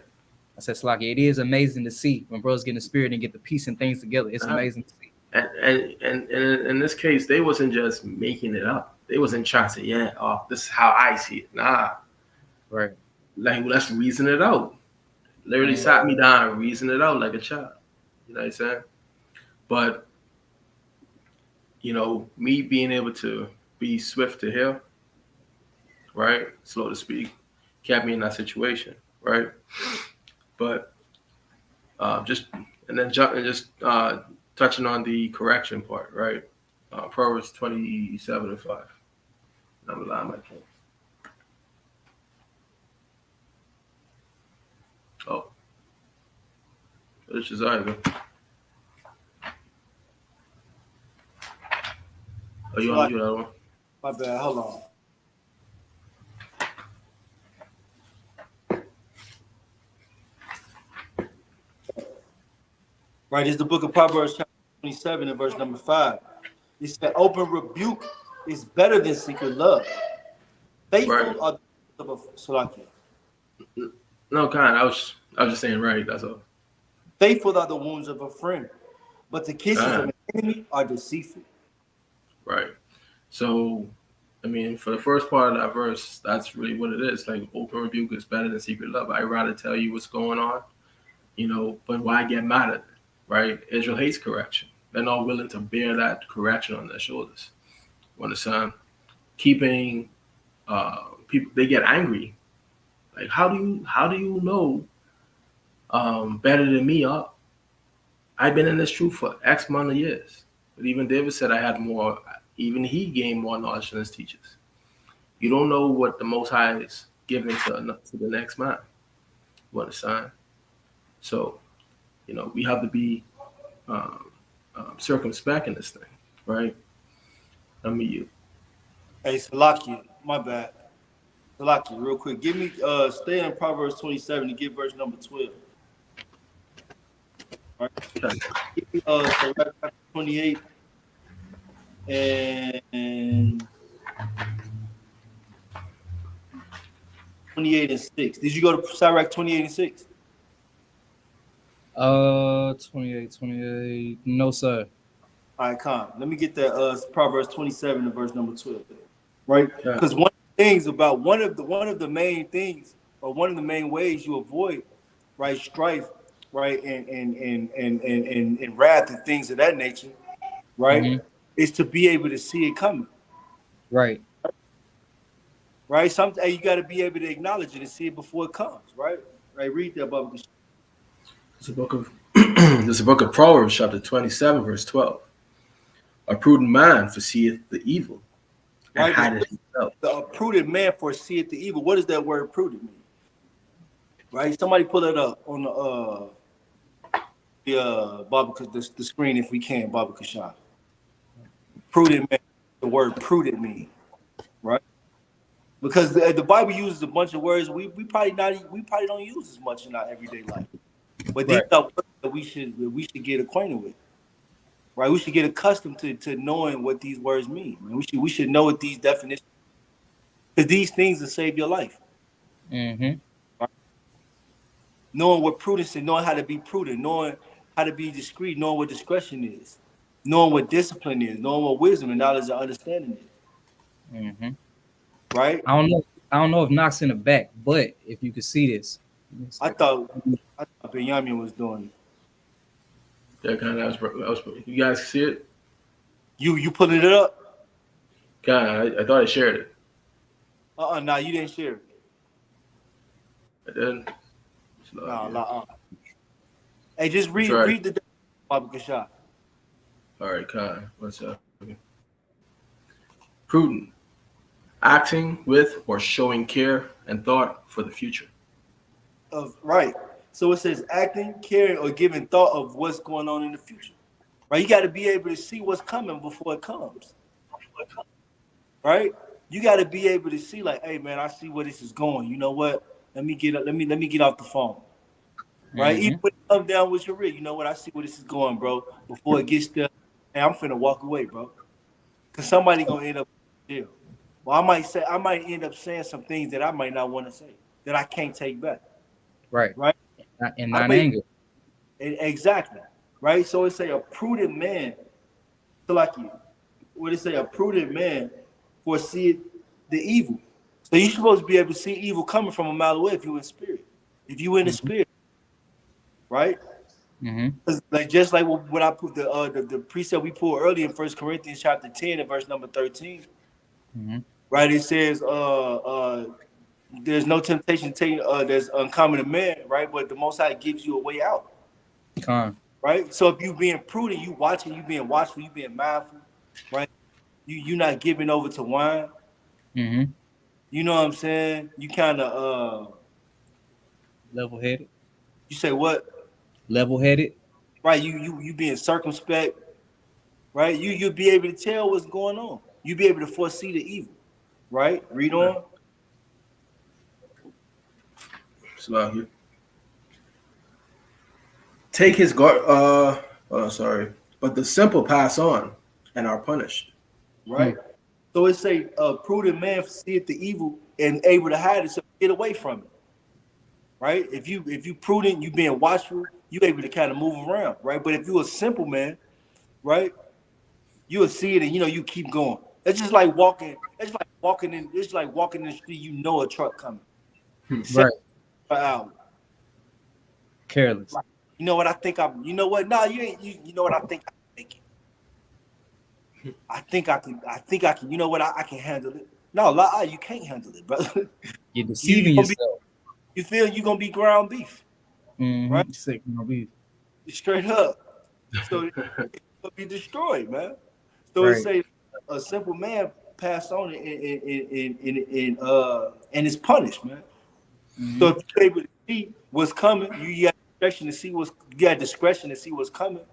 I said, Slocky, it is amazing to see when brothers get in the spirit and get the peace and things together. It's amazing to see. And in this case, they wasn't just making it up. They wasn't trying to say, this is how I see it. Nah. Right. Like, let's reason it out. Literally sat me down and reasoned it out like a child. You know what I'm saying? But, me being able to be swift to hear, right? Slow to speak, kept me in that situation, right? But touching on the correction part, right? Proverbs 27 and 5. I'm lying my point. Oh, this is either. Oh, you want to do that one? My bad. Hold on. Right, it's the book of Proverbs, chapter 27, and verse number 5. It said, "Open rebuke is better than secret love. Faithful are the of a Salakia. No, kind. I was just saying right. That's all. Faithful are the wounds of a friend, but the kisses of an enemy are deceitful." Right. So, I mean, for the first part of that verse, that's really what it is. Like, open rebuke is better than secret love. I'd rather tell you what's going on, but why get mad at it, right? Israel hates correction. They're not willing to bear that correction on their shoulders. You understand? Keeping people, they get angry. Like, how do you know better than me? I've been in this truth for X amount of years. But even David said I had more, even he gained more knowledge than his teachers. You don't know what the Most High is giving to the next man. You understand? So, we have to be circumspect in this thing, right? Let me you. Hey, Salakia, my bad. Salakia, real quick. Give me, stay in Proverbs 27 and get verse number 12. All right. Give me, Sirach 28 and 28 and 6. Did you go to Sirach 28 and 6? 28. No, sir. All right, come. Let me get that Proverbs 27 and verse number 12. Right? Because one of the things about one of the main things, or one of the main ways you avoid, right, strife, right, and wrath and things of that nature, right, is to be able to see it coming. Right. Right? Sometimes you got to be able to acknowledge it and see it before it comes, right? Right, read that, Bubba. It's a book of there's a book of Proverbs, chapter 27, verse 12. A prudent man foreseeth the evil, and right, hideth himself. The prudent man foreseeth the evil. What does that word prudent mean? Right? Somebody pull it up on the screen if we can, Baba Kashan. Prudent man, the word prudent mean, right? Because the Bible uses a bunch of words we probably don't use as much in our everyday life. But these are words that we should get acquainted with. Right? We should get accustomed to knowing what these words mean. We should know what these definitions, because these things will save your life. Mm-hmm. Right? Knowing what prudence is, knowing how to be prudent, knowing how to be discreet, knowing what discretion is, knowing what discipline is, knowing what wisdom and knowledge and understanding is. Mm-hmm. Right? I don't know if Knox in the back, but if you could see this. I thought Benjamin was doing it. Yeah, kind of. You guys see it? You pulling it up? Kind of. I thought I shared it. Nah, you didn't share it. I didn't. No. Hey, just read the Baba Kashan. All right, kind. What's up? Prudent, acting with or showing care and thought for the future. Right. So it says acting, caring, or giving thought of what's going on in the future. Right? You got to be able to see what's coming before it comes. right? You got to be able to see, like, hey man, I see where this is going. You know what? Let me get up. Let me get off the phone, right? Even when it comes down with your rig, you know what? I see where this is going, bro. Before it gets there, hey, I'm finna walk away, bro, because somebody gonna end up in jail. Well, I might end up saying some things that I might not want to say that I can't take back, Right. right? And I not may anger. exactly, right. So it's a prudent man, so like you, what it say, a prudent man foreseeth the evil. So you're supposed to be able to see evil coming from a mile away if you in spirit. If you in the spirit, right? Mm-hmm. Like just like what I put the precept we pulled earlier in First Corinthians chapter 10 and verse number 13, Mm-hmm. right? It says there's no temptation taken that's uncommon to man, right? But the Most High gives you a way out, Con. right? So if you being prudent, you watching, you being watchful, you being mindful, right? You not giving over to wine. Mm-hmm. You know what I'm saying? You kind of Level headed. you say what? Level headed. Right? You being circumspect, right? You'll be able to tell what's going on. You be able to foresee the evil, right? Read on. Salakia. Take his guard. Sorry. But the simple pass on and are punished. Right? So it say a prudent man seeth the evil and able to hide it, so get away from it. Right? If you prudent, you being watchful, you able to kind of move around, right? But if you a simple man, right, you will see it and you keep going. It's just like walking. It's like walking in. It's like walking in the street. You know a truck coming. Right. Per hour. Careless. Right. You know what I think I'm. You know what? No, you ain't. You know what I think I'm thinking. I think I can. I think I can. You know what? I can handle it. No, lie. You can't handle it, brother. You're You deceiving gonna be. yourself. You feel you gonna be ground beef, right? Mm-hmm. Sick ground beef. Straight up. So it's gonna be destroyed, man. So it Right. say a simple man passed on and is punished, man. So if you're able to see what's coming, you got discretion to see what's coming,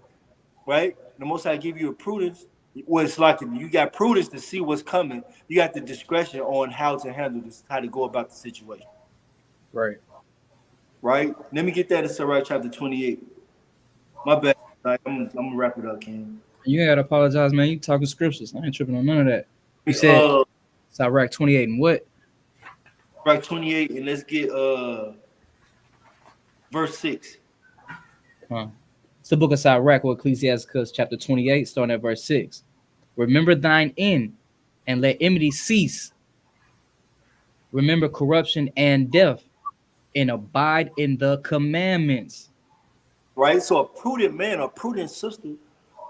right? The Most High give you a prudence. Well, it's like you got prudence to see what's coming. You got the discretion on how to handle this, how to go about the situation. Right. Right? Let me get that in Sirach chapter 28. My bad. I'm gonna wrap it up, King. You gotta apologize, man. You talking scriptures. I ain't tripping on none of that. You said Uh, Sirach 28 and what? Sirach 28, and let's get verse 6. It's the book of Sirach or Ecclesiasticus chapter 28, starting at verse 6. Remember thine end, and let enmity cease. Remember corruption and death, and abide in the commandments. Right? So a prudent man or prudent sister,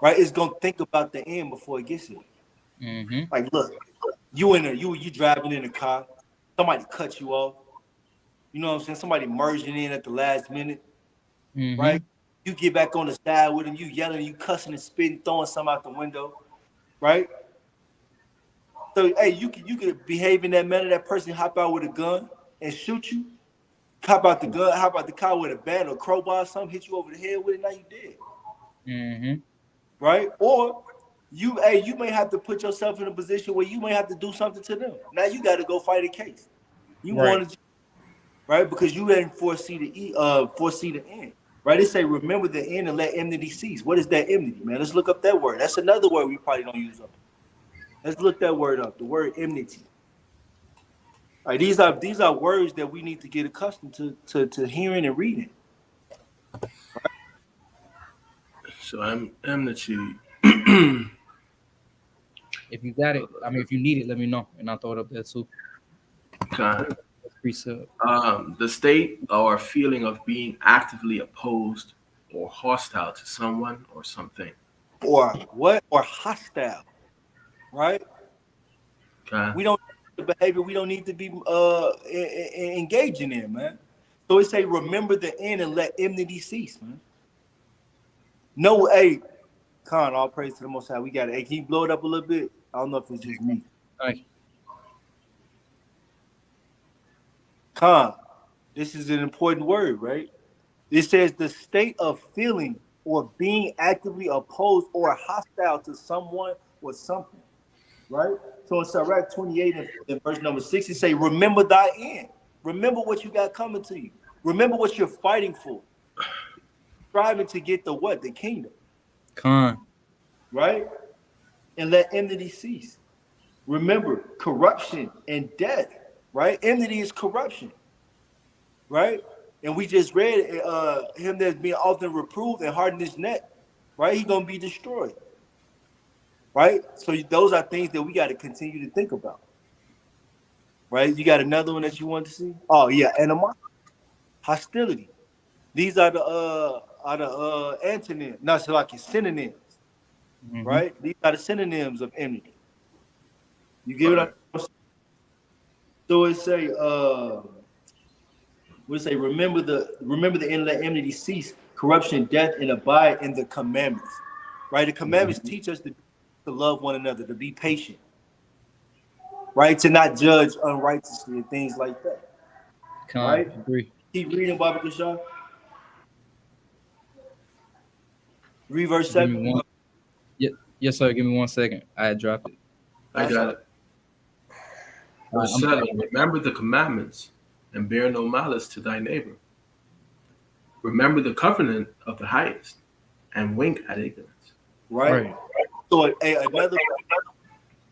right, is gonna think about the end before it gets here. Mm-hmm. Like, look, you driving in a car, somebody cut you off. You know what I'm saying? Somebody merging in at the last minute, Mm-hmm. right? You get back on the side with him, you yelling, you cussing and spitting, throwing something out the window, right? So hey, you could behave in that manner. That person hop out with a gun and shoot you. Hop out the gun, hop out the car with a bat or crowbar or something, hit you over the head with it. Now you dead, Mm-hmm. right? Or you may have to put yourself in a position where you may have to do something to them. Now you got to go fight a case. You Right. want to, right? Because you didn't foresee the end. Right? They say remember the end and let enmity cease. What is that enmity, man? Let's look up that word. That's another word we probably don't use up. Let's look that word up. The word enmity. All right, these are words that we need to get accustomed to hearing and reading. So I'm enmity. If you got it, I mean, if you need it, let me know, and I'll throw it up there too. Okay. Precept. The state or feeling of being actively opposed or hostile to someone or something. Or what? Or hostile, right? Okay. We don't need the behavior. We don't need to be engaging in, man. So it say, remember the end and let enmity cease, man. No, hey, Khan, all praise to the Most High. We got it. Hey, can you blow it up a little bit? I don't know if it's just me. Thank you. Khan, this is an important word, right? It says the state of feeling or being actively opposed or hostile to someone or something. right? So in Sirach 28 and verse number 6, it say, remember thy end. Remember what you got coming to you. Remember what you're fighting for. Striving to get the what? The kingdom. Right? And let enmity cease. Remember, corruption and death, right? Enmity is corruption, right? And we just read him that's being often reproved and hardened his neck, right? He's going to be destroyed, right? So those are things that we got to continue to think about, right? You got another one that you want to see? Oh, yeah, animosity, hostility. These are the antonyms, not so like synonyms, right? These are the synonyms of enmity. You get what I'm saying? So it say, we say, remember the end, let enmity cease, corruption, death, and abide in the commandments. Right? The commandments teach us to love one another, to be patient, right? To not judge unrighteously and things like that. Right? Agree. Keep reading, Baba Kishar. Read verse 7. Yes, sir. Give me 1 second. I had dropped it. I got it. Verse 7, remember the commandments and bear no malice to thy neighbor. Remember the covenant of the highest and wink at ignorance. Right. So another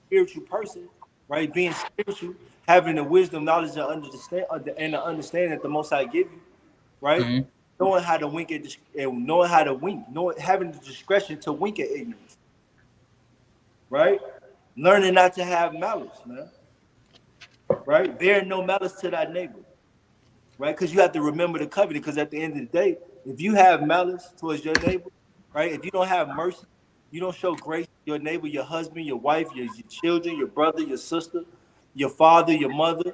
spiritual person, right? Being spiritual, having the wisdom, knowledge, and understanding that the Most High give you, right? Knowing how to wink at and knowing how to wink, having the discretion to wink at ignorance, right? Learning not to have malice, man. Right? Bear no malice to thy neighbor, right? Because you have to remember the covenant. Because at the end of the day, if you have malice towards your neighbor, right? If you don't have mercy, you don't show grace to your neighbor, your husband, your wife, your children, your brother, your sister, your father, your mother,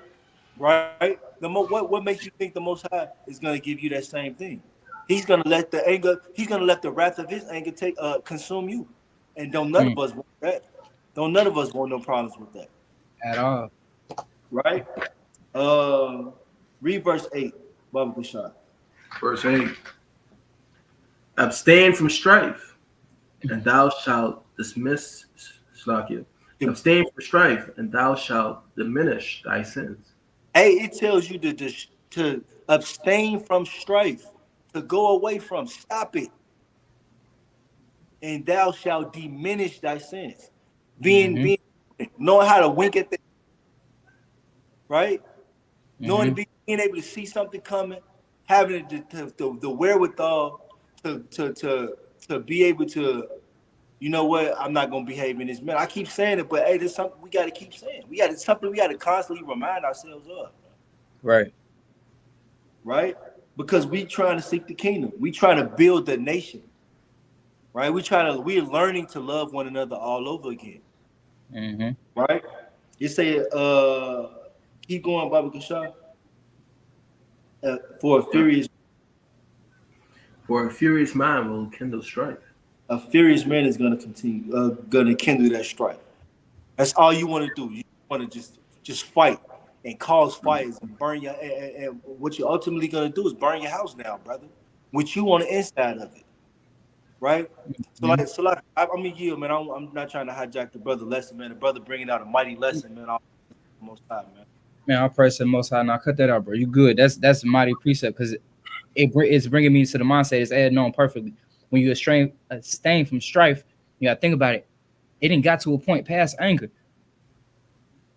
right? What makes you think the Most High is going to give you that same thing? He's going to let the anger, he's going to let the wrath of his anger consume you. And don't none of us want that. Don't none of us want no problems with that. At all. Right? Read verse 8, Baba Bashar. Verse 8. Abstain from strife, and thou shalt dismiss Slakia. Abstain from strife, and thou shalt diminish thy sins. Hey, it tells you to abstain from strife, to go away from, stop it. And thou shalt diminish thy sins. Being knowing how to wink at the right? Knowing being able to see something coming, having the wherewithal to be able to, you know what, I'm not gonna behave in this manner. I keep saying it, but hey, there's something we gotta keep saying. It's something we gotta constantly remind ourselves of. Right. Because we trying to seek the kingdom. We trying to build the nation. Right? We're learning to love one another all over again. Right? You say keep going, Baba Kishar. For a furious man will kindle strife. A furious man is gonna kindle that strife. That's all you want to do. You want to just fight and cause fires and burn your. And what you're ultimately gonna do is burn your house down, brother. What you on the inside of it, right? So like, I mean, yeah, man. I'm not trying to hijack the brother lesson, man. The brother bringing out a mighty lesson, man. Most time, man. Man, I'll praise the Most High. Now cut that out, bro. You good? That's a mighty precept because it's bringing me to the mindset. It's adding on perfectly. When you abstain from strife, you gotta think about it. It didn't got to a point past anger,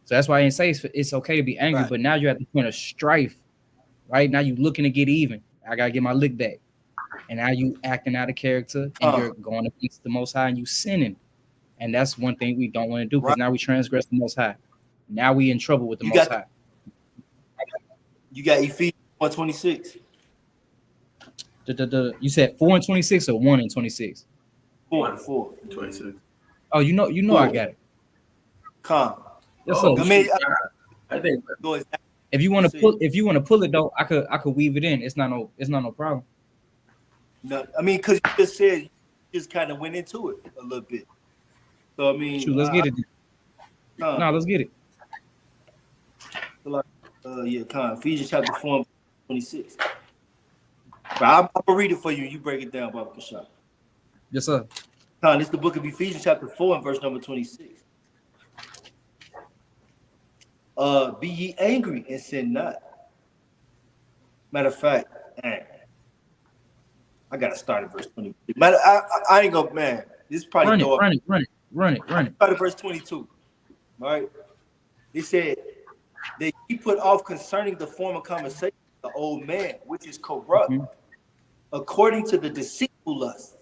so that's why I didn't say it's okay to be angry. Right. But now you're at the point of strife, right? Now you looking to get even. I gotta get my lick back, and now you acting out of character, and you're going against the Most High, and you sinning, and that's one thing we don't want to do because now we transgress the Most High. Now we in trouble with the Most High. You got Ephesians 1:26. You said 4:26 or 1:26? 4:26. Oh, you know, I got it. Come. Yes, sir. I think if you want to pull it though, I could weave it in. It's not no problem. No, I mean, because you just said you just kind of went into it a little bit. So I mean, let's get it. No, let's get it. Ephesians chapter 4:26. I'm gonna read it for you. You break it down, Baba Kishar. Yes, sir. This is the book of Ephesians chapter 4 and verse number 26. Be ye angry and sin not. Matter of fact, man, I gotta start at verse 20. Man, I ain't gonna, man. This probably Run it, throw up. run it, run it, run it, run it. Start at verse 22. All right. He said that he put off concerning the former conversation the old man, which is corrupt, according to the deceitful lust.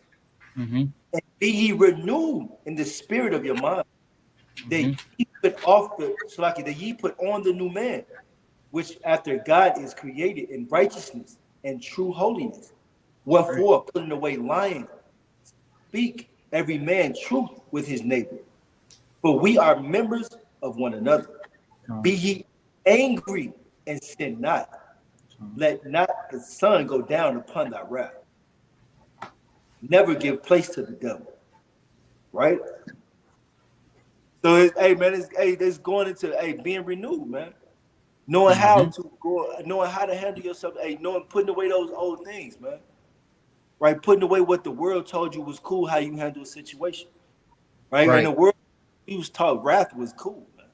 And be ye renewed in the spirit of your mind. That ye put off that ye put on the new man, which after God is created in righteousness and true holiness. Wherefore, putting away lying, speak every man truth with his neighbor. For we are members of one another. Be ye angry and sin not. Let not the sun go down upon thy wrath. Never give place to the devil. Right? So it's going into being renewed, man. Knowing how to go, knowing how to handle yourself, knowing putting away those old things, man. Right? Putting away what the world told you was cool, how you handle a situation. Right? In the world, you was taught wrath was cool, man.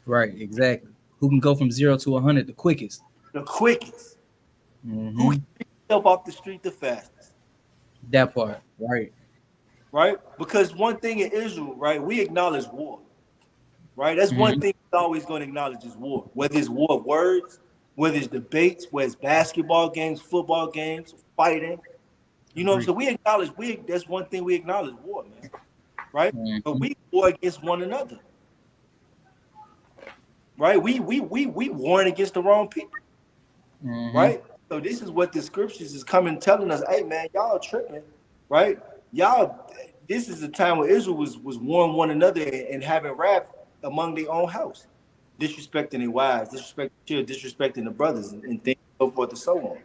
Right, exactly. Who can go from 0 to 100 the quickest? The quickest. Who can pick yourself off the street the fastest? That part, right. Right? Because one thing in Israel, right, we acknowledge war. Right? That's one thing we're always going to acknowledge is war. Whether it's war of words, whether it's debates, whether it's basketball games, football games, fighting. You know what I'm saying? We acknowledge, that's one thing we acknowledge, war, man. Right? But we war against one another. Right? We warring against the wrong people. Right? So this is what the scriptures is coming telling us. Hey man, y'all tripping, right? Y'all, this is the time where Israel was warring one another and having wrath among their own house, disrespecting their wives, disrespecting children, disrespecting the brothers, and things so forth and so on.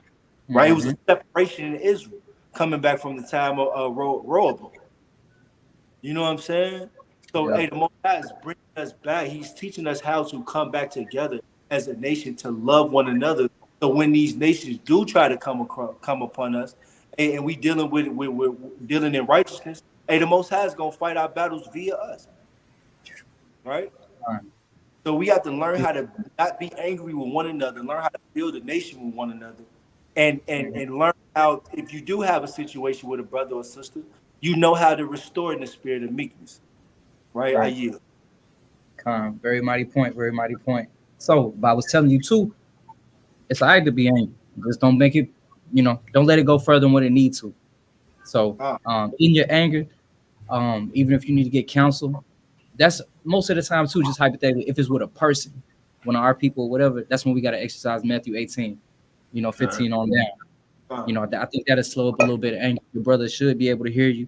Right? It was a separation in Israel coming back from the time of Rehoboam. You know what I'm saying? So the Most High is bringing us back. He's teaching us how to come back together as a nation to love one another. So when these nations do try to come upon us, and we dealing with we're dealing in righteousness, the Most High is gonna fight our battles via us. Right? So we have to learn how to not be angry with one another, learn how to build a nation with one another, and learn how, if you do have a situation with a brother or sister, you know how to restore in the spirit of meekness. Right? I yield. Very mighty point, very mighty point. So, but I was telling you too, it's all right to be angry. Just don't make it, don't let it go further than what it needs to. So, in your anger, even if you need to get counsel, that's most of the time too, just hypothetically, if it's with a person, one of our people, whatever, that's when we got to exercise Matthew 18, 15 on down. I think that'll slow up a little bit of anger. Your brother should be able to hear you.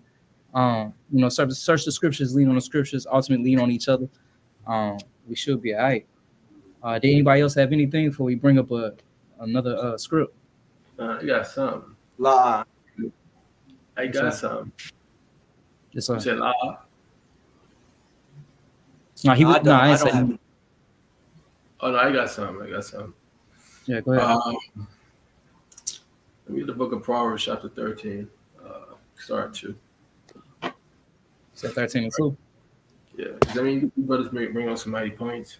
Search the scriptures, lean on the scriptures, ultimately lean on each other. We should be all right. Did anybody else have anything before we bring up another script? I got some. La. I got some. Yes, You said la. No, I don't have it. Oh no, I got some. Yeah, go ahead. Read the book of Proverbs, chapter 13. Start 2. So 13 and 2. Yeah, I mean, you brothers bring on some mighty points.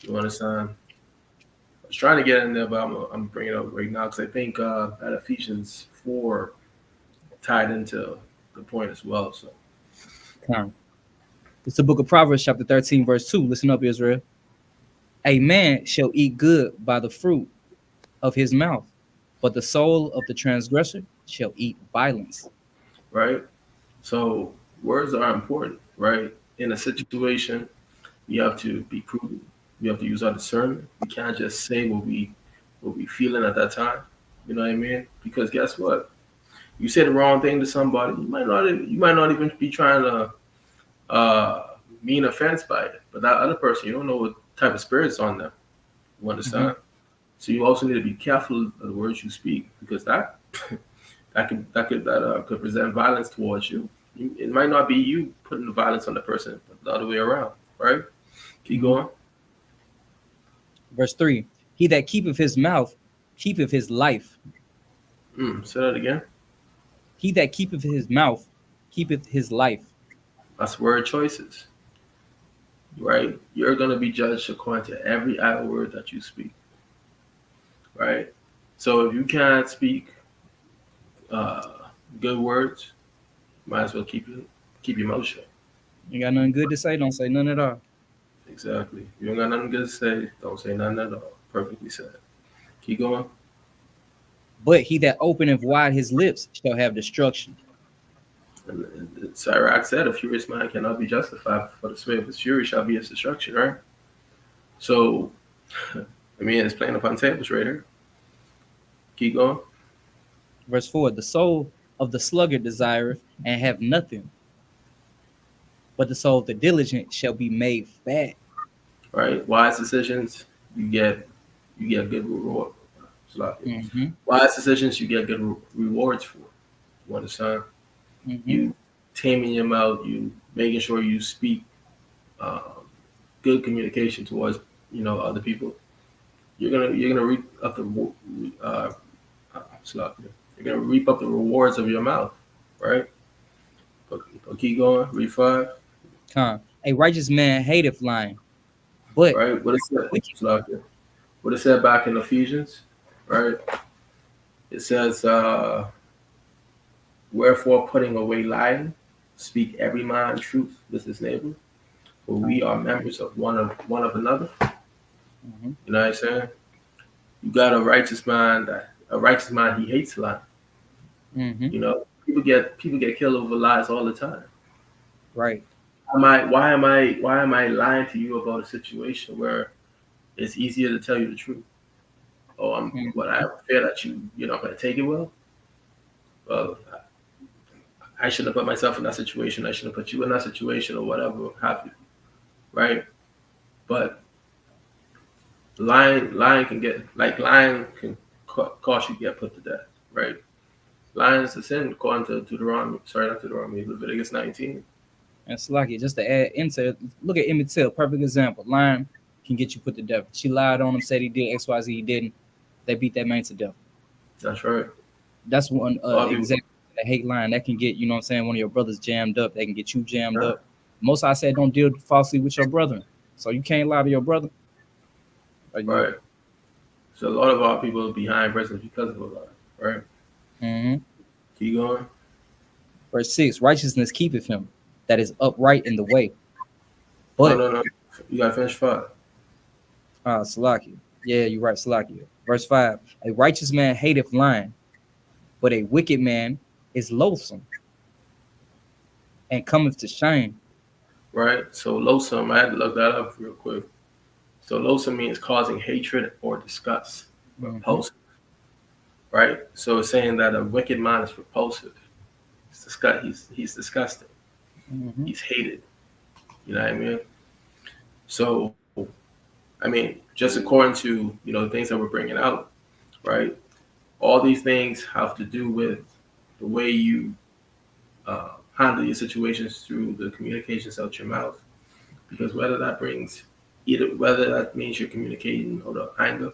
You understand? I was trying to get in there, but I'm bringing it up right now because I think that Ephesians 4 tied into the point as well. So, it's the book of Proverbs, chapter 13, verse 2. Listen up, Israel. A man shall eat good by the fruit of his mouth, but the soul of the transgressor shall eat violence. Right? So words are important, right? In a situation, we have to be prudent. We have to use our discernment. We can't just say what we feeling at that time. You know what I mean? Because guess what? You say the wrong thing to somebody, you might not even be trying to mean offense by it. But that other person, you don't know what type of spirit's on them. You understand? So you also need to be careful of the words you speak, because that could present violence towards you. It might not be you putting the violence on the person, but the other way around, right? Keep going. Verse 3, he that keepeth his mouth, keepeth his life. Say that again. He that keepeth his mouth, keepeth his life. That's word choices. right? You're going to be judged according to every idle word that you speak, right? So if you can't speak uh, good words, might as well keep your mouth shut. You got nothing good to say, don't say none at all. Exactly. You don't got nothing good to say, don't say nothing at all. Perfectly said. Keep going. But he that openeth wide his lips shall have destruction. And Sirach said, a furious mind cannot be justified, for the sway of his fury shall be his destruction, right? So, I mean, it's playing upon tables right here. Keep going. Verse 4, the soul of the sluggard desireth and have nothing, but the soul of the diligent shall be made fat. Right? Wise decisions, you get good reward. Mm-hmm. Wise decisions, you get good rewards for. You understand? Mm-hmm. You taming your mouth, you making sure you speak um, good communication towards other people. You're gonna reap up the you're gonna reap up the rewards of your mouth, right? But keep going. Read 5. A righteous man hateth lying, but Right. What it said? wicked. What it said back in Ephesians, right? It says, "Wherefore, putting away lying, speak every man truth with his neighbor, for we are members of one of another." Mm-hmm. You know what I'm saying? You got a righteous man. He hates lying. Mm-hmm. You know, people get killed over lies all the time. Right. Why am I lying to you about a situation where it's easier to tell you the truth? Oh, I fear that you're not going to take it well. Well, I shouldn't have put myself in that situation. I shouldn't have put you in that situation, or whatever have you, right? But lying can cause you to get put to death, right? Lying is a sin according to Leviticus 19. And Slaki, just to add into it, look at Emmett Till, perfect example. Lying can get you put to death. She lied on him, said he did XYZ, he didn't. They beat that man to death. That's right. That's one example. I hate lying. That can get, you know what I'm saying, one of your brothers jammed up. They can get you jammed up. Most I said, don't deal falsely with your brother. So you can't lie to your brother. Right. So a lot of our people are behind prison because of a lie, right? Mm-hmm. Keep going. Verse 6, righteousness keepeth him that is upright in the way. But no. You got to finish 5. Salakia. Yeah, you're right, Salakia. Verse 5, a righteous man hateth lying, but a wicked man is loathsome and cometh to shame. Right. So loathsome, I had to look that up real quick. So loathsome means causing hatred or disgust, repulsive. Right. So it's saying that a wicked man is repulsive. He's disgusting. Mm-hmm. He's hated. You know what I mean? So, I mean, just according to the things that we're bringing out, right? All these things have to do with the way you handle your situations through the communications out your mouth. Because whether that means you're communicating out of anger,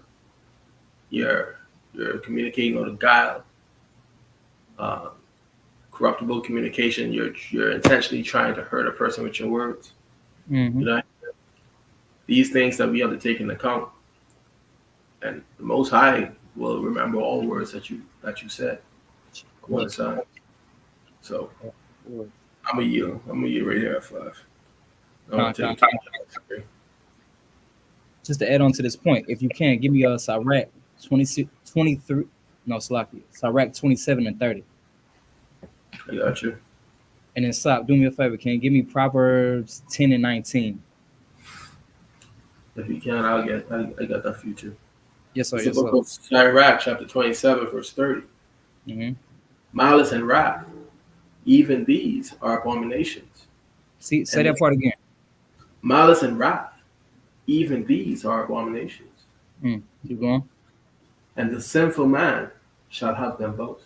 you're communicating out of guile, corruptible communication. You're intentionally trying to hurt a person with your words. Mm-hmm. You know, these things that we have to take into account, and the Most High will remember all words that you said. One side. So I'm a yield right here at 5. Just to add on to this point, if you can, give me a Sirach 23, no, Salakia, Sirach 27 and 30. I got you. And then stop, do me a favor, can you give me Proverbs 10 and 19? If you can, I got that for you too. Yes, sir. It's Yes, the book of Sirach, chapter 27, verse 30. Mm-hmm. Malice and wrath, even these are abominations. Say that part again. Malice and wrath, even these are abominations. Keep going. And the sinful man shall have them both.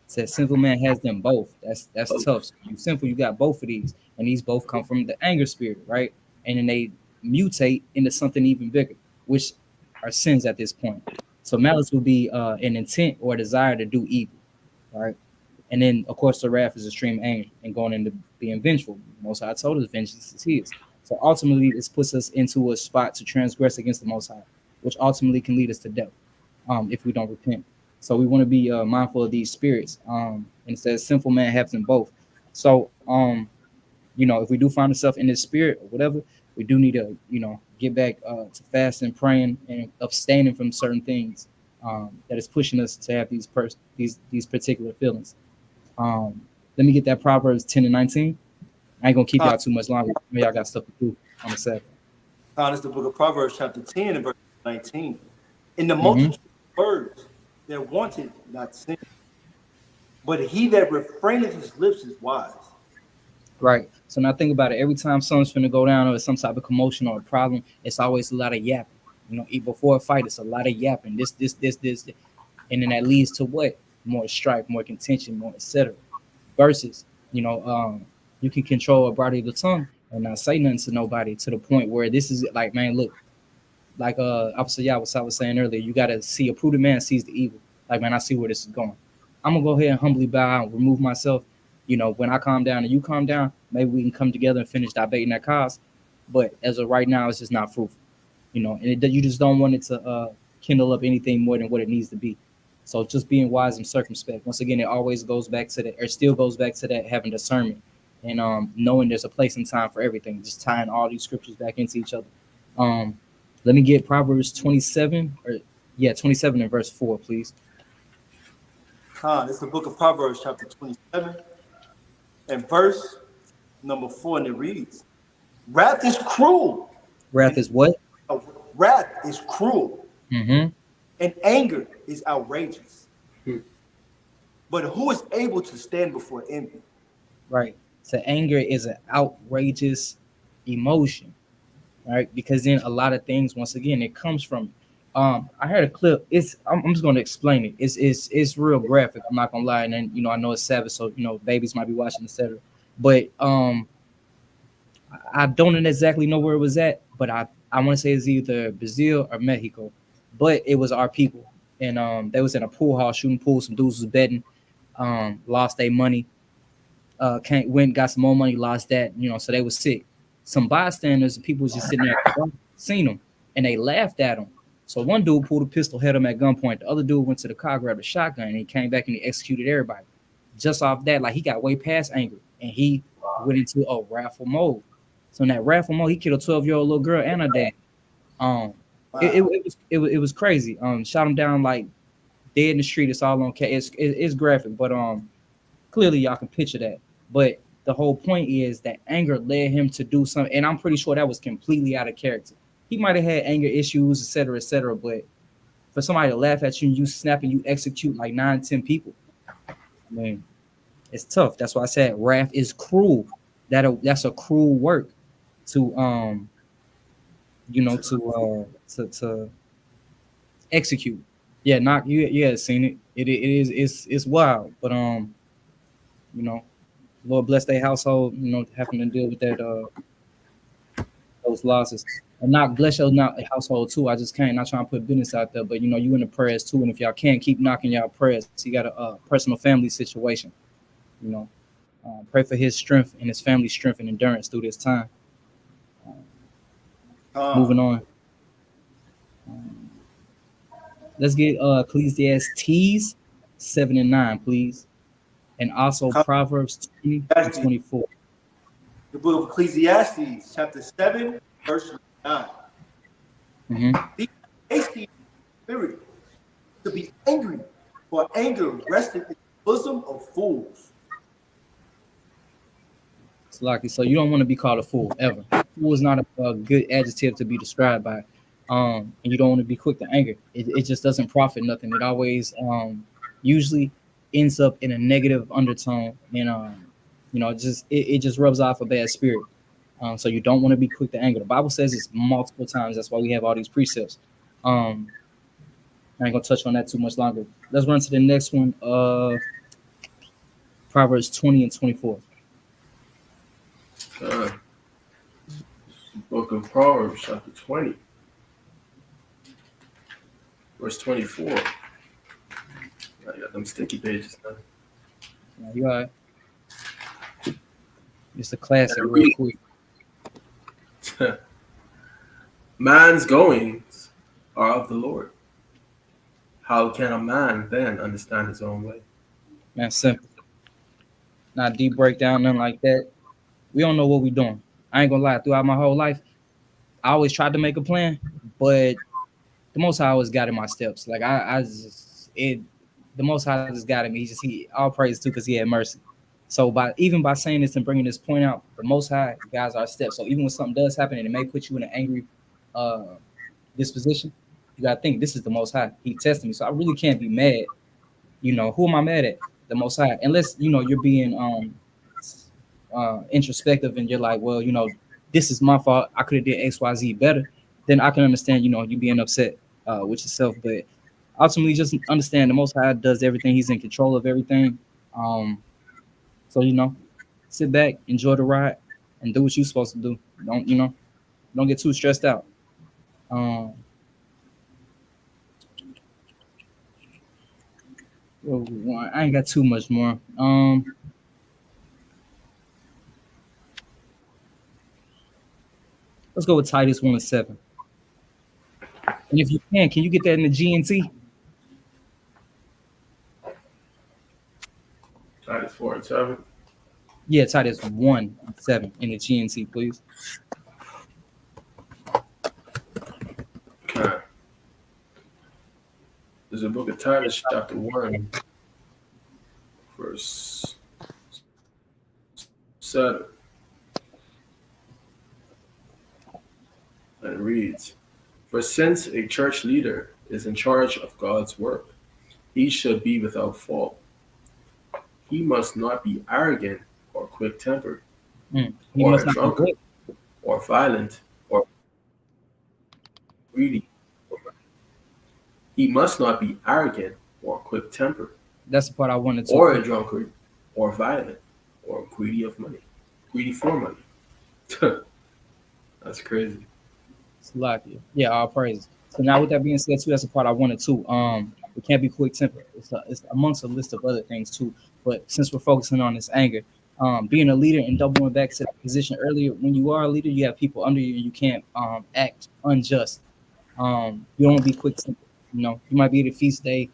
Says sinful man has them both. That's both. Tough. So you sinful, you got both of these, and these both come from the anger spirit, right? And then they mutate into something even bigger, which are sins at this point. So malice would be an intent or a desire to do evil, right? And then of course the wrath is extreme anger and going into being vengeful. Most High told us vengeance is his. So ultimately, this puts us into a spot to transgress against the Most High, which ultimately can lead us to death if we don't repent. So we want to be mindful of these spirits. And it says, "Sinful man hath them both." So if we do find ourselves in this spirit or whatever, we do need to get back to fasting, praying, and abstaining from certain things that is pushing us to have these particular feelings. Let me get that Proverbs 10 and 19. I ain't gonna keep y'all too much longer. Y'all got stuff to do on the Sabbath. It's the book of Proverbs, chapter 10, and verse 19. In the Mm-hmm. multitude of words, there wanted not sin, but he that refraineth his lips is wise. Right. So now think about it. Every time something's finna go down or some type of commotion or a problem, it's always a lot of yapping. Before a fight, it's a lot of yapping. This. And then that leads to what? More strife, more contention, more etc. Versus, you can control a body of the tongue and not say nothing to nobody to the point where this is like, man, look, like Officer Yah, what I was saying earlier, you gotta see a prudent man sees the evil. Like, man, I see where this is going. I'm gonna go ahead and humbly bow and remove myself. When I calm down and you calm down, maybe we can come together and finish debating that cause. But as of right now, it's just not fruitful. And you just don't want it to kindle up anything more than what it needs to be. So just being wise and circumspect. Once again, it always goes back to that, or still goes back to that, having discernment and knowing there's a place and time for everything. Just tying all these scriptures back into each other. Let me get Proverbs 27 and verse 4, please. It's the book of Proverbs, chapter 27, and verse number 4, and it reads, "Wrath is cruel." Wrath is what? Wrath is cruel, Mm-hmm. and anger is outrageous. But who is able to stand before envy? Right. So anger is an outrageous emotion, right? Because then a lot of things, once again, it comes from. I heard a clip. I'm just going to explain it. It's real graphic. I'm not gonna lie. And then I know it's Sabbath, so babies might be watching, etc. But I don't exactly know where it was at, but I want to say it's either Brazil or Mexico, but it was our people, and they was in a pool hall shooting pool. Some dudes was betting, lost their money, went got some more money, lost that, so they was sick. Some bystanders, people was just sitting there, seen them, and they laughed at them. So one dude pulled a pistol, held him at gunpoint. The other dude went to the car, grabbed a shotgun, and he came back and he executed everybody. Just off that, like he got way past anger, and he went into a wrathful mode. So in that wrathful mode, he killed a 12-year-old little girl and her dad. It was crazy. Shot him down like dead in the street. It's all on it's graphic, but clearly y'all can picture that. But the whole point is that anger led him to do something, and I'm pretty sure that was completely out of character. He might have had anger issues, et cetera, but for somebody to laugh at you and you snap and you execute like 9, 10 people, I mean, it's tough. That's why I said wrath is cruel. That's a cruel work to to execute. Yeah, not you. Yeah, seen it. It's wild, but Lord bless their household. Having to deal with that those losses, and not bless your household too. I just can't. Not trying to put business out there, but you in the prayers too. And if y'all can't keep knocking y'all prayers, you got a personal family situation. Pray for his strength and his family's strength and endurance through this time. Moving on. Let's get Ecclesiastes 7 and 9, please. And also Proverbs 20 and 24. The book of Ecclesiastes, chapter 7, verse 9. Mm-hmm. Be hasty in spirit to be angry, for anger rested in the bosom of fools. It's lucky. So you don't want to be called a fool ever. Fool is not a good adjective to be described by. And you don't want to be quick to anger. It just doesn't profit nothing. It always usually ends up in a negative undertone, and it just rubs off a bad spirit. So you don't want to be quick to anger. The Bible says it's multiple times. That's why we have all these precepts. I ain't gonna touch on that too much longer. Let's run to the next one. Proverbs 20 and 24. Book of Proverbs, chapter 20, verse 24. I got them sticky pages now. Yeah, you all right. It's a classic real quick. Man's goings are of the Lord. How can a man then understand his own way? Man, simple. Not deep breakdown, nothing like that. We don't know what we're doing. I ain't gonna lie. Throughout my whole life, I always tried to make a plan, but the Most High always guided my steps. Like I just it, the Most High just guided me. He all praise too, because He had mercy. So by saying this and bringing this point out, the Most High guides our steps. So even when something does happen and it may put you in an angry uh, disposition, you gotta think this is the Most High. He tested me, so I really can't be mad. Who am I mad at? The Most High. Unless you're being introspective and you're like, well, this is my fault. I could have did X, Y, Z better. Then I can understand, you being upset with yourself. But ultimately, just understand the Most High does everything. He's in control of everything. So sit back, enjoy the ride, and do what you're supposed to do. Don't get too stressed out. I ain't got too much more. Let's go with Titus 1:7. And if you can you get that in the GNT? Titus 4:7. Yeah, Titus 1:7 in the GNT, please. Okay. There's a book of Titus, chapter 1, verse 7. And it reads, "For since a church leader is in charge of God's work, he should be without fault. He must not be arrogant or quick-tempered, or a drunkard, or violent, or greedy. He must not be arrogant or quick-tempered. That's the part I wanted to. Or a drunkard, or violent, or greedy for money." That's crazy. Yeah, all praise. So now with that being said too, that's the part I wanted to. We can't be quick tempered. It's amongst a list of other things too. But since we're focusing on this anger, being a leader and doubling back to the position earlier, when you are a leader, you have people under you and you can't act unjust. You don't be quick tempered. You might be at a feast day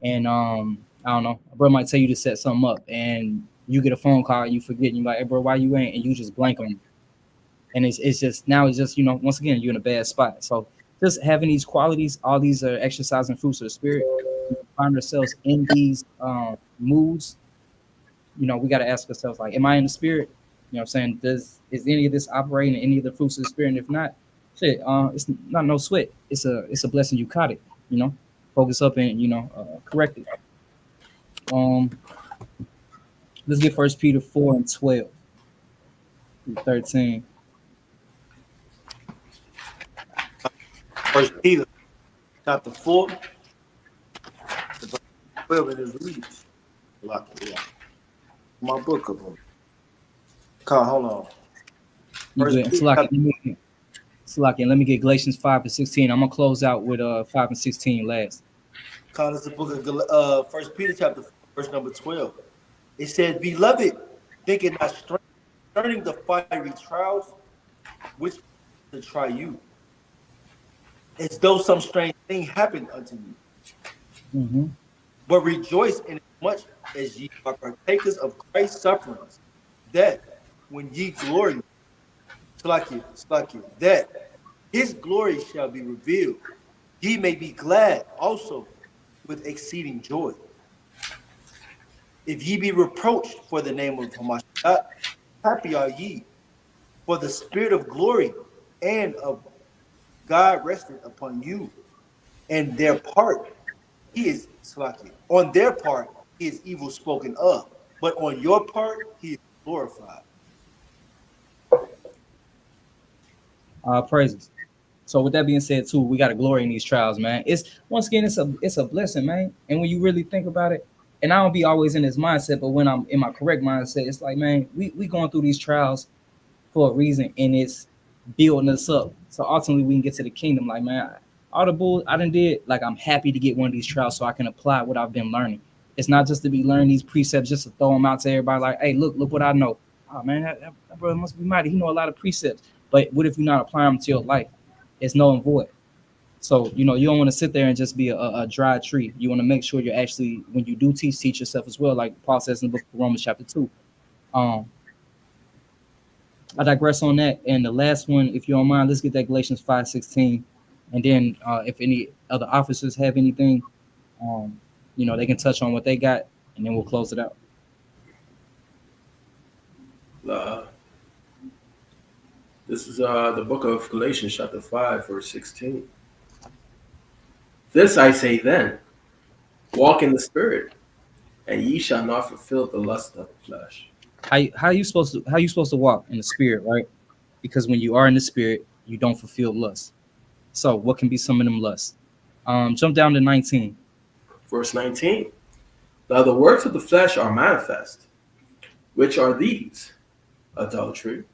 and I don't know, a bro might tell you to set something up and you get a phone call and you forget and you're like, hey bro, why you ain't? And you just blank on them. And it's just once again, you're in a bad spot. So just having these qualities, all these are exercising fruits of the spirit. We find ourselves in these moods. We got to ask ourselves, like, am I in the spirit? You know what I'm saying? Is any of this operating in any of the fruits of the spirit? And if not, shit, it's not no sweat. It's a blessing you caught it, focus up and, correct it. Let's get 1 Peter 4:12 through 13. First Peter, chapter 4, 12, and it reads. My book of them. Hold on. Salaki, let me get Galatians 5:16. I'm gonna close out with 5:16 last. It's the book of 1 Peter chapter 4, verse number 12. It says, "Beloved, think it not strange concerning the fiery trials which to try you, as though some strange thing happened unto you. Mm-hmm. But rejoice in as much as ye are partakers of Christ's sufferings, that when ye glory, that his glory shall be revealed, ye may be glad also with exceeding joy. If ye be reproached for the name of Hamashiach, happy are ye, for the spirit of glory and of God rested upon you, and their part he is on their part he is evil spoken of, but on your part he is glorified." Praises. So with that being said, too, we got to glory in these trials, man. It's once again, it's a blessing, man. And when you really think about it, and I don't be always in this mindset, but when I'm in my correct mindset, it's like, man, we going through these trials for a reason, and it's building us up. So ultimately, we can get to the kingdom. Like, man, all the bull I done did, like, I'm happy to get one of these trials so I can apply what I've been learning. It's not just to be learning these precepts just to throw them out to everybody. Like, hey, look what I know. Oh man, that brother must be mighty. He know a lot of precepts. But what if you're not applying them to your life? It's null and void. So you don't want to sit there and just be a dry tree. You want to make sure you're actually, when you do teach yourself as well, like Paul says in the book of Romans chapter 2. Um, I digress on that. And the last one, if you don't mind, let's get that Galatians 5:16. And then if any other officers have anything, um, they can touch on what they got, and then we'll close it out. Uh, this is the book of Galatians, chapter 5, verse 16. This I say then, walk in the spirit, and ye shall not fulfill the lust of the flesh. How you supposed to walk in the spirit, right? Because when you are in the spirit, you don't fulfill lust. So what can be some of them lusts? Jump down to 19. Verse 19. Now the works of the flesh are manifest, which are these: adultery,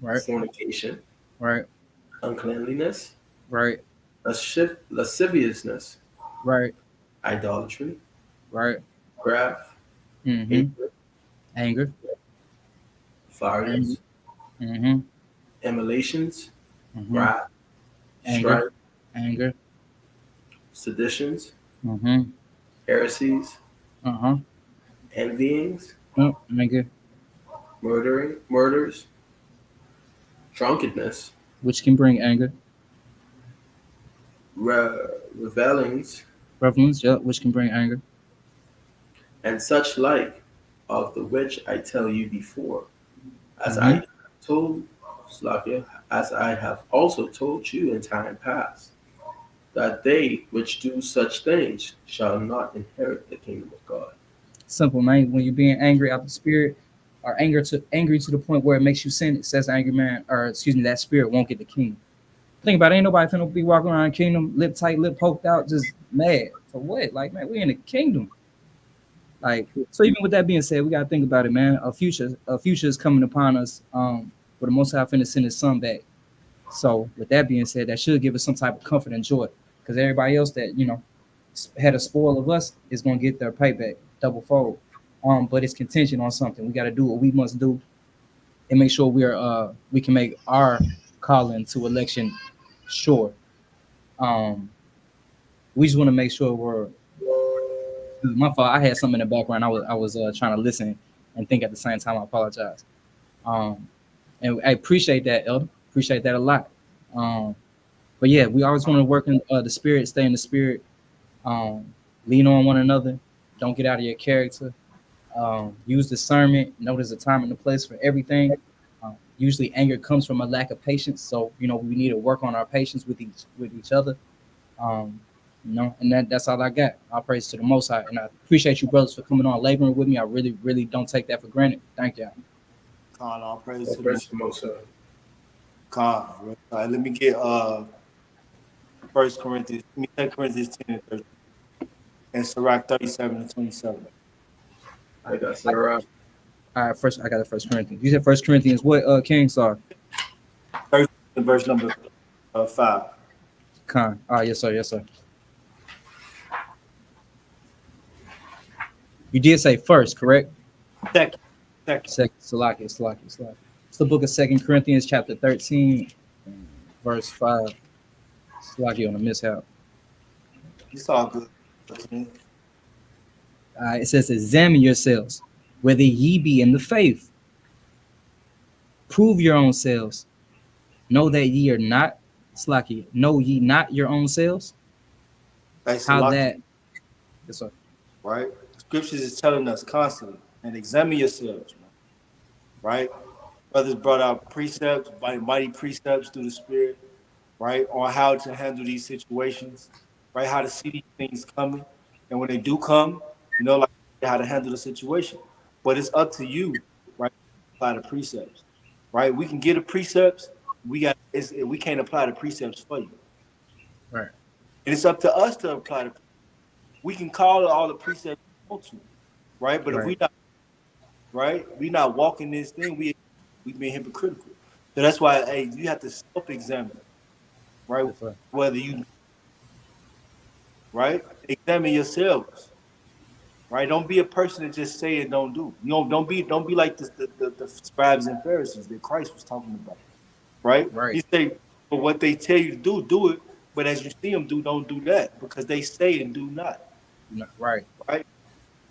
Right, fornication, right, uncleanliness, right, lasciviousness, right, idolatry, right. wrath, Mm-hmm. hatred, Anger. violence, Mm-hmm. emulations, Mm-hmm. wrath, Anger. strife, Anger. seditions, Mm-hmm. heresies, Uh-huh. envyings, Oh, anger, murders, drunkenness, which can bring anger. revelings, Revelings, yeah, which can bring anger. and such like, of the which I tell you before, as Mm-hmm. I told Slakia, as I have also told you in time past, that they which do such things shall not inherit the kingdom of God. Simple, man. When you're being angry out the spirit, or angry to the point where it makes you sin, it says the angry man, or excuse me, that spirit won't get the kingdom. Think about it, ain't nobody finna be walking around the kingdom, lip tight, lip poked out, just mad. For what? Like, man, we in the kingdom. Like, so even with that being said, we gotta think about it, man. A future is coming upon us. Where the Most High finna send His Son back. So with that being said, that should give us some type of comfort and joy, because everybody else that had a spoil of us is gonna get their payback double fold. But it's contingent on something. We got to do what we must do and make sure we can make our calling to election sure. Um, we just want to make sure we're. My fault. I had something in the background. I was trying to listen and think at the same time. I apologize. Um, and I appreciate that, Elder. Appreciate that a lot. Um, but yeah, we always want to work in the spirit, stay in the spirit, um, lean on one another. Don't get out of your character. Use discernment. Know there's a time and a place for everything. Usually, anger comes from a lack of patience. So we need to work on our patience with each other. Um, and that's all I got. All praise to the Most High, and I appreciate you, brothers, for coming on, laboring with me. I really, really don't take that for granted. Thank y'all. Con, all praise All to the praise Most. to the Most High. Con. All right, let me get First Corinthians. Let me take Corinthians 10 and 13. And Sirach 37 and 27. I got Sarah. All right, first I got the First Corinthians. You said First Corinthians. What King? Sorry. 13 verse number 5. Con. All right, yes sir, yes sir. You did say first, correct? Second. Second. Salakia. It's the book of Second Corinthians, chapter 13, verse 5. Salakia on the mishap. It's all good. King. It says, examine yourselves, whether ye be in the faith. Prove your own selves. Know that ye are not, Slacky, know ye not your own selves? Hey, How Salaki, that, yes, sir. right? Scriptures is telling us constantly and examine yourselves, man. Right? Brothers brought out precepts, mighty precepts through the Spirit, right? On how to handle these situations, right? How to see these things coming. And when they do come, like how to handle the situation. But it's up to you, right? To apply the precepts, right? We can get the precepts. We can't apply the precepts for you. Right. And it's up to us to apply the. We can call all the precepts we want to, right? But if Right. we not walking this thing, we being hypocritical. So that's why, hey, you have to self-examine, right? Yes, sir. Whether you, right, examine yourselves, right? Don't be a person that just say and don't do. Don't be like the scribes and Pharisees that Christ was talking about, right? Right. He say, but what they tell you to do, do it. But as you see them do, don't do that because they say and do not, Right. right?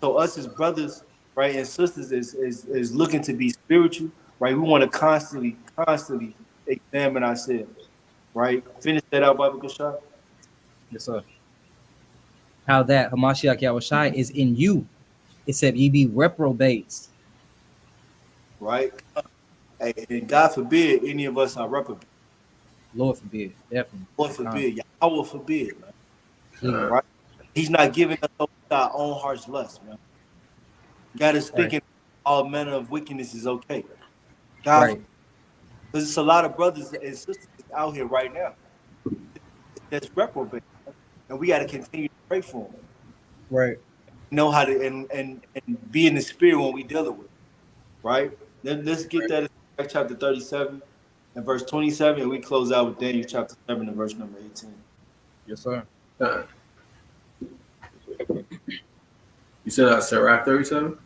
So us as brothers, right, and sisters is looking to be spiritual, right? We want to constantly examine ourselves, right? Finish that out, Bible Kashaf. Yes, sir. How that Hamashiach Yahushai is in you. It said ye be reprobates. Right? And God forbid any of us are reprobate. Lord forbid, definitely. Lord forbid, Yahweh forbid, man. Please. Right? He's not giving us over to our own heart's lust, man. God is Right. thinking all manner of wickedness is okay. God, Right. because it's a lot of brothers and sisters out here right now that's reprobate, man. And we got to continue to pray for them. Right. Know how to and be in the spirit when we deal with it, right? Then let's get that in chapter 37 and verse 27, and we close out with Daniel chapter 7 and verse number 18. Yes, sir. You said that Sirach 37?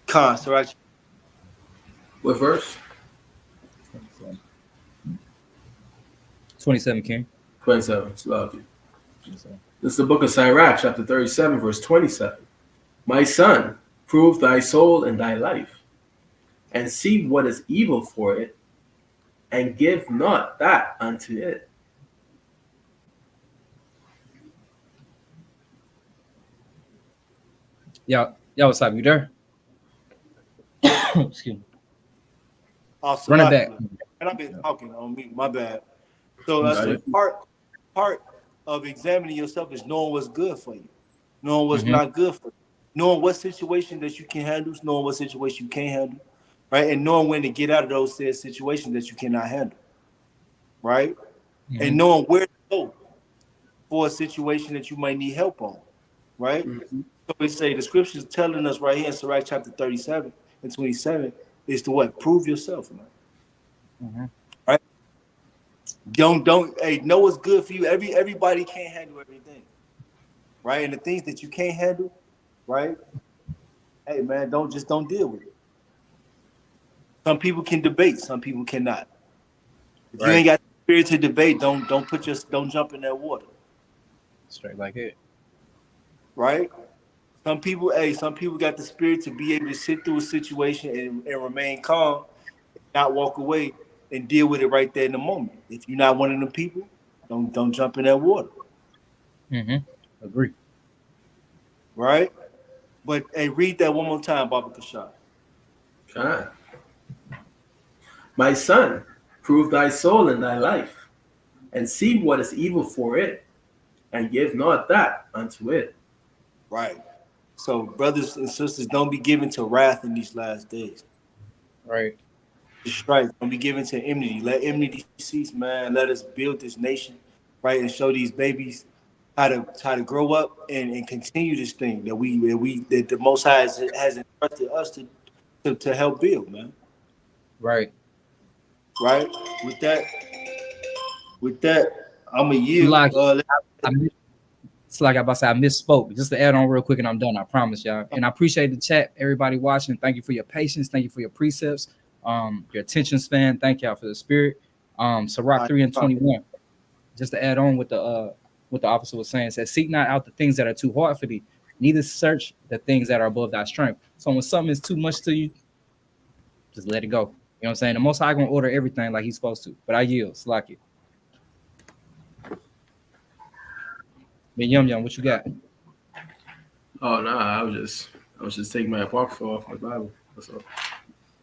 Con, Sirach. What verse? 27, King. 27. Love you. Yes, sir. This is the book of Sirach, chapter 37, verse 27. My son, prove thy soul and thy life, and see what is evil for it, and give not that unto it. Y'all, what's up? You there? Excuse me. Run it back. And I've been talking on me, my bad. So that's the part of examining yourself is knowing what's good for you, knowing what's not good for you, knowing what situation that you can handle, knowing what situation you can't handle, right? And knowing when to get out of those said situations that you cannot handle, right? And knowing where to go for a situation that you might need help on, right? So we say the scriptures telling us right here in Sirach chapter 37 and 27 is to what? Prove yourself, man. Right? Don't hey, know what's good for you. Everybody can't handle everything. Right? And the things that you can't handle, right? Hey man, don't deal with it. Some people can debate, some people cannot. If you ain't got the spirit to debate, don't jump in that water. Straight like it. Right? Some people got the spirit to be able to sit through a situation and remain calm, not walk away and deal with it right there in the moment. If you're not one of them people, don't jump in that water. Agree. Right? But hey, read that one more time, Baba Kashaf. Okay. My son, prove thy soul and thy life, and see what is evil for it, and give not that unto it. Right. So, brothers and sisters, don't be given to wrath in these last days. Right. The strife. Don't be given to enmity. Let enmity cease, man. Let us build this nation, right, and show these babies how to grow up and continue this thing that the Most High has entrusted us to help build, man. Right. Right. With that, I'm a yield. It's like I about to say I misspoke. Just to add on real quick, and I'm done. I promise y'all. And I appreciate the chat, everybody watching. Thank you for your patience. Thank you for your precepts, your attention span. Thank y'all for the spirit. Sirach 3 and 21. Just to add on what the officer was saying, it says, seek not out the things that are too hard for thee, neither search the things that are above thy strength. So when something is too much to you, just let it go. You know what I'm saying? The Most High gonna order everything like he's supposed to. But I yield. Slack it. But Yum, what you got? Oh no, I was just taking my apocrypha off my Bible. That's all.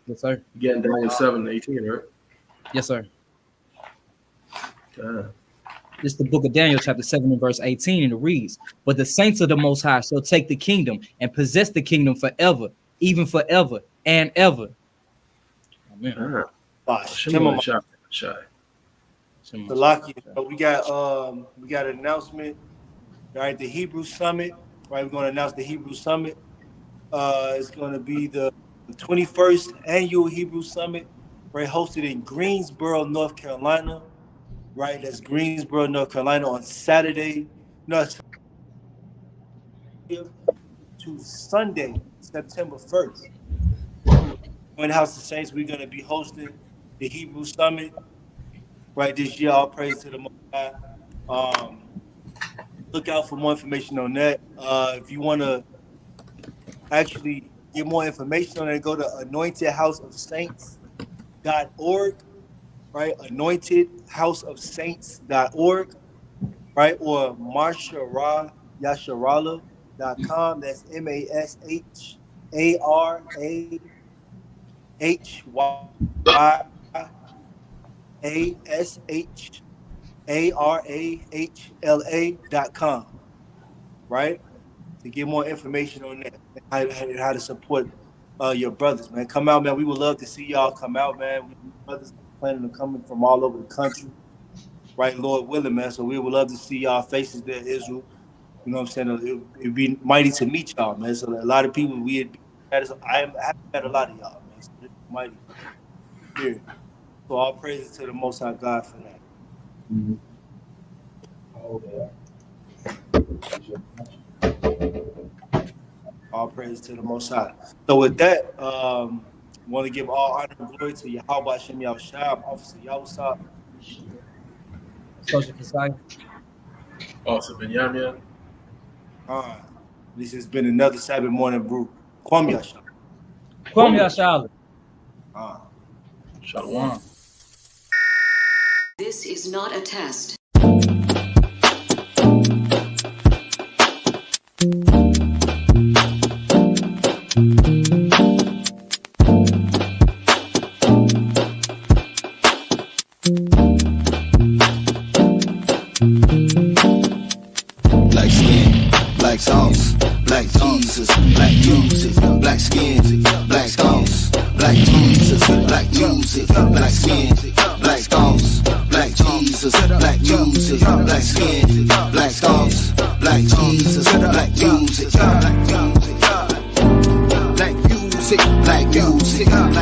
Yes, sir. Getting Daniel 7 and 18, right? Yes, sir. Okay. This is the book of Daniel, chapter 7 and verse 18, and it reads, but the saints of the Most High shall take the kingdom and possess the kingdom forever, even forever and ever. Amen. So Lucky, so we got an announcement. All right, the Hebrew Summit. Right, we're going to announce the Hebrew Summit. It's going to be the 21st annual Hebrew Summit, right, hosted in Greensboro, North Carolina. Right, that's Greensboro, North Carolina on Saturday. No, to Sunday, September 1st. In House of Saints, we're going to be hosting the Hebrew Summit. right this year. All praise to the Most High. Look out for more information on that. If you want to actually get more information on it, go to anointedhouseofsaints.org, right? anointedhouseofsaints.org, right? Or masharayasharala.com. That's MASHARAYASHARAHLA.com, right? To get more information on that, how to support your brothers, man. Come out, man. We would love to see y'all come out, man. We brothers planning on coming from all over the country, right? Lord willing, man. So we would love to see y'all faces there, Israel. You know what I'm saying? It'd be mighty to meet y'all, man. So a lot of people I haven't met a lot of y'all, man. So it's mighty here. So all praises to the Most High God for that. Mm-hmm. Oh, All praise to the Most High. So with that, want to give all honor and glory to Yahweh Hashem Yahushua, Officer Yahusah. Social Kasai. Also, Benyamin. This has been another Sabbath morning brew. Kwam Yasha. Kwam Yasha. Shalom. This is not a test. Black skin, black sauce, black Jesus, black music, black skin, black sauce, black Jesus, black music, black skin, black sauce, black Jesus, black music, black skin, black sauce, black Jesus, black music, black music, black music, black music, black